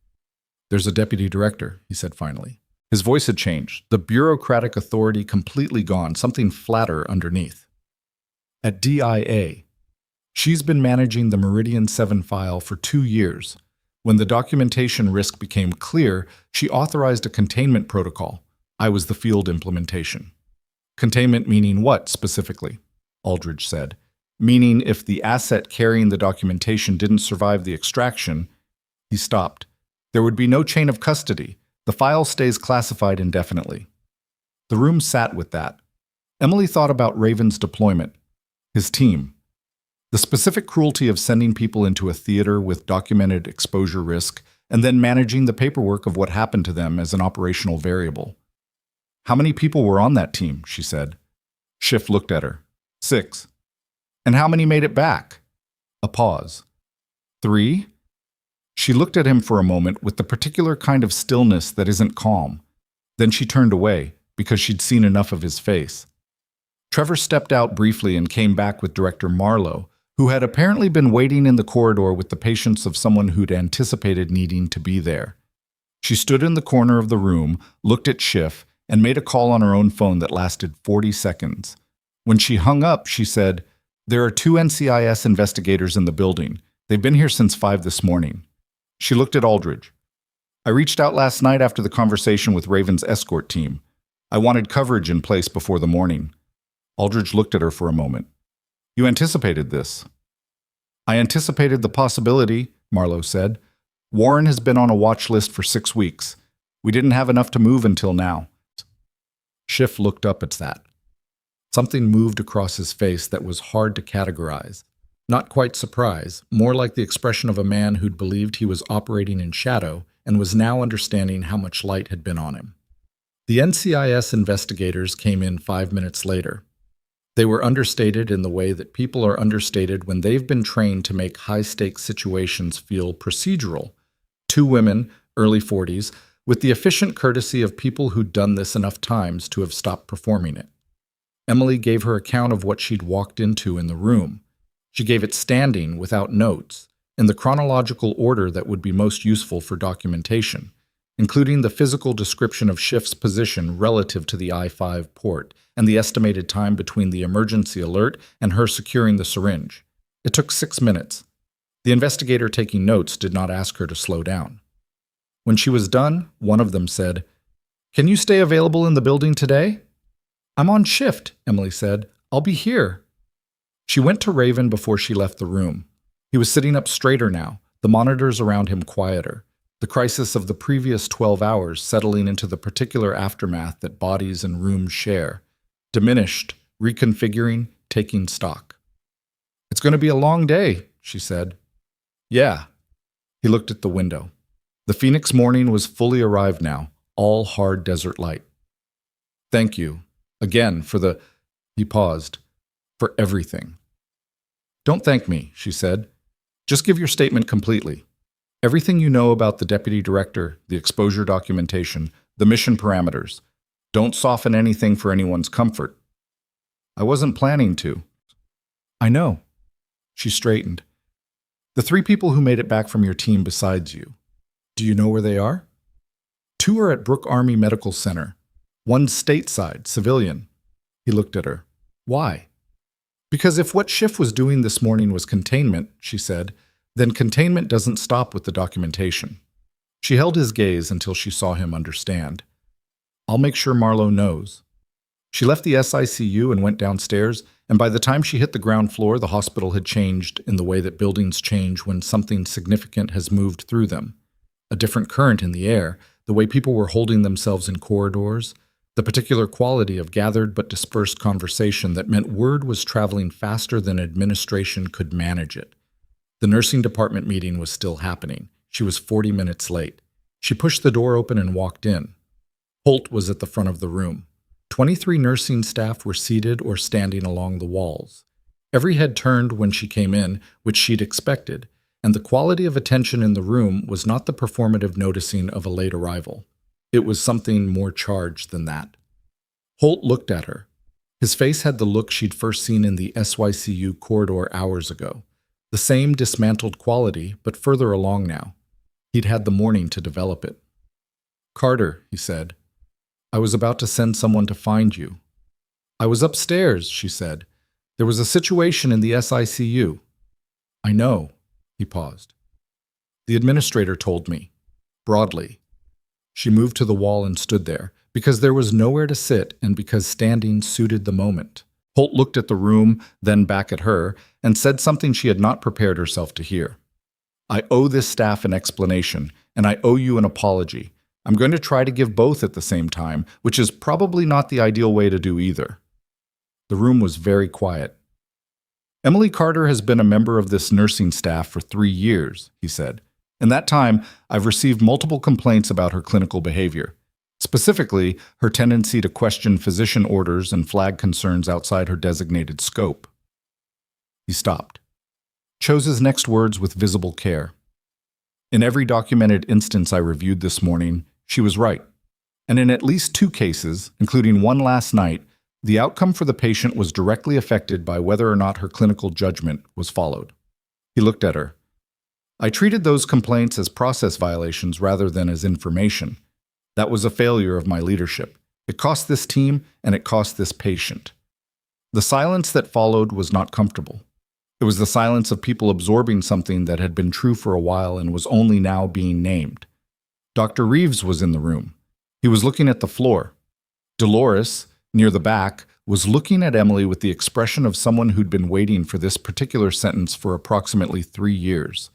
S1: "There's a deputy director," he said finally. His voice had changed, the bureaucratic authority completely gone, something flatter underneath. "At DIA. She's been managing the Meridian 7 file for 2 years. When the documentation risk became clear, she authorized a containment protocol. I was the field implementation." "Containment meaning what, specifically?" Aldridge said. "Meaning if the asset carrying the documentation didn't survive the extraction." He stopped. "There would be no chain of custody. The file stays classified indefinitely." The room sat with that. Emily thought about Raven's deployment, his team. The specific cruelty of sending people into a theater with documented exposure risk and then managing the paperwork of what happened to them as an operational variable. "How many people were on that team?" she said. Schiff looked at her. 6. "And how many made it back?" A pause. 3? She looked at him for a moment with the particular kind of stillness that isn't calm. Then she turned away, because she'd seen enough of his face. Trevor stepped out briefly and came back with Director Marlowe, who had apparently been waiting in the corridor with the patience of someone who'd anticipated needing to be there. She stood in the corner of the room, looked at Schiff, and made a call on her own phone that lasted 40 seconds. When she hung up, she said, "There are 2 NCIS investigators in the building. They've been here since 5 this morning." She looked at Aldridge. "I reached out last night after the conversation with Raven's escort team. I wanted coverage in place before the morning." Aldridge looked at her for a moment. "You anticipated this?" "I anticipated the possibility," Marlowe said. "Warren has been on a watch list for 6 weeks. We didn't have enough to move until now." Schiff looked up at that. Something moved across his face that was hard to categorize. Not quite surprise, more like the expression of a man who'd believed he was operating in shadow and was now understanding how much light had been on him. The NCIS investigators came in 5 minutes later. They were understated in the way that people are understated when they've been trained to make high-stakes situations feel procedural. 2 women, early 40s, with the efficient courtesy of people who'd done this enough times to have stopped performing it. Emily gave her account of what she'd walked into in the room. She gave it standing, without notes, in the chronological order that would be most useful for documentation. including the physical description of Schiff's position relative to the I-5 port and the estimated time between the emergency alert and her securing the syringe. It took 6 minutes. The investigator taking notes did not ask her to slow down. When she was done, one of them said, "Can you stay available in the building today?" "I'm on shift," Emily said. "I'll be here." She went to Raven before she left the room. He was sitting up straighter now, the monitors around him quieter, the crisis of the previous 12 hours settling into the particular aftermath that bodies and rooms share, diminished, reconfiguring, taking stock. "It's going to be a long day," she said. "Yeah." He looked at the window. The Phoenix morning was fully arrived now, all hard desert light. "Thank you, again, for he paused, "for everything." "Don't thank me," she said. "Just give your statement completely. Everything you know about the deputy director, the exposure documentation, the mission parameters. Don't soften anything for anyone's comfort." "I wasn't planning to." "I know." She straightened. "The 3 people who made it back from your team besides you. Do you know where they are?" 2 are at Brooke Army Medical Center. 1's stateside, civilian. He looked at her. "Why?" "Because if what Schiff was doing this morning was containment," she said, "then containment doesn't stop with the documentation." She held his gaze until she saw him understand. "I'll make sure Marlowe knows." She left the SICU and went downstairs, and by the time she hit the ground floor, the hospital had changed in the way that buildings change when something significant has moved through them. A different current in the air, the way people were holding themselves in corridors, the particular quality of gathered but dispersed conversation that meant word was traveling faster than administration could manage it. The nursing department meeting was still happening. She was 40 minutes late. She pushed the door open and walked in. Holt was at the front of the room. 23 nursing staff were seated or standing along the walls. Every head turned when she came in, which she'd expected, and the quality of attention in the room was not the performative noticing of a late arrival. It was something more charged than that. Holt looked at her. His face had the look she'd first seen in the SYCU corridor hours ago. The same dismantled quality, but further along now. He'd had the morning to develop it. "Carter," he said, "I was about to send someone to find you." "I was upstairs," she said. "There was a situation in the SICU." "I know." He paused. "The administrator told me." Broadly. She moved to the wall and stood there, because there was nowhere to sit and because standing suited the moment. Holt looked at the room, then back at her, and said something she had not prepared herself to hear. "I owe this staff an explanation, and I owe you an apology. I'm going to try to give both at the same time, which is probably not the ideal way to do either." The room was very quiet. "Emily Carter has been a member of this nursing staff for 3 years," he said. "In that time, I've received multiple complaints about her clinical behavior. Specifically, her tendency to question physician orders and flag concerns outside her designated scope." He stopped. Chose his next words with visible care. "In every documented instance I reviewed this morning, she was right. And in at least 2 cases, including one last night, the outcome for the patient was directly affected by whether or not her clinical judgment was followed." He looked at her. "I treated those complaints as process violations rather than as information. That was a failure of my leadership. It cost this team, and it cost this patient." The silence that followed was not comfortable. It was the silence of people absorbing something that had been true for a while and was only now being named. Dr. Reeves was in the room. He was looking at the floor. Dolores, near the back, was looking at Emily with the expression of someone who'd been waiting for this particular sentence for approximately 3 years.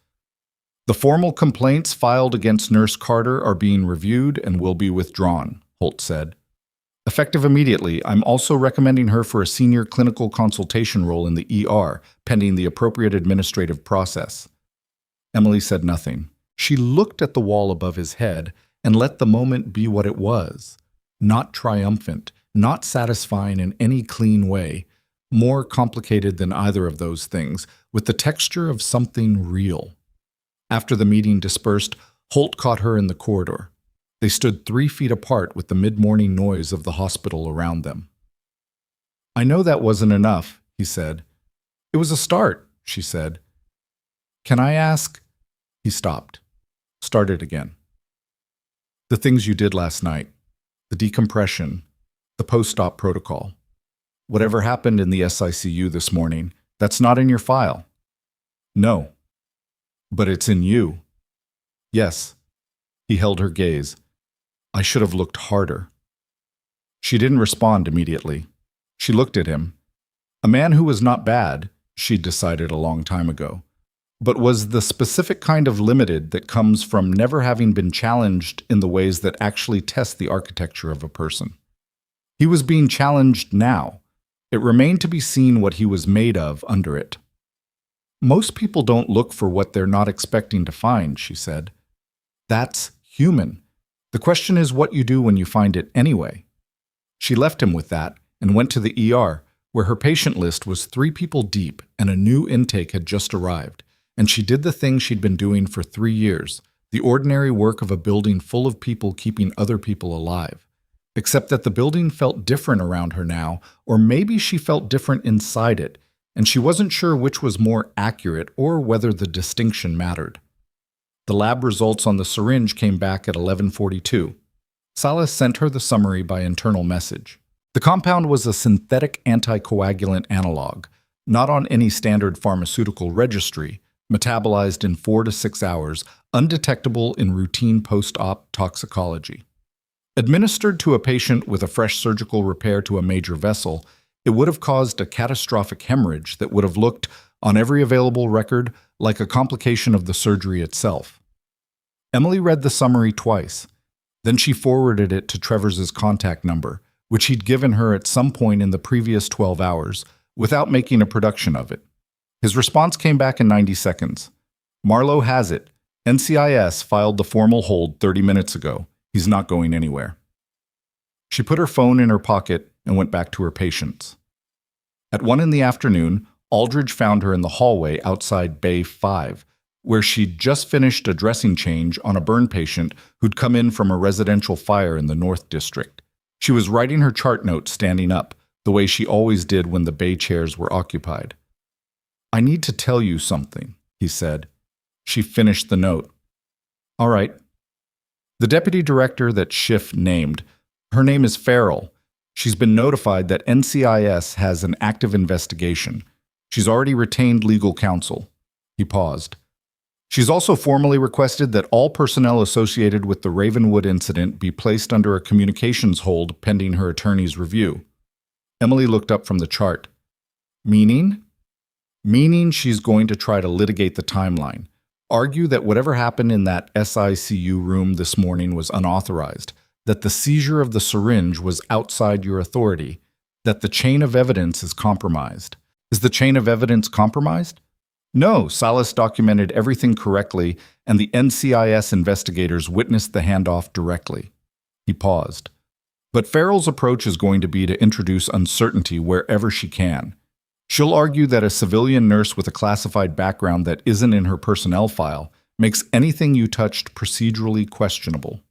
S1: "The formal complaints filed against Nurse Carter are being reviewed and will be withdrawn," Holt said. "Effective immediately, I'm also recommending her for a senior clinical consultation role in the ER, pending the appropriate administrative process." Emily said nothing. She looked at the wall above his head and let the moment be what it was. Not triumphant, not satisfying in any clean way, more complicated than either of those things, with the texture of something real. After the meeting dispersed, Holt caught her in the corridor. They stood 3 feet apart with the mid-morning noise of the hospital around them. "I know that wasn't enough," he said. "It was a start," she said. "Can I ask?" He stopped. Started again. The things you did last night, the decompression, the post-op protocol. Whatever happened in the SICU this morning, that's not in your file. No. But it's in you. Yes. He held her gaze. I should have looked harder. She didn't respond immediately. She looked at him. A man who was not bad, she'd decided a long time ago, but was the specific kind of limited that comes from never having been challenged in the ways that actually test the architecture of a person. He was being challenged now. It remained to be seen what he was made of under it. Most people don't look for what they're not expecting to find, she said. That's human. The question is what you do when you find it anyway. She left him with that and went to the ER, where her patient list was 3 people deep and a new intake had just arrived, and she did the thing she'd been doing for 3 years, the ordinary work of a building full of people keeping other people alive. Except that the building felt different around her now, or maybe she felt different inside it, and she wasn't sure which was more accurate or whether the distinction mattered. The lab results on the syringe came back at 11:42. Salas sent her the summary by internal message. The compound was a synthetic anticoagulant analog, not on any standard pharmaceutical registry, metabolized in 4 to 6 hours, undetectable in routine post-op toxicology. Administered to a patient with a fresh surgical repair to a major vessel, it would have caused a catastrophic hemorrhage that would have looked, on every available record, like a complication of the surgery itself. Emily read the summary twice. Then she forwarded it to Trevor's contact number, which he'd given her at some point in the previous 12 hours, without making a production of it. His response came back in 90 seconds. Marlowe has it. NCIS filed the formal hold 30 minutes ago. He's not going anywhere. She put her phone in her pocket and went back to her patients. At 1 in the afternoon, Aldridge found her in the hallway outside Bay 5, where she'd just finished a dressing change on a burn patient who'd come in from a residential fire in the North District. She was writing her chart notes standing up, the way she always did when the bay chairs were occupied. I need to tell you something, he said. She finished the note. All right. The deputy director that Schiff named, her name is Farrell. She's been notified that NCIS has an active investigation. She's already retained legal counsel. He paused. She's also formally requested that all personnel associated with the Ravenwood incident be placed under a communications hold pending her attorney's review. Emily looked up from the chart. Meaning? Meaning she's going to try to litigate the timeline. Argue that whatever happened in that SICU room this morning was unauthorized, that the seizure of the syringe was outside your authority, that the chain of evidence is compromised. Is the chain of evidence compromised? No, Salas documented everything correctly, and the NCIS investigators witnessed the handoff directly. He paused. But Farrell's approach is going to be to introduce uncertainty wherever she can. She'll argue that a civilian nurse with a classified background that isn't in her personnel file makes anything you touched procedurally questionable.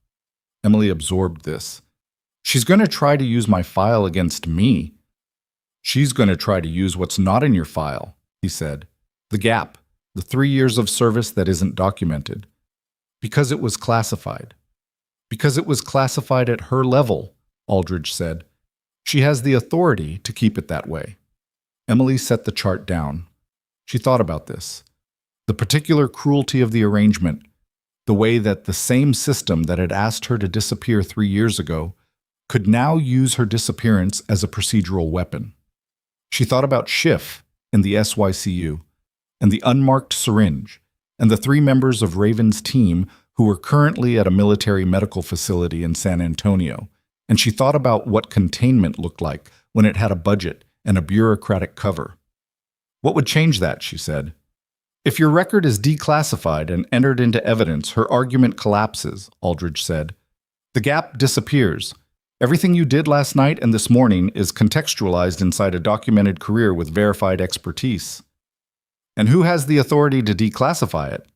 S1: Emily absorbed this. She's going to try to use my file against me. She's going to try to use what's not in your file, he said. The gap, the 3 years of service that isn't documented. Because it was classified. Because it was classified at her level, Aldridge said. She has the authority to keep it that way. Emily set the chart down. She thought about this. The particular cruelty of the arrangement, the way that the same system that had asked her to disappear 3 years ago could now use her disappearance as a procedural weapon. She thought about Schiff in the SYCU, and the unmarked syringe, and the 3 members of Raven's team who were currently at a military medical facility in San Antonio, and she thought about what containment looked like when it had a budget and a bureaucratic cover. What would change that, she said. If your record is declassified and entered into evidence, her argument collapses, Aldridge said. The gap disappears. Everything you did last night and this morning is contextualized inside a documented career with verified expertise. And who has the authority to declassify it?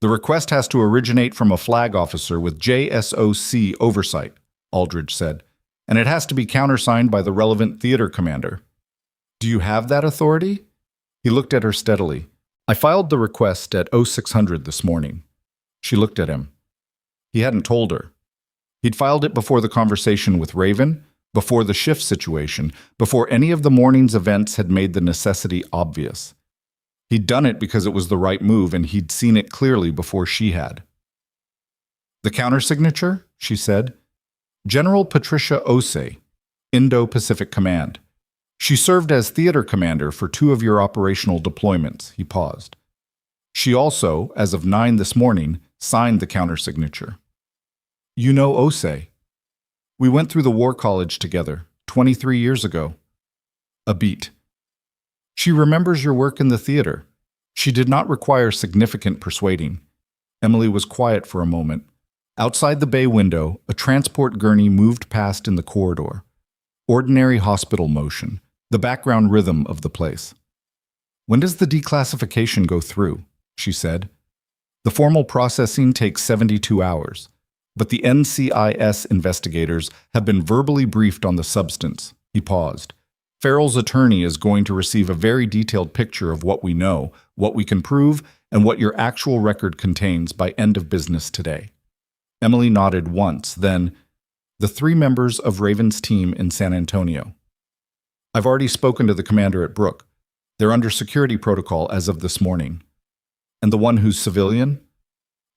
S1: The request has to originate from a flag officer with JSOC oversight, Aldridge said, and it has to be countersigned by the relevant theater commander. Do you have that authority? He looked at her steadily. I filed the request at 0600 this morning. She looked at him. He hadn't told her. He'd filed it before the conversation with Raven, before the shift situation, before any of the morning's events had made the necessity obvious. He'd done it because it was the right move, and he'd seen it clearly before she had. "The countersignature?" she said. "General Patricia Osei, Indo-Pacific Command. She served as theater commander for 2 of your operational deployments." He paused. "She also, as of 9 this morning, signed the countersignature." "You know Osei?" "We went through the War College together, 23 years ago." A beat. "She remembers your work in the theater. She did not require significant persuading." Emily was quiet for a moment. Outside the bay window, a transport gurney moved past in the corridor. Ordinary hospital motion, the background rhythm of the place. "When does the declassification go through?" she said. "The formal processing takes 72 hours, but the NCIS investigators have been verbally briefed on the substance." He paused. "Farrell's attorney is going to receive a very detailed picture of what we know, what we can prove, and what your actual record contains by end of business today." Emily nodded once, then, "The 3 members of Raven's team in San Antonio. I've already spoken to the commander at Brook. They're under security protocol as of this morning." "And the one who's civilian?"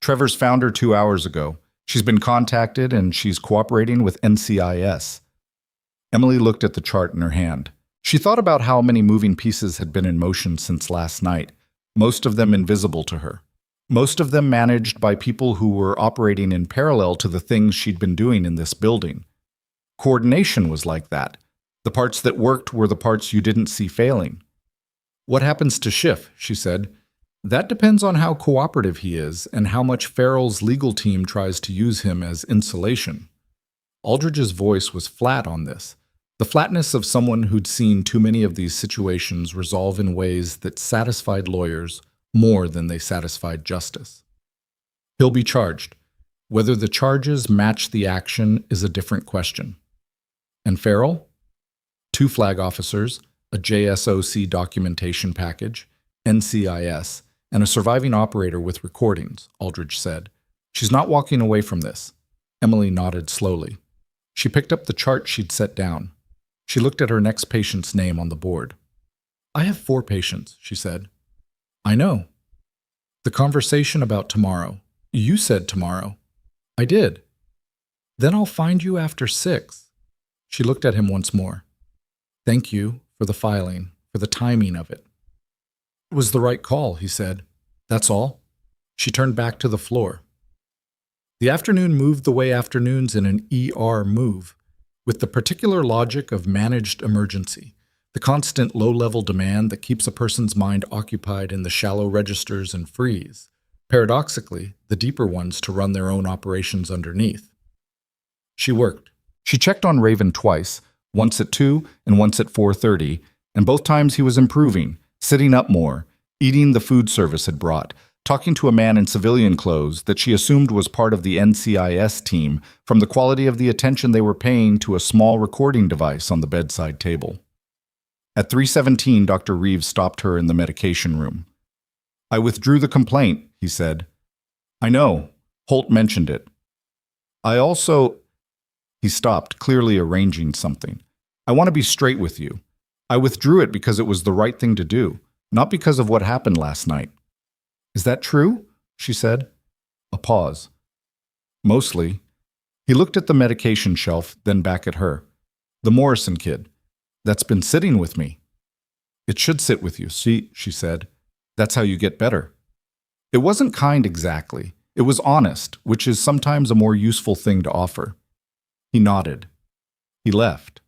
S1: "Trevor's found her 2 hours ago. She's been contacted and she's cooperating with NCIS." Emily looked at the chart in her hand. She thought about how many moving pieces had been in motion since last night, most of them invisible to her. Most of them managed by people who were operating in parallel to the things she'd been doing in this building. Coordination was like that. The parts that worked were the parts you didn't see failing. "What happens to Schiff?" she said. "That depends on how cooperative he is and how much Farrell's legal team tries to use him as insulation." Aldridge's voice was flat on this, the flatness of someone who'd seen too many of these situations resolve in ways that satisfied lawyers more than they satisfied justice. "He'll be charged. Whether the charges match the action is a different question." "And Farrell?" 2 flag officers, a JSOC documentation package, NCIS, and a surviving operator with recordings, Aldridge said. "She's not walking away from this." Emily nodded slowly. She picked up the chart she'd set down. She looked at her next patient's name on the board. "I have 4 patients," she said. "I know." "The conversation about tomorrow. You said tomorrow." "I did." "Then I'll find you after 6. She looked at him once more. "Thank you for the filing, for the timing of it." "It was the right call," he said. "That's all." She turned back to the floor. The afternoon moved the way afternoons in an ER move, with the particular logic of managed emergency, the constant low-level demand that keeps a person's mind occupied in the shallow registers and frees, paradoxically, the deeper ones to run their own operations underneath. She worked. She checked on Raven twice, once at 2 and once at 4:30, and both times he was improving, sitting up more, eating the food service had brought, talking to a man in civilian clothes that she assumed was part of the NCIS team from the quality of the attention they were paying to a small recording device on the bedside table. At 3:17, Dr. Reeves stopped her in the medication room. "I withdrew the complaint," he said. "I know. Holt mentioned it. I also—" He stopped, clearly arranging something. "I want to be straight with you. I withdrew it because it was the right thing to do, not because of what happened last night." "Is that true?" she said. A pause. "Mostly." He looked at the medication shelf, then back at her. "The Morrison kid. That's been sitting with me." "It should sit with you, see," she said. "That's how you get better." It wasn't kind exactly. It was honest, which is sometimes a more useful thing to offer. He nodded. He left.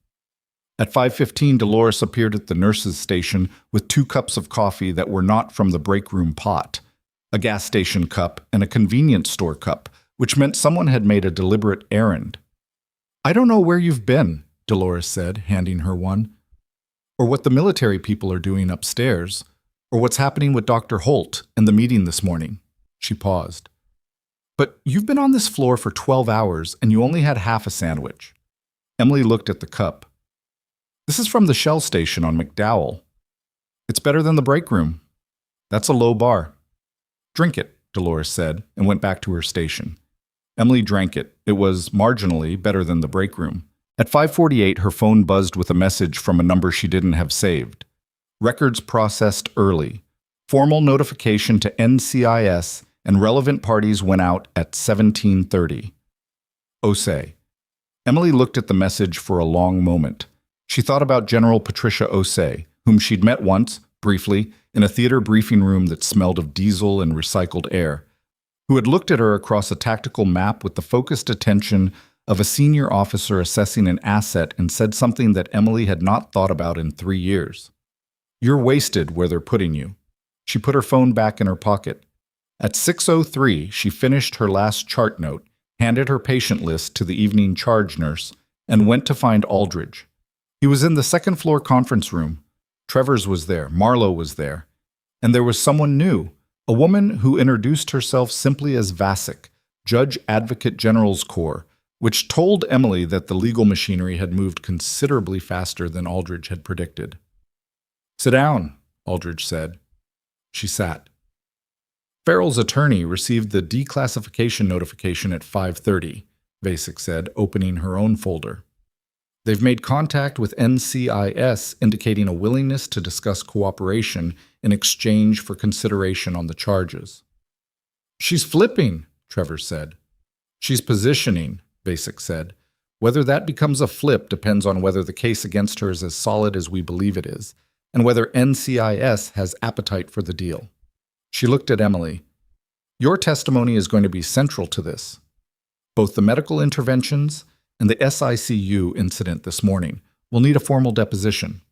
S1: At 5:15, Dolores appeared at the nurse's station with 2 cups of coffee that were not from the break room pot, a gas station cup and a convenience store cup, which meant someone had made a deliberate errand. "I don't know where you've been," Dolores said, handing her one, "or what the military people are doing upstairs, or what's happening with Dr. Holt and the meeting this morning." She paused. "But you've been on this floor for 12 hours and you only had half a sandwich." Emily looked at the cup. "This is from the Shell station on McDowell. It's better than the break room." "That's a low bar." "Drink it," Dolores said, and went back to her station. Emily drank it. It was marginally better than the break room. At 5:48, her phone buzzed with a message from a number she didn't have saved. Records processed early. Formal notification to NCIS and relevant parties went out at 17:30. Osei. Emily looked at the message for a long moment. She thought about General Patricia Osei, whom she'd met once, briefly, in a theater briefing room that smelled of diesel and recycled air, who had looked at her across a tactical map with the focused attention of a senior officer assessing an asset and said something that Emily had not thought about in 3 years. "You're wasted where they're putting you." She put her phone back in her pocket. At 6:03, she finished her last chart note, handed her patient list to the evening charge nurse, and went to find Aldridge. He was in the second-floor conference room. Travers was there, Marlowe was there, and there was someone new, a woman who introduced herself simply as Vasic, Judge Advocate General's Corps, which told Emily that the legal machinery had moved considerably faster than Aldridge had predicted. "Sit down," Aldridge said. She sat. Farrell's attorney received the declassification notification at 5:30, Vasic said, opening her own folder. "They've made contact with NCIS, indicating a willingness to discuss cooperation in exchange for consideration on the charges." "She's flipping," Travers said. "She's positioning," Vasic said. "Whether that becomes a flip depends on whether the case against her is as solid as we believe it is, and whether NCIS has appetite for the deal." She looked at Emily. "Your testimony is going to be central to this. Both the medical interventions and the SICU incident this morning will need a formal deposition."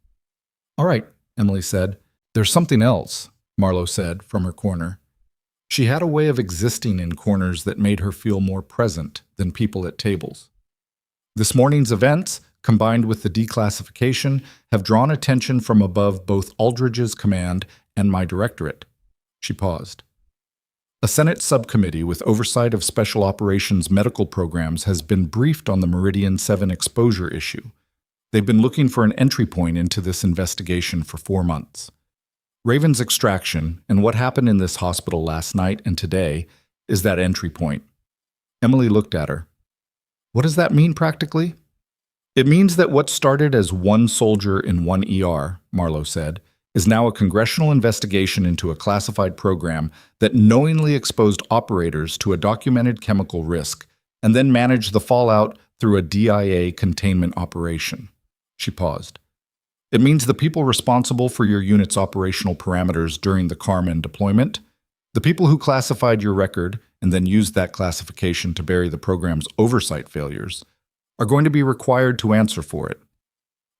S1: "All right," Emily said. "There's something else," Marlowe said from her corner. She had a way of existing in corners that made her feel more present than people at tables. "This morning's events, combined with the declassification, have drawn attention from above both Aldridge's command and my directorate." She paused. "A Senate subcommittee with oversight of Special Operations medical programs has been briefed on the Meridian 7 exposure issue. They've been looking for an entry point into this investigation for 4 months. Raven's extraction and what happened in this hospital last night and today is that entry point." Emily looked at her. "What does that mean practically?" "It means that what started as one soldier in one ER," Marlowe said, "is now a congressional investigation into a classified program that knowingly exposed operators to a documented chemical risk and then managed the fallout through a DIA containment operation." She paused. "It means the people responsible for your unit's operational parameters during the Carmen deployment, the people who classified your record and then used that classification to bury the program's oversight failures, are going to be required to answer for it."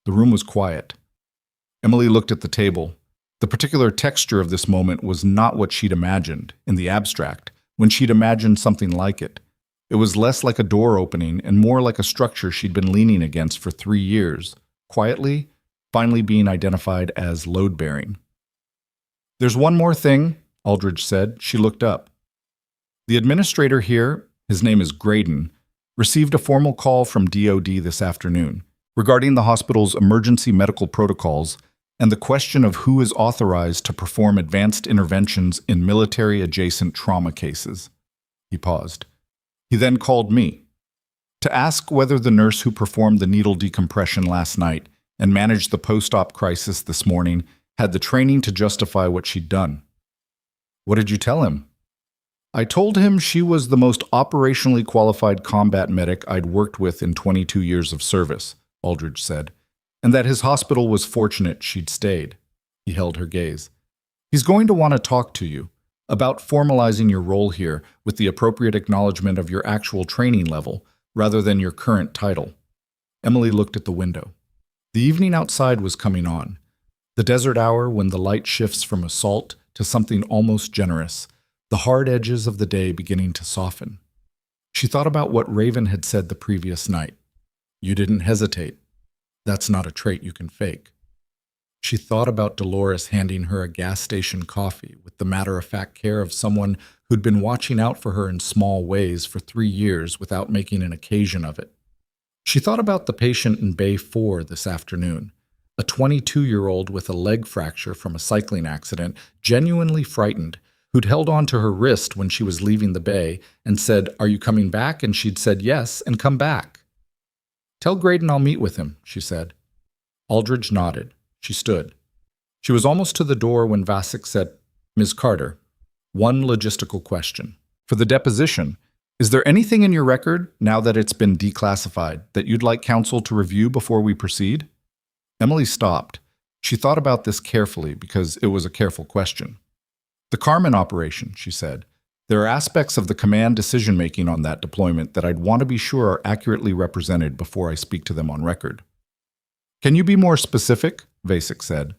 S1: The room was quiet. Emily looked at the table. The particular texture of this moment was not what she'd imagined, in the abstract, when she'd imagined something like it. It was less like a door opening and more like a structure she'd been leaning against for 3 years, quietly, finally being identified as load-bearing. "There's one more thing," Aldridge said. She looked up. "The administrator here, his name is Graydon, received a formal call from DOD this afternoon regarding the hospital's emergency medical protocols and the question of who is authorized to perform advanced interventions in military-adjacent trauma cases." He paused. He then called me to ask whether the nurse who performed the needle decompression last night and managed the post-op crisis this morning had the training to justify what she'd done. "What did you tell him?" "I told him she was the most operationally qualified combat medic I'd worked with in 22 years of service," Aldridge said, "and that his hospital was fortunate she'd stayed." He held her gaze. "He's going to want to talk to you about formalizing your role here with the appropriate acknowledgement of your actual training level rather than your current title." Emily looked at the window. The evening outside was coming on, the desert hour when the light shifts from assault to something almost generous, the hard edges of the day beginning to soften. She thought about what Raven had said the previous night. "You didn't hesitate. That's not a trait you can fake." She thought about Dolores handing her a gas station coffee with the matter-of-fact care of someone who'd been watching out for her in small ways for 3 years without making an occasion of it. She thought about the patient in Bay 4 this afternoon, a 22-year-old with a leg fracture from a cycling accident, genuinely frightened, who'd held on to her wrist when she was leaving the bay and said, "Are you coming back?" And she'd said yes and come back. "Tell Graydon I'll meet with him," she said. Aldridge nodded. She stood. She was almost to the door when Vasek said, "Ms. Carter, one logistical question. For the deposition, is there anything in your record, now that it's been declassified, that you'd like counsel to review before we proceed?" Emily stopped. She thought about this carefully because it was a careful question. "The Carmen operation," she said. "There are aspects of the command decision-making on that deployment that I'd want to be sure are accurately represented before I speak to them on record." "Can you be more specific?" Vasek said.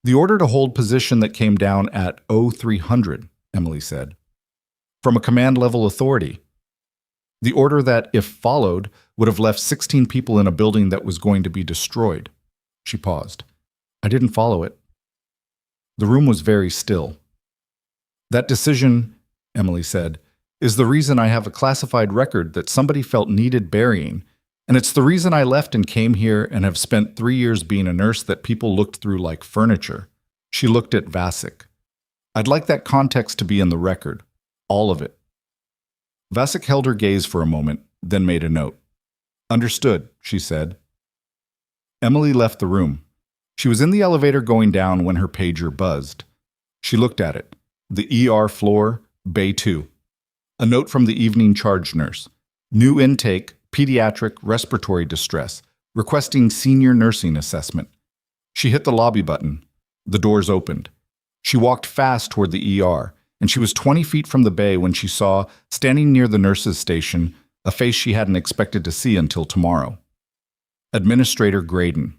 S1: "The order to hold position that came down at 0300, Emily said. "From a command-level authority. The order that, if followed, would have left 16 people in a building that was going to be destroyed." She paused. "I didn't follow it." The room was very still. "That decision," Emily said, "is the reason I have a classified record that somebody felt needed burying, and it's the reason I left and came here and have spent 3 years being a nurse that people looked through like furniture." She looked at Vasek. "I'd like that context to be in the record. All of it." Vasek held her gaze for a moment, then made a note. "Understood," she said. Emily left the room. She was in the elevator going down when her pager buzzed. She looked at it. The ER floor, Bay 2. A note from the evening charge nurse. "New intake, pediatric respiratory distress, requesting senior nursing assessment." She hit the lobby button. The doors opened. She walked fast toward the ER, and she was 20 feet from the bay when she saw, standing near the nurses' station, a face she hadn't expected to see until tomorrow. Administrator Graydon.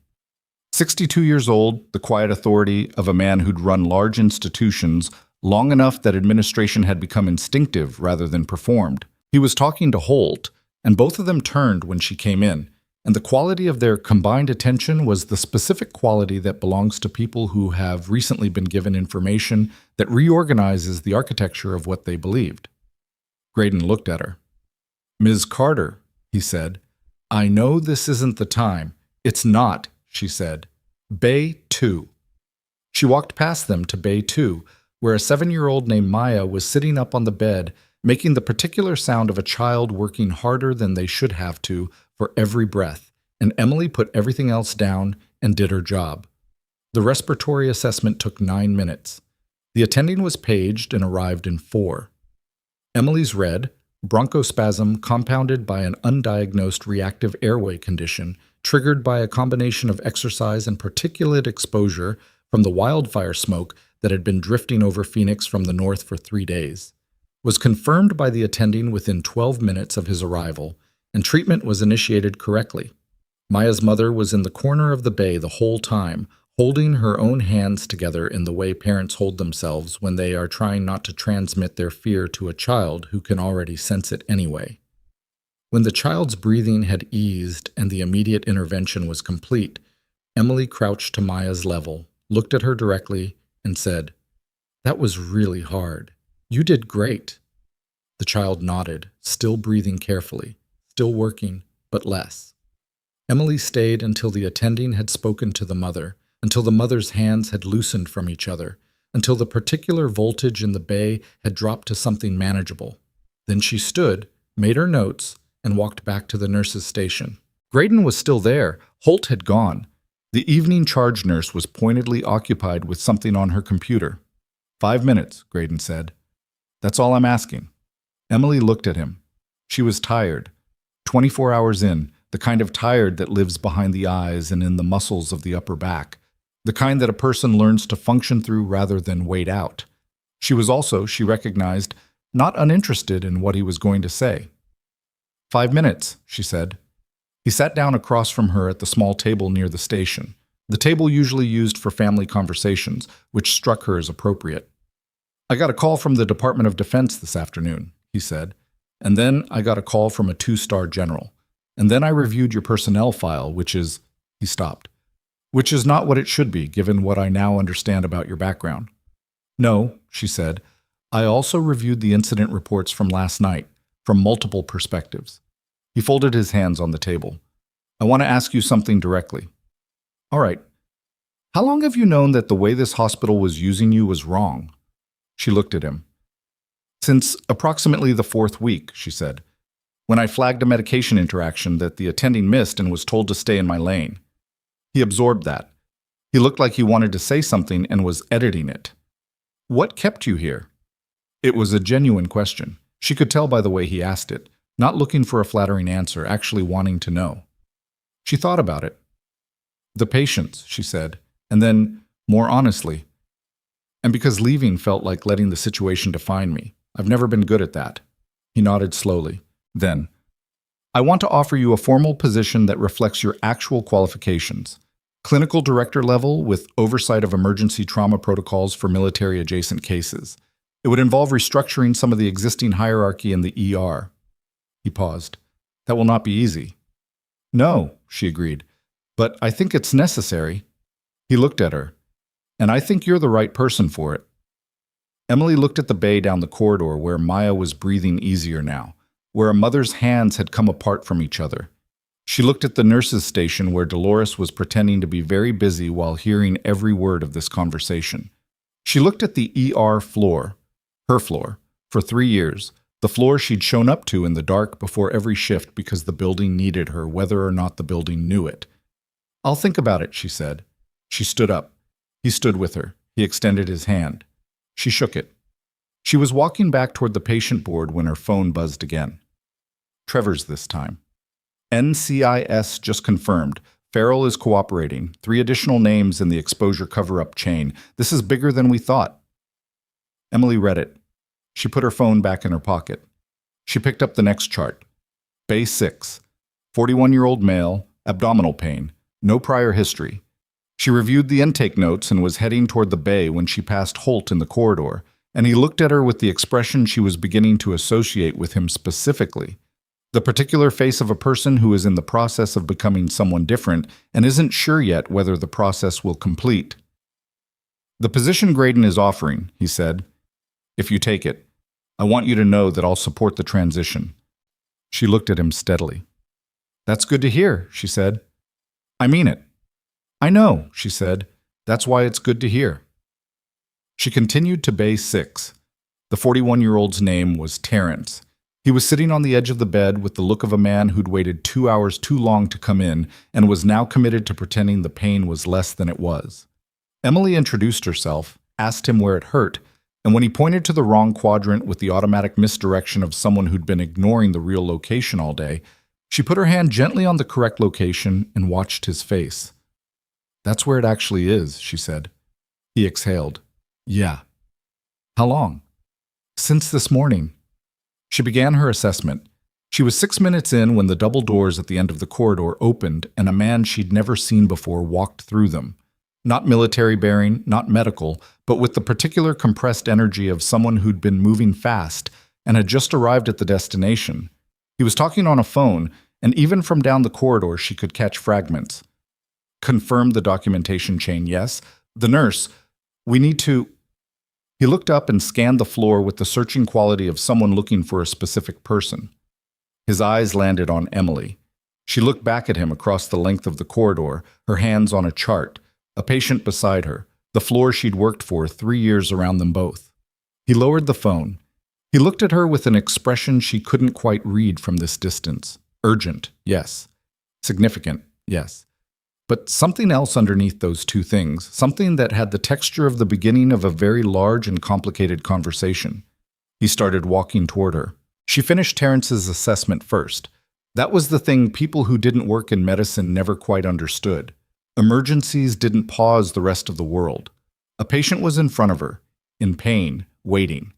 S1: 62 years old, the quiet authority of a man who'd run large institutions long enough that administration had become instinctive rather than performed. He was talking to Holt, and both of them turned when she came in, and the quality of their combined attention was the specific quality that belongs to people who have recently been given information that reorganizes the architecture of what they believed. Graydon looked at her. "Ms. Carter," he said, "I know this isn't the time." "It's not," she said. "Bay 2. She walked past them to Bay 2, where a 7-year-old named Maya was sitting up on the bed, making the particular sound of a child working harder than they should have to for every breath, and Emily put everything else down and did her job. The respiratory assessment took 9 minutes. The attending was paged and arrived in 4. Emily's read, bronchospasm compounded by an undiagnosed reactive airway condition triggered by a combination of exercise and particulate exposure from the wildfire smoke that had been drifting over Phoenix from the north for 3 days, was confirmed by the attending within 12 minutes of his arrival, and treatment was initiated correctly. Maya's mother was in the corner of the bay the whole time, holding her own hands together in the way parents hold themselves when they are trying not to transmit their fear to a child who can already sense it anyway. When the child's breathing had eased and the immediate intervention was complete, Emily crouched to Maya's level, looked at her directly, and said, "That was really hard. You did great." The child nodded, still breathing carefully, still working, but less. Emily stayed until the attending had spoken to the mother, until the mother's hands had loosened from each other, until the particular voltage in the bay had dropped to something manageable. Then she stood, made her notes, and walked back to the nurse's station. Graydon was still there. Holt had gone. The evening charge nurse was pointedly occupied with something on her computer. 5 minutes, Graydon said. "That's all I'm asking." Emily looked at him. She was tired. 24 hours in, the kind of tired that lives behind the eyes and in the muscles of the upper back. The kind that a person learns to function through rather than wait out. She was also, she recognized, not uninterested in what he was going to say. 5 minutes, she said. He sat down across from her at the small table near the station, the table usually used for family conversations, which struck her as appropriate. "I got a call from the Department of Defense this afternoon," he said, "and then I got a call from a 2-star general. And then I reviewed your personnel file, which is," he stopped, "which is not what it should be, given what I now understand about your background." "No," she said, "I also reviewed the incident reports from last night, from multiple perspectives." He folded his hands on the table. "I want to ask you something directly." "All right. How long have you known that the way this hospital was using you was wrong?" She looked at him. Since approximately the 4th week, she said, when I flagged a medication interaction that the attending missed and was told to stay in my lane. He absorbed that. He looked like he wanted to say something and was editing it. What kept you here? It was a genuine question. She could tell by the way he asked it, not looking for a flattering answer, actually wanting to know. She thought about it. The patients, she said, and then, more honestly, and because leaving felt like letting the situation define me. I've never been good at that. He nodded slowly. Then, I want to offer you a formal position that reflects your actual qualifications. Clinical director level with oversight of emergency trauma protocols for military-adjacent cases. It would involve restructuring some of the existing hierarchy in the ER. He paused. That will not be easy. No, she agreed, but I think it's necessary. He looked at her. And I think you're the right person for it. Emily looked at the bay down the corridor where Maya was breathing easier now, where a mother's hands had come apart from each other. She looked at the nurses' station where Dolores was pretending to be very busy while hearing every word of this conversation. She looked at the ER floor, her floor, for 3 years, the floor she'd shown up to in the dark before every shift because the building needed her, whether or not the building knew it. I'll think about it, she said. She stood up. He stood with her. He extended his hand. She shook it. She was walking back toward the patient board when her phone buzzed again. Trevor's this time. NCIS just confirmed. Farrell is cooperating. 3 additional names in the exposure cover-up chain. This is bigger than we thought. Emily read it. She put her phone back in her pocket. She picked up the next chart. Bay 6. 41-year-old male, abdominal pain, no prior history. She reviewed the intake notes and was heading toward the bay when she passed Holt in the corridor, and he looked at her with the expression she was beginning to associate with him specifically. The particular face of a person who is in the process of becoming someone different and isn't sure yet whether the process will complete. The position Graydon is offering, he said. If you take it, I want you to know that I'll support the transition. She looked at him steadily. That's good to hear, she said. I mean it. I know, she said. That's why it's good to hear. She continued to Bay 6. The 41-year-old's name was Terrence. He was sitting on the edge of the bed with the look of a man who'd waited 2 hours too long to come in and was now committed to pretending the pain was less than it was. Emily introduced herself, asked him where it hurt, and when he pointed to the wrong quadrant with the automatic misdirection of someone who'd been ignoring the real location all day, she put her hand gently on the correct location and watched his face. That's where it actually is, she said. He exhaled. Yeah. How long? Since this morning. She began her assessment. She was 6 minutes in when the double doors at the end of the corridor opened and a man she'd never seen before walked through them. Not military bearing, not medical, but with the particular compressed energy of someone who'd been moving fast and had just arrived at the destination. He was talking on a phone, and even from down the corridor she could catch fragments. Confirmed the documentation chain, yes. The nurse, we need to... He looked up and scanned the floor with the searching quality of someone looking for a specific person. His eyes landed on Emily. She looked back at him across the length of the corridor, her hands on a chart, a patient beside her, the floor she'd worked for 3 years around them both. He lowered the phone. He looked at her with an expression she couldn't quite read from this distance. Urgent, yes. Significant, yes. But something else underneath those two things, something that had the texture of the beginning of a very large and complicated conversation. He started walking toward her. She finished Terrence's assessment first. That was the thing people who didn't work in medicine never quite understood. Emergencies didn't pause the rest of the world. A patient was in front of her, in pain, waiting.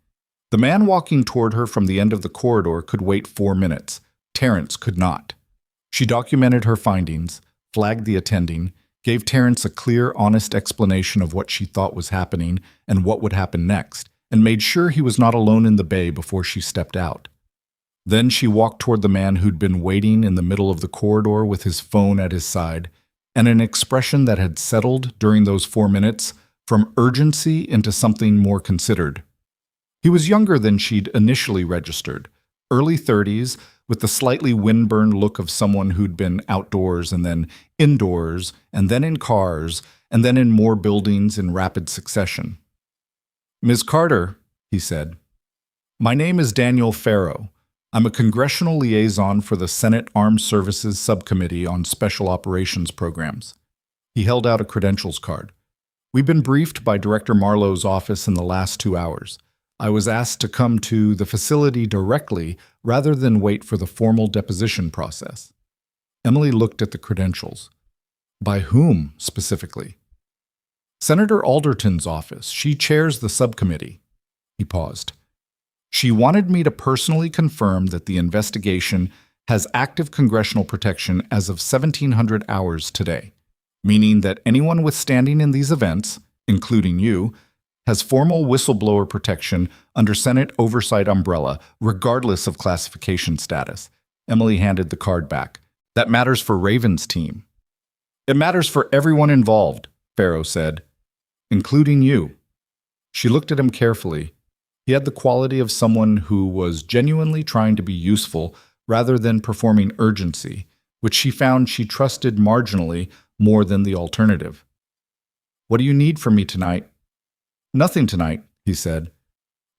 S1: The man walking toward her from the end of the corridor could wait 4 minutes. Terrence could not. She documented her findings, flagged the attending, gave Terrence a clear, honest explanation of what she thought was happening and what would happen next, and made sure he was not alone in the bay before she stepped out. Then she walked toward the man who'd been waiting in the middle of the corridor with his phone at his side, and an expression that had settled during those 4 minutes from urgency into something more considered. He was younger than she'd initially registered, early 30s, with the slightly windburned look of someone who'd been outdoors and then indoors and then in cars and then in more buildings in rapid succession. Ms. Carter, he said. "My name is Daniel Farrow. I'm a congressional liaison for the Senate Armed Services Subcommittee on Special Operations Programs." He held out a credentials card. "We've been briefed by Director Marlowe's office in the last 2 hours. I was asked to come to the facility directly rather than wait for the formal deposition process." Emily looked at the credentials. "By whom, specifically?" "Senator Alderton's office. She chairs the subcommittee." He paused. "She wanted me to personally confirm that the investigation has active congressional protection as of 1700 hours today, meaning that anyone withstanding in these events, including you, has formal whistleblower protection under Senate oversight umbrella, regardless of classification status." Emily handed the card back. "That matters for Raven's team." "It matters for everyone involved," Farrow said, "including you." She looked at him carefully. He had the quality of someone who was genuinely trying to be useful rather than performing urgency, which she found she trusted marginally more than the alternative. "What do you need from me tonight?" "Nothing tonight," he said.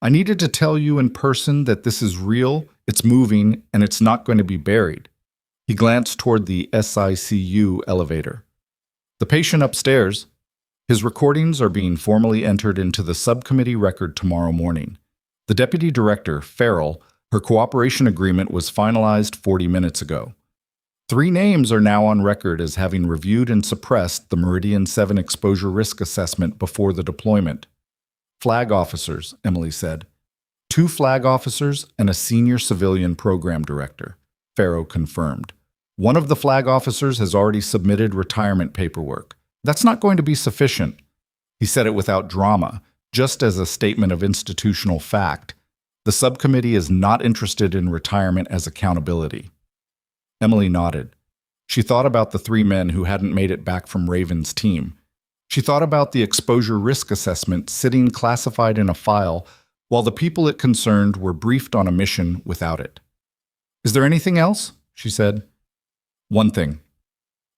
S1: "I needed to tell you in person that this is real, it's moving, and it's not going to be buried." He glanced toward the SICU elevator. "The patient upstairs. His recordings are being formally entered into the subcommittee record tomorrow morning. The deputy director, Farrell, her cooperation agreement was finalized 40 minutes ago. 3 names are now on record as having reviewed and suppressed the Meridian 7 exposure risk assessment before the deployment. Flag officers," Emily said. 2 flag officers and a senior civilian program director, Farrow confirmed. "One of the flag officers has already submitted retirement paperwork. That's not going to be sufficient." He said it without drama, just as a statement of institutional fact. The subcommittee is not interested in retirement as accountability. Emily nodded. She thought about the 3 men who hadn't made it back from Raven's team. She thought about the exposure risk assessment sitting classified in a file while the people it concerned were briefed on a mission without it. "Is there anything else?" she said. "One thing."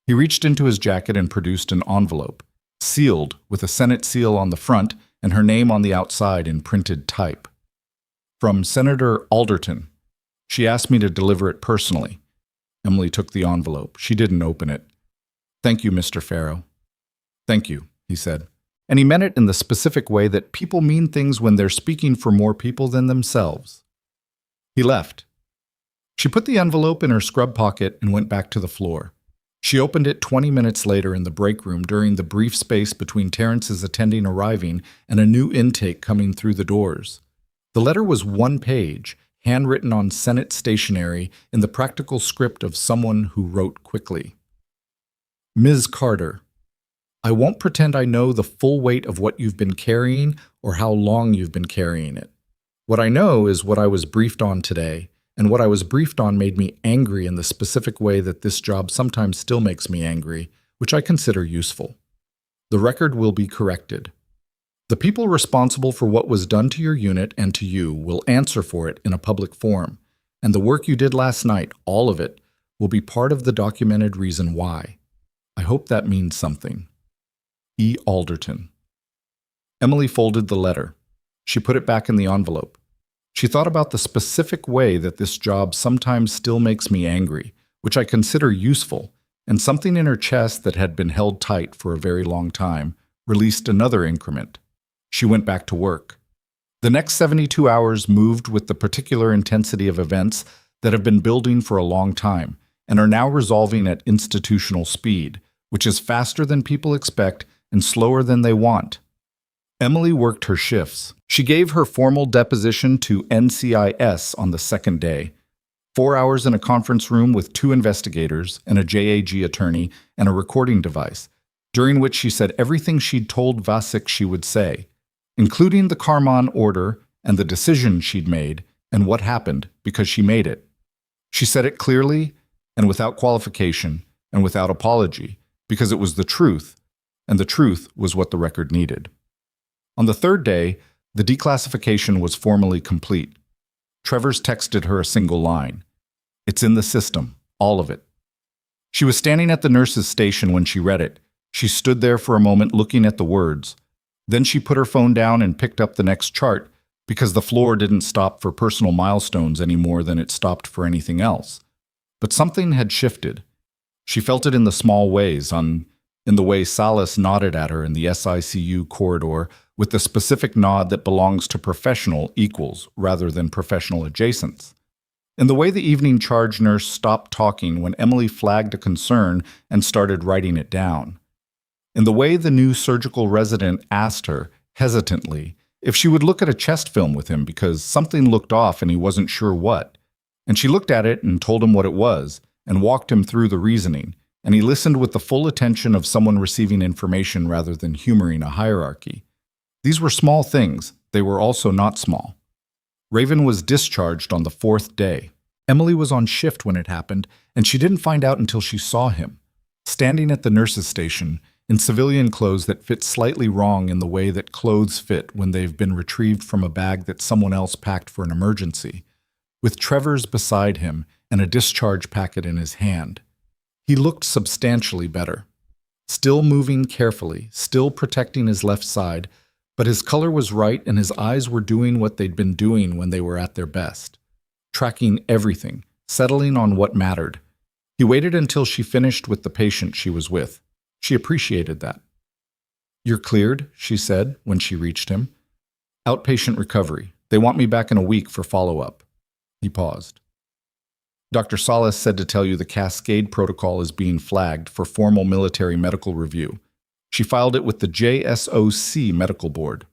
S1: He reached into his jacket and produced an envelope, sealed with a Senate seal on the front and her name on the outside in printed type. "From Senator Alderton. She asked me to deliver it personally." Emily took the envelope. She didn't open it. "Thank you, Mr. Farrow." "Thank you," he said. And he meant it in the specific way that people mean things when they're speaking for more people than themselves. He left. She put the envelope in her scrub pocket and went back to the floor. She opened it 20 minutes later in the break room during the brief space between Terrence's attending arriving and a new intake coming through the doors. The letter was 1 page, handwritten on Senate stationery in the practical script of someone who wrote quickly. "Ms. Carter, I won't pretend I know the full weight of what you've been carrying or how long you've been carrying it. What I know is what I was briefed on today, and what I was briefed on made me angry in the specific way that this job sometimes still makes me angry, which I consider useful. The record will be corrected. The people responsible for what was done to your unit and to you will answer for it in a public forum, and the work you did last night, all of it, will be part of the documented reason why. I hope that means something. E. Alderton." Emily folded the letter. She put it back in the envelope. She thought about the specific way that this job sometimes still makes me angry, which I consider useful, and something in her chest that had been held tight for a very long time released another increment. She went back to work. The next 72 hours moved with the particular intensity of events that have been building for a long time and are now resolving at institutional speed, which is faster than people expect and slower than they want. Emily worked her shifts. She gave her formal deposition to NCIS on the second day. 4 hours in a conference room with 2 investigators and a JAG attorney and a recording device, during which she said everything she'd told Vasek she would say, including the Karman order and the decision she'd made and what happened because she made it. She said it clearly and without qualification and without apology because it was the truth, and the truth was what the record needed. On the 3rd day, the declassification was formally complete. Travers texted her a single line. "It's in the system, all of it." She was standing at the nurse's station when she read it. She stood there for a moment looking at the words. Then she put her phone down and picked up the next chart, because the floor didn't stop for personal milestones any more than it stopped for anything else. But something had shifted. She felt it in the small ways, in the way Salas nodded at her in the SICU corridor with the specific nod that belongs to professional equals rather than professional adjacents. In the way the evening charge nurse stopped talking when Emily flagged a concern and started writing it down. In the way the new surgical resident asked her, hesitantly, if she would look at a chest film with him because something looked off and he wasn't sure what. And she looked at it and told him what it was and walked him through the reasoning, and he listened with the full attention of someone receiving information rather than humoring a hierarchy. These were small things. They were also not small. Raven was discharged on the 4th day. Emily was on shift when it happened, and she didn't find out until she saw him, standing at the nurse's station, in civilian clothes that fit slightly wrong in the way that clothes fit when they've been retrieved from a bag that someone else packed for an emergency, with Trevor's beside him and a discharge packet in his hand. He looked substantially better, still moving carefully, still protecting his left side, but his color was right and his eyes were doing what they'd been doing when they were at their best, tracking everything, settling on what mattered. He waited until she finished with the patient she was with. She appreciated that. "You're cleared," she said when she reached him. "Outpatient recovery. They want me back in a week for follow-up." He paused. "Dr. Salas said to tell you the Cascade protocol is being flagged for formal military medical review. She filed it with the JSOC medical board."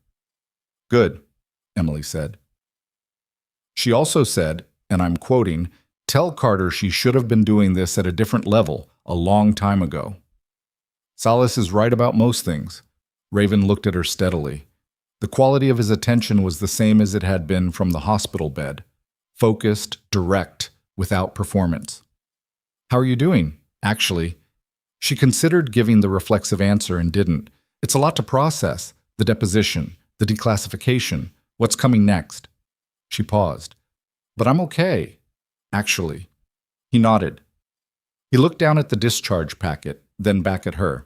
S1: "Good," Emily said. She also said, and I'm quoting, "Tell Carter she should have been doing this at a different level a long time ago." Salas is right about most things. Raven looked at her steadily. The quality of his attention was the same as it had been from the hospital bed. Focused, direct, without performance. "How are you doing, actually?" She considered giving the reflexive answer and didn't. It's a lot to process. The deposition, the declassification, what's coming next. She paused. "But I'm okay, actually." He nodded. He looked down at the discharge packet, then back at her.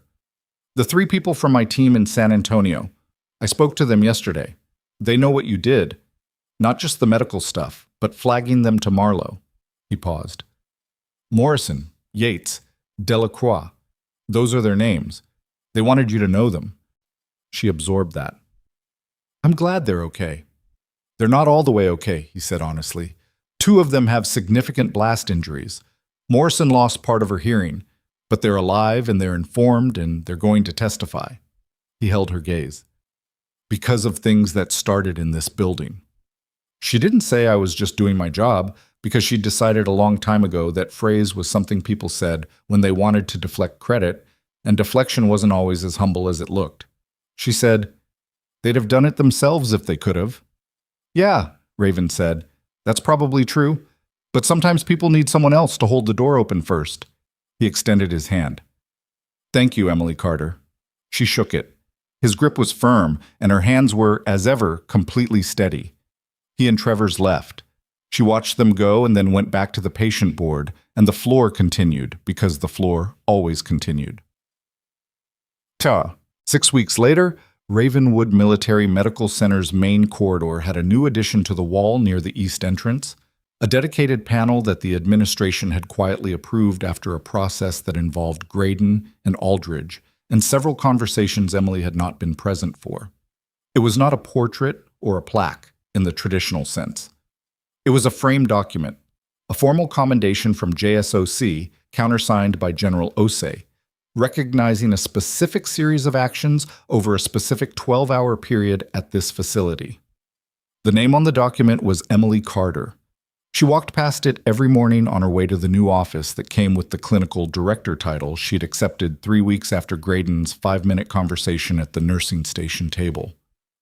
S1: "The 3 people from my team in San Antonio. I spoke to them yesterday. They know what you did. Not just the medical stuff, but flagging them to Marlowe." He paused. "Morrison, Yates, Delacroix. Those are their names. They wanted you to know them." She absorbed that. "I'm glad they're okay." "They're not all the way okay," he said honestly. 2 of them have significant blast injuries. Morrison lost part of her hearing, but they're alive and they're informed and they're going to testify." He held her gaze. "Because of things that started in this building." She didn't say I was just doing my job, because she'd decided a long time ago that phrase was something people said when they wanted to deflect credit, and deflection wasn't always as humble as it looked. She said, "They'd have done it themselves if they could have." "Yeah," Raven said, "that's probably true, but sometimes people need someone else to hold the door open first." He extended his hand. "Thank you, Emily Carter." She shook it. His grip was firm, and her hands were, as ever, completely steady. He and Trevor's left. She watched them go and then went back to the patient board, and the floor continued, because the floor always continued. 6 weeks later, Ravenwood Military Medical Center's main corridor had a new addition to the wall near the east entrance, a dedicated panel that the administration had quietly approved after a process that involved Graydon and Aldridge, and several conversations Emily had not been present for. It was not a portrait or a plaque in the traditional sense. It was a framed document, a formal commendation from JSOC, countersigned by General Osei, recognizing a specific series of actions over a specific 12-hour period at this facility. The name on the document was Emily Carter. She walked past it every morning on her way to the new office that came with the clinical director title she'd accepted 3 weeks after Graydon's 5-minute conversation at the nursing station table.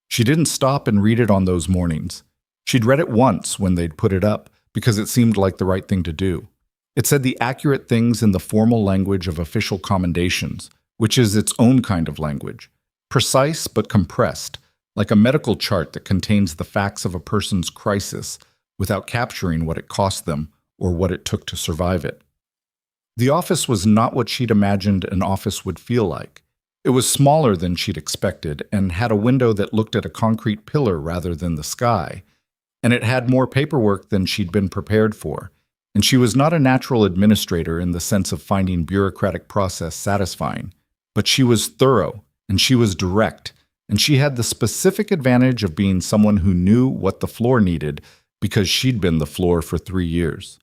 S1: She didn't stop and read it on those mornings. She'd read it once when they'd put it up because it seemed like the right thing to do. It said the accurate things in the formal language of official commendations, which is its own kind of language, precise but compressed, like a medical chart that contains the facts of a person's crisis without capturing what it cost them or what it took to survive it. The office was not what she'd imagined an office would feel like. It was smaller than she'd expected and had a window that looked at a concrete pillar rather than the sky. And it had more paperwork than she'd been prepared for. And she was not a natural administrator in the sense of finding bureaucratic process satisfying. But she was thorough, and she was direct, and she had the specific advantage of being someone who knew what the floor needed because she'd been the floor for 3 years.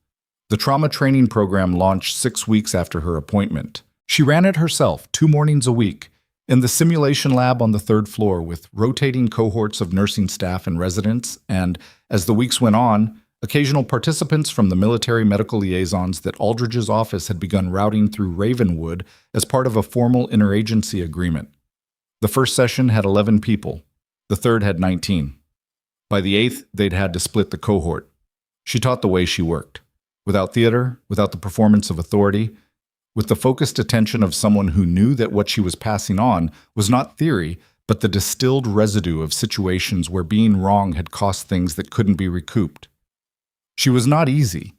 S1: The trauma training program launched 6 weeks after her appointment. She ran it herself 2 mornings a week in the simulation lab on the 3rd floor with rotating cohorts of nursing staff and residents, and as the weeks went on, occasional participants from the military medical liaisons that Aldridge's office had begun routing through Ravenwood as part of a formal interagency agreement. The first session had 11 people. The third had 19. By the 8th, they'd had to split the cohort. She taught the way she worked. Without theater, without the performance of authority, with the focused attention of someone who knew that what she was passing on was not theory, but the distilled residue of situations where being wrong had cost things that couldn't be recouped. She was not easy.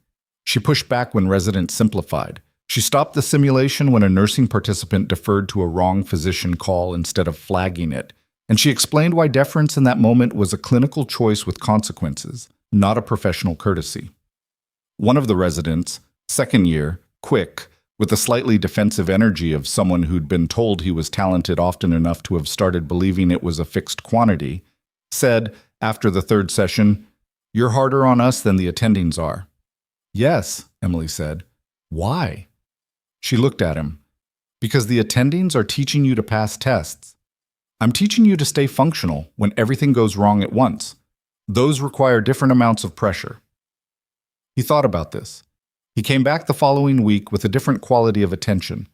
S1: She pushed back when residents simplified. She stopped the simulation when a nursing participant deferred to a wrong physician call instead of flagging it, and she explained why deference in that moment was a clinical choice with consequences, not a professional courtesy. One of the residents, 2nd year, Quick, with the slightly defensive energy of someone who'd been told he was talented often enough to have started believing it was a fixed quantity, said, after the 3rd session, "You're harder on us than the attendings are." "Yes," Emily said. "Why?" She looked at him. "Because the attendings are teaching you to pass tests. I'm teaching you to stay functional when everything goes wrong at once. Those require different amounts of pressure." He thought about this. He came back the following week with a different quality of attention.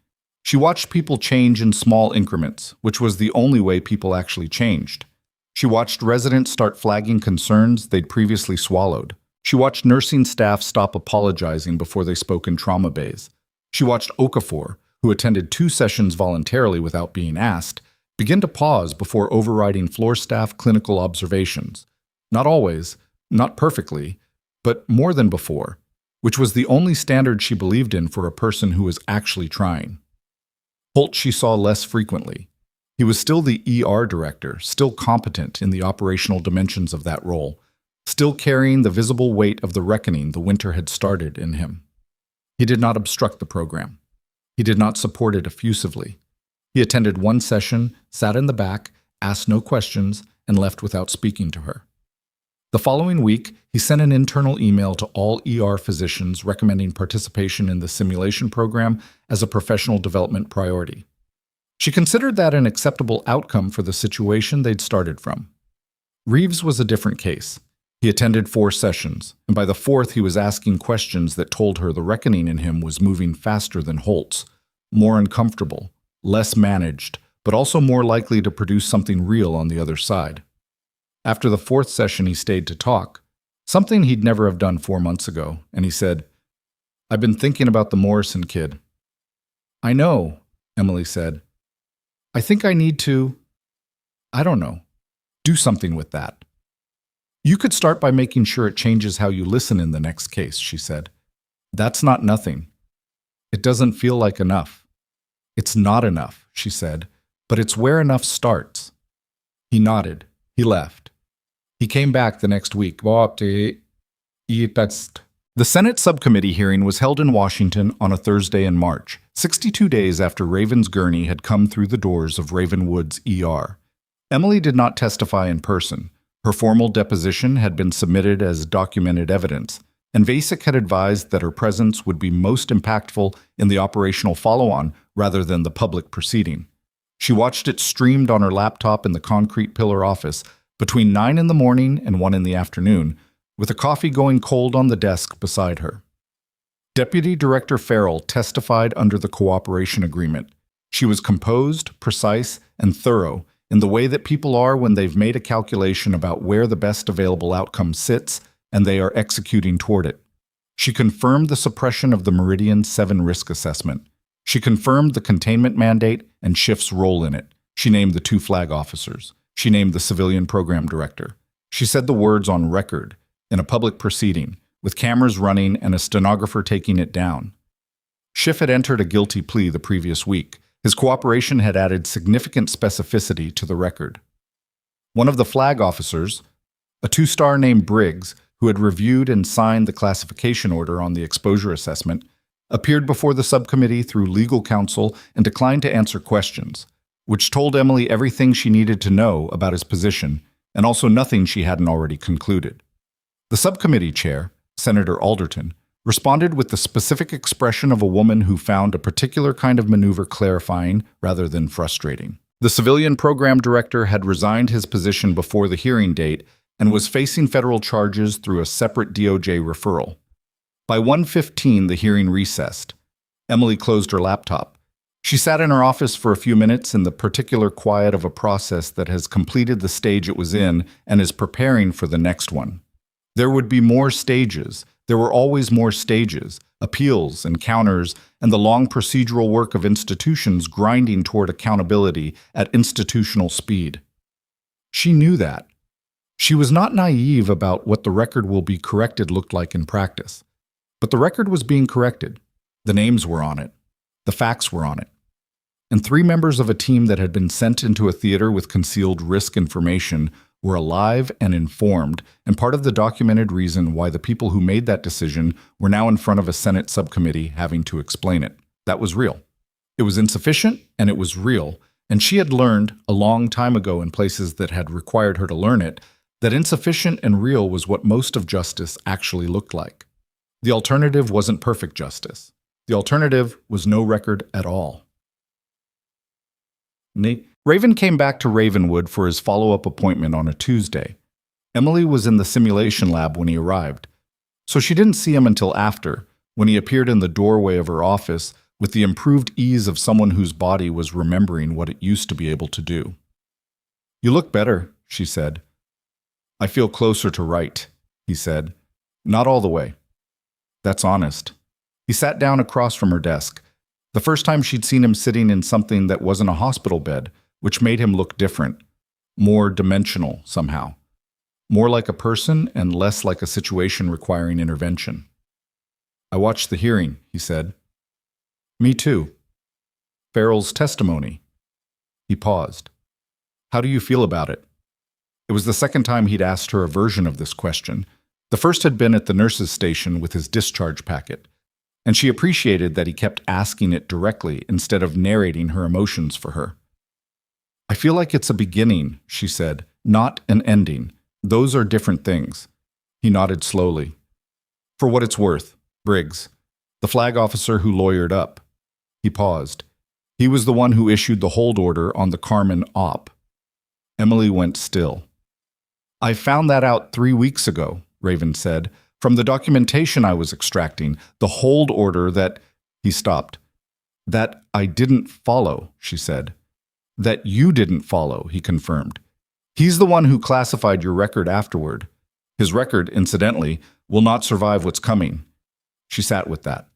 S1: She watched people change in small increments, which was the only way people actually changed. She watched residents start flagging concerns they'd previously swallowed. She watched nursing staff stop apologizing before they spoke in trauma bays. She watched Okafor, who attended 2 sessions voluntarily without being asked, begin to pause before overriding floor staff clinical observations. Not always, not perfectly, but more than before, which was the only standard she believed in for a person who was actually trying. Holt she saw less frequently. He was still the ER director, still competent in the operational dimensions of that role, still carrying the visible weight of the reckoning the winter had started in him. He did not obstruct the program. He did not support it effusively. He attended 1 session, sat in the back, asked no questions, and left without speaking to her. The following week, he sent an internal email to all ER physicians recommending participation in the simulation program as a professional development priority. She considered that an acceptable outcome for the situation they'd started from. Reeves was a different case. He attended 4 sessions, and by the 4th he was asking questions that told her the reckoning in him was moving faster than Holt's, more uncomfortable, less managed, but also more likely to produce something real on the other side. After the 4th session, he stayed to talk, something he'd never have done 4 months ago, and he said, "I've been thinking about the Morrison kid." "I know," Emily said. "I think I need to, I don't know, do something with that." "You could start by making sure it changes how you listen in the next case," she said. "That's not nothing. It doesn't feel like enough." "It's not enough," she said, "but it's where enough starts." He nodded. He left. He came back the next week. The Senate subcommittee hearing was held in Washington on a Thursday in March, 62 days after Raven's gurney had come through the doors of Ravenwood's ER. Emily did not testify in person. Her formal deposition had been submitted as documented evidence, and Vasek had advised that her presence would be most impactful in the operational follow-on rather than the public proceeding. She watched it streamed on her laptop in the concrete pillar office between 9 in the morning and 1 in the afternoon, with a coffee going cold on the desk beside her. Deputy Director Farrell testified under the cooperation agreement. She was composed, precise, and thorough in the way that people are when they've made a calculation about where the best available outcome sits and they are executing toward it. She confirmed the suppression of the Meridian 7 risk assessment. She confirmed the containment mandate and SHIFT's role in it. She named the 2 flag officers. She named the civilian program director. She said the words on record in a public proceeding, with cameras running and a stenographer taking it down. Schiff had entered a guilty plea the previous week, His cooperation had added significant specificity to the record. One of the flag officers, a 2-star named Briggs, who had reviewed and signed the classification order on the exposure assessment, appeared before the subcommittee through legal counsel and declined to answer questions, which told Emily everything she needed to know about his position and also nothing she hadn't already concluded. The subcommittee chair, Senator Alderton, responded with the specific expression of a woman who found a particular kind of maneuver clarifying rather than frustrating. The civilian program director had resigned his position before the hearing date and was facing federal charges through a separate DOJ referral. By 1:15, the hearing recessed. Emily closed her laptop. She sat in her office for a few minutes in the particular quiet of a process that has completed the stage it was in and is preparing for the next one. There would be more stages. There were always more stages, appeals, encounters, and the long procedural work of institutions grinding toward accountability at institutional speed. She knew that. She was not naive about what the record will be corrected looked like in practice. But the record was being corrected. The names were on it. The facts were on it. And 3 members of a team that had been sent into a theater with concealed risk information were alive and informed, and part of the documented reason why the people who made that decision were now in front of a Senate subcommittee having to explain it. That was real. It was insufficient, and it was real, and she had learned a long time ago in places that had required her to learn it, that insufficient and real was what most of justice actually looked like. The alternative wasn't perfect justice. The alternative was no record at all. Raven came back to Ravenwood for his follow-up appointment on a Tuesday. Emily was in the simulation lab when he arrived, so she didn't see him until after, when he appeared in the doorway of her office with the improved ease of someone whose body was remembering what it used to be able to do. "You look better," she said. "I feel closer to right," he said. "Not all the way." That's honest. He sat down across from her desk. The first time she'd seen him sitting in something that wasn't a hospital bed, which made him look different, more dimensional somehow. More like a person and less like a situation requiring intervention. "I watched the hearing," he said. "Me too." "Farrell's testimony." He paused. "How do you feel about it?" It was the second time he'd asked her a version of this question. The first had been at the nurse's station with his discharge packet, and she appreciated that he kept asking it directly instead of narrating her emotions for her. "I feel like it's a beginning," she said, "not an ending. Those are different things." He nodded slowly. "For what it's worth, Briggs, the flag officer who lawyered up." He paused. He was the one who issued the hold order on the Carmen op. Emily went still. "I found that out 3 weeks ago," Raven said, "from the documentation I was extracting, the hold order that—" He stopped. "That I didn't follow," she said. "That you didn't follow," he confirmed. "He's the one who classified your record afterward. His record, incidentally, will not survive what's coming." She sat with that.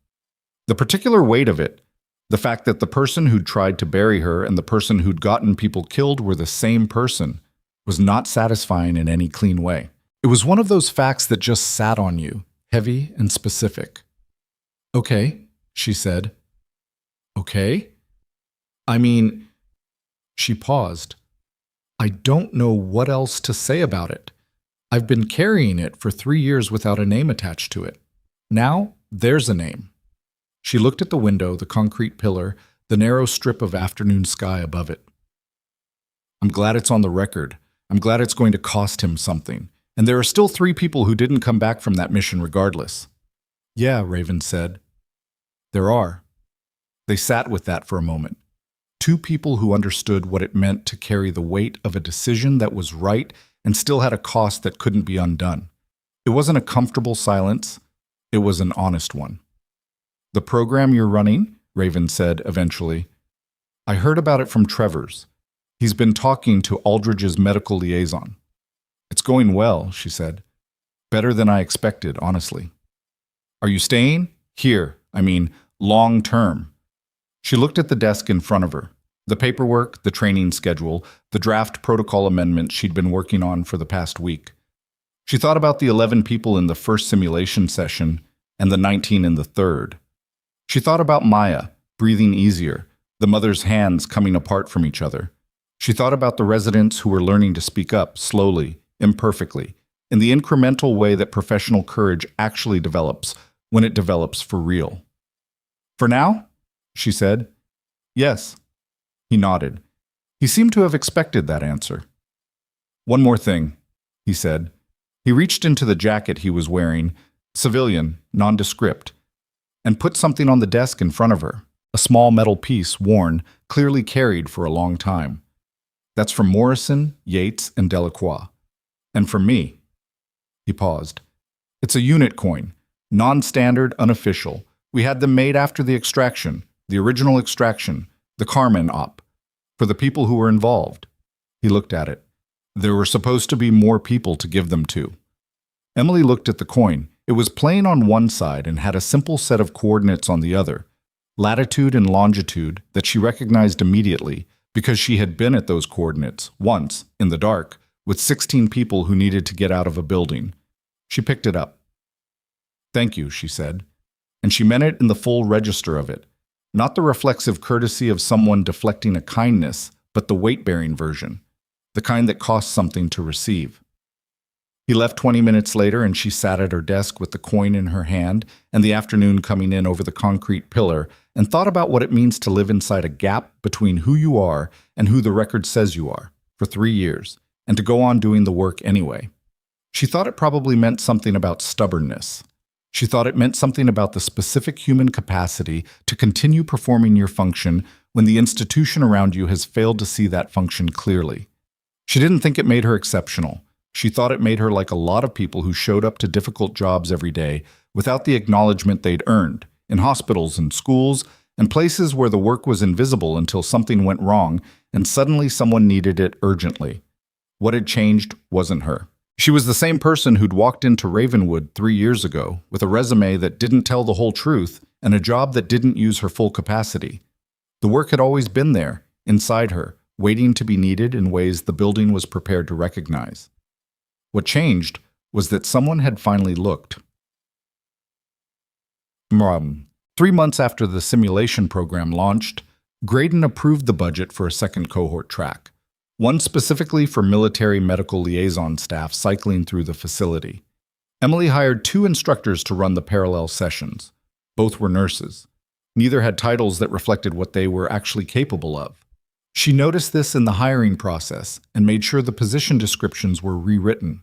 S1: The particular weight of it, the fact that the person who'd tried to bury her and the person who'd gotten people killed were the same person, was not satisfying in any clean way. It was one of those facts that just sat on you, heavy and specific. "Okay," she said. "Okay? I mean—" She paused. "I don't know what else to say about it. I've been carrying it for 3 years without a name attached to it. Now, there's a name." She looked at the window, the concrete pillar, the narrow strip of afternoon sky above it. "I'm glad it's on the record. I'm glad it's going to cost him something. And there are still 3 people who didn't come back from that mission regardless." "Yeah," Raven said. "There are." They sat with that for a moment. 2 people who understood what it meant to carry the weight of a decision that was right and still had a cost that couldn't be undone. It wasn't a comfortable silence. It was an honest one. "The program you're running," Raven said eventually. "I heard about it from Trevor's. He's been talking to Aldridge's medical liaison." "It's going well," she said. "Better than I expected, honestly." "Are you staying? Here, I mean, long term?" She looked at the desk in front of her. The paperwork, the training schedule, the draft protocol amendment she'd been working on for the past week. She thought about the 11 people in the first simulation session and the 19 in the third. She thought about Maya, breathing easier, the mother's hands coming apart from each other. She thought about the residents who were learning to speak up slowly, imperfectly, in the incremental way that professional courage actually develops when it develops for real. "For now?" she said. "Yes." He nodded. He seemed to have expected that answer. "One more thing," he said. He reached into the jacket he was wearing, civilian, nondescript, and put something on the desk in front of her, a small metal piece worn, clearly carried for a long time. "That's from Morrison, Yates, and Delacroix. And from me." He paused. "It's a unit coin, non-standard, unofficial. We had them made after the extraction, the original extraction, the Carmen op, for the people who were involved." He looked at it. There were supposed to be more people to give them to. Emily looked at the coin. It was plain on one side and had a simple set of coordinates on the other, latitude and longitude, that she recognized immediately because she had been at those coordinates once, in the dark, with 16 people who needed to get out of a building. She picked it up. "Thank you," she said. And she meant it in the full register of it. Not the reflexive courtesy of someone deflecting a kindness, but the weight-bearing version, the kind that costs something to receive. He left 20 minutes later, and she sat at her desk with the coin in her hand and the afternoon coming in over the concrete pillar, and thought about what it means to live inside a gap between who you are and who the record says you are, for 3 years, and to go on doing the work anyway. She thought it probably meant something about stubbornness. She thought it meant something about the specific human capacity to continue performing your function when the institution around you has failed to see that function clearly. She didn't think it made her exceptional. She thought it made her like a lot of people who showed up to difficult jobs every day without the acknowledgement they'd earned, in hospitals and schools and places where the work was invisible until something went wrong and suddenly someone needed it urgently. What had changed wasn't her. She was the same person who'd walked into Ravenwood 3 years ago with a resume that didn't tell the whole truth and a job that didn't use her full capacity. The work had always been there, inside her, waiting to be needed in ways the building was prepared to recognize. What changed was that someone had finally looked. 3 months after the simulation program launched, Graydon approved the budget for a second cohort track, one specifically for military medical liaison staff cycling through the facility. Emily hired 2 instructors to run the parallel sessions. Both were nurses. Neither had titles that reflected what they were actually capable of. She noticed this in the hiring process and made sure the position descriptions were rewritten.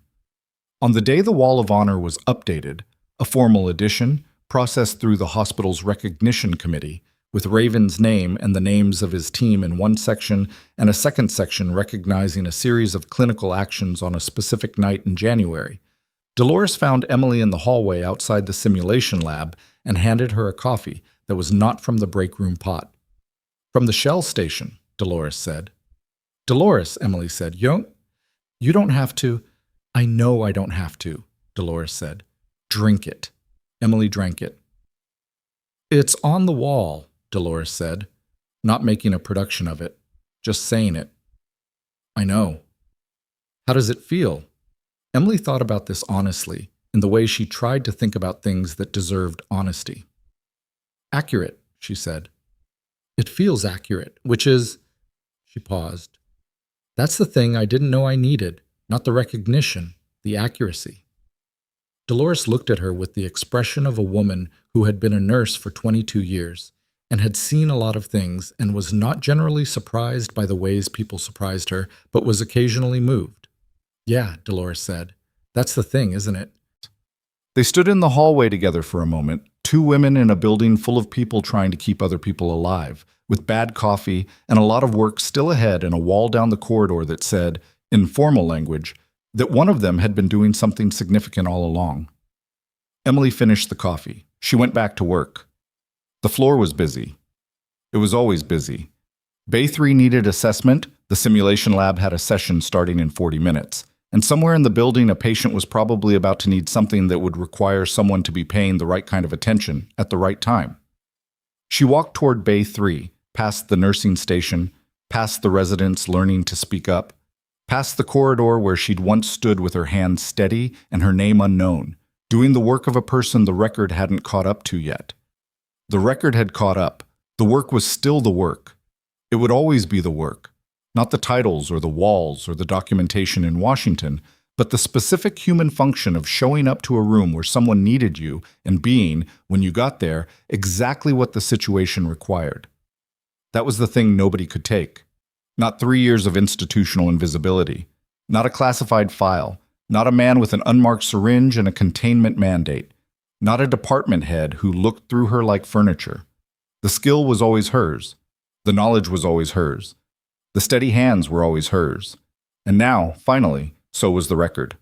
S1: On the day the Wall of Honor was updated, a formal edition, processed through the hospital's recognition committee, with Raven's name and the names of his team in one section and a second section recognizing a series of clinical actions on a specific night in January, Dolores found Emily in the hallway outside the simulation lab and handed her a coffee that was not from the break room pot. "From the Shell station," Dolores said. "Dolores," Emily said, you don't have to." "I know I don't have to," Dolores said. "Drink it." Emily drank it. "It's on the wall," Dolores said, not making a production of it, just saying it. "I know." "How does it feel?" Emily thought about this honestly, in the way she tried to think about things that deserved honesty. "Accurate," she said. "It feels accurate, which is—" She paused. "That's the thing I didn't know I needed, not the recognition, the accuracy." Dolores looked at her with the expression of a woman who had been a nurse for 22 years and had seen a lot of things and was not generally surprised by the ways people surprised her, but was occasionally moved. "Yeah," Dolores said. "That's the thing, isn't it?" They stood in the hallway together for a moment, 2 women in a building full of people trying to keep other people alive, with bad coffee and a lot of work still ahead and a wall down the corridor that said, in formal language, that one of them had been doing something significant all along. Emily finished the coffee. She went back to work. The floor was busy. It was always busy. Bay 3 needed assessment. The simulation lab had a session starting in 40 minutes. And somewhere in the building, a patient was probably about to need something that would require someone to be paying the right kind of attention at the right time. She walked toward Bay 3, past the nursing station, past the residents learning to speak up, past the corridor where she'd once stood with her hands steady and her name unknown, doing the work of a person the record hadn't caught up to yet. The record had caught up. The work was still the work, It would always be the work, not the titles or the walls or the documentation in Washington, but the specific human function of showing up to a room where someone needed you and being, when you got there, exactly what the situation required. That was the thing nobody could take. Not 3 years of institutional invisibility, not a classified file, not a man with an unmarked syringe and a containment mandate, not a department head who looked through her like furniture. The skill was always hers. The knowledge was always hers. The steady hands were always hers. And now, finally, so was the record.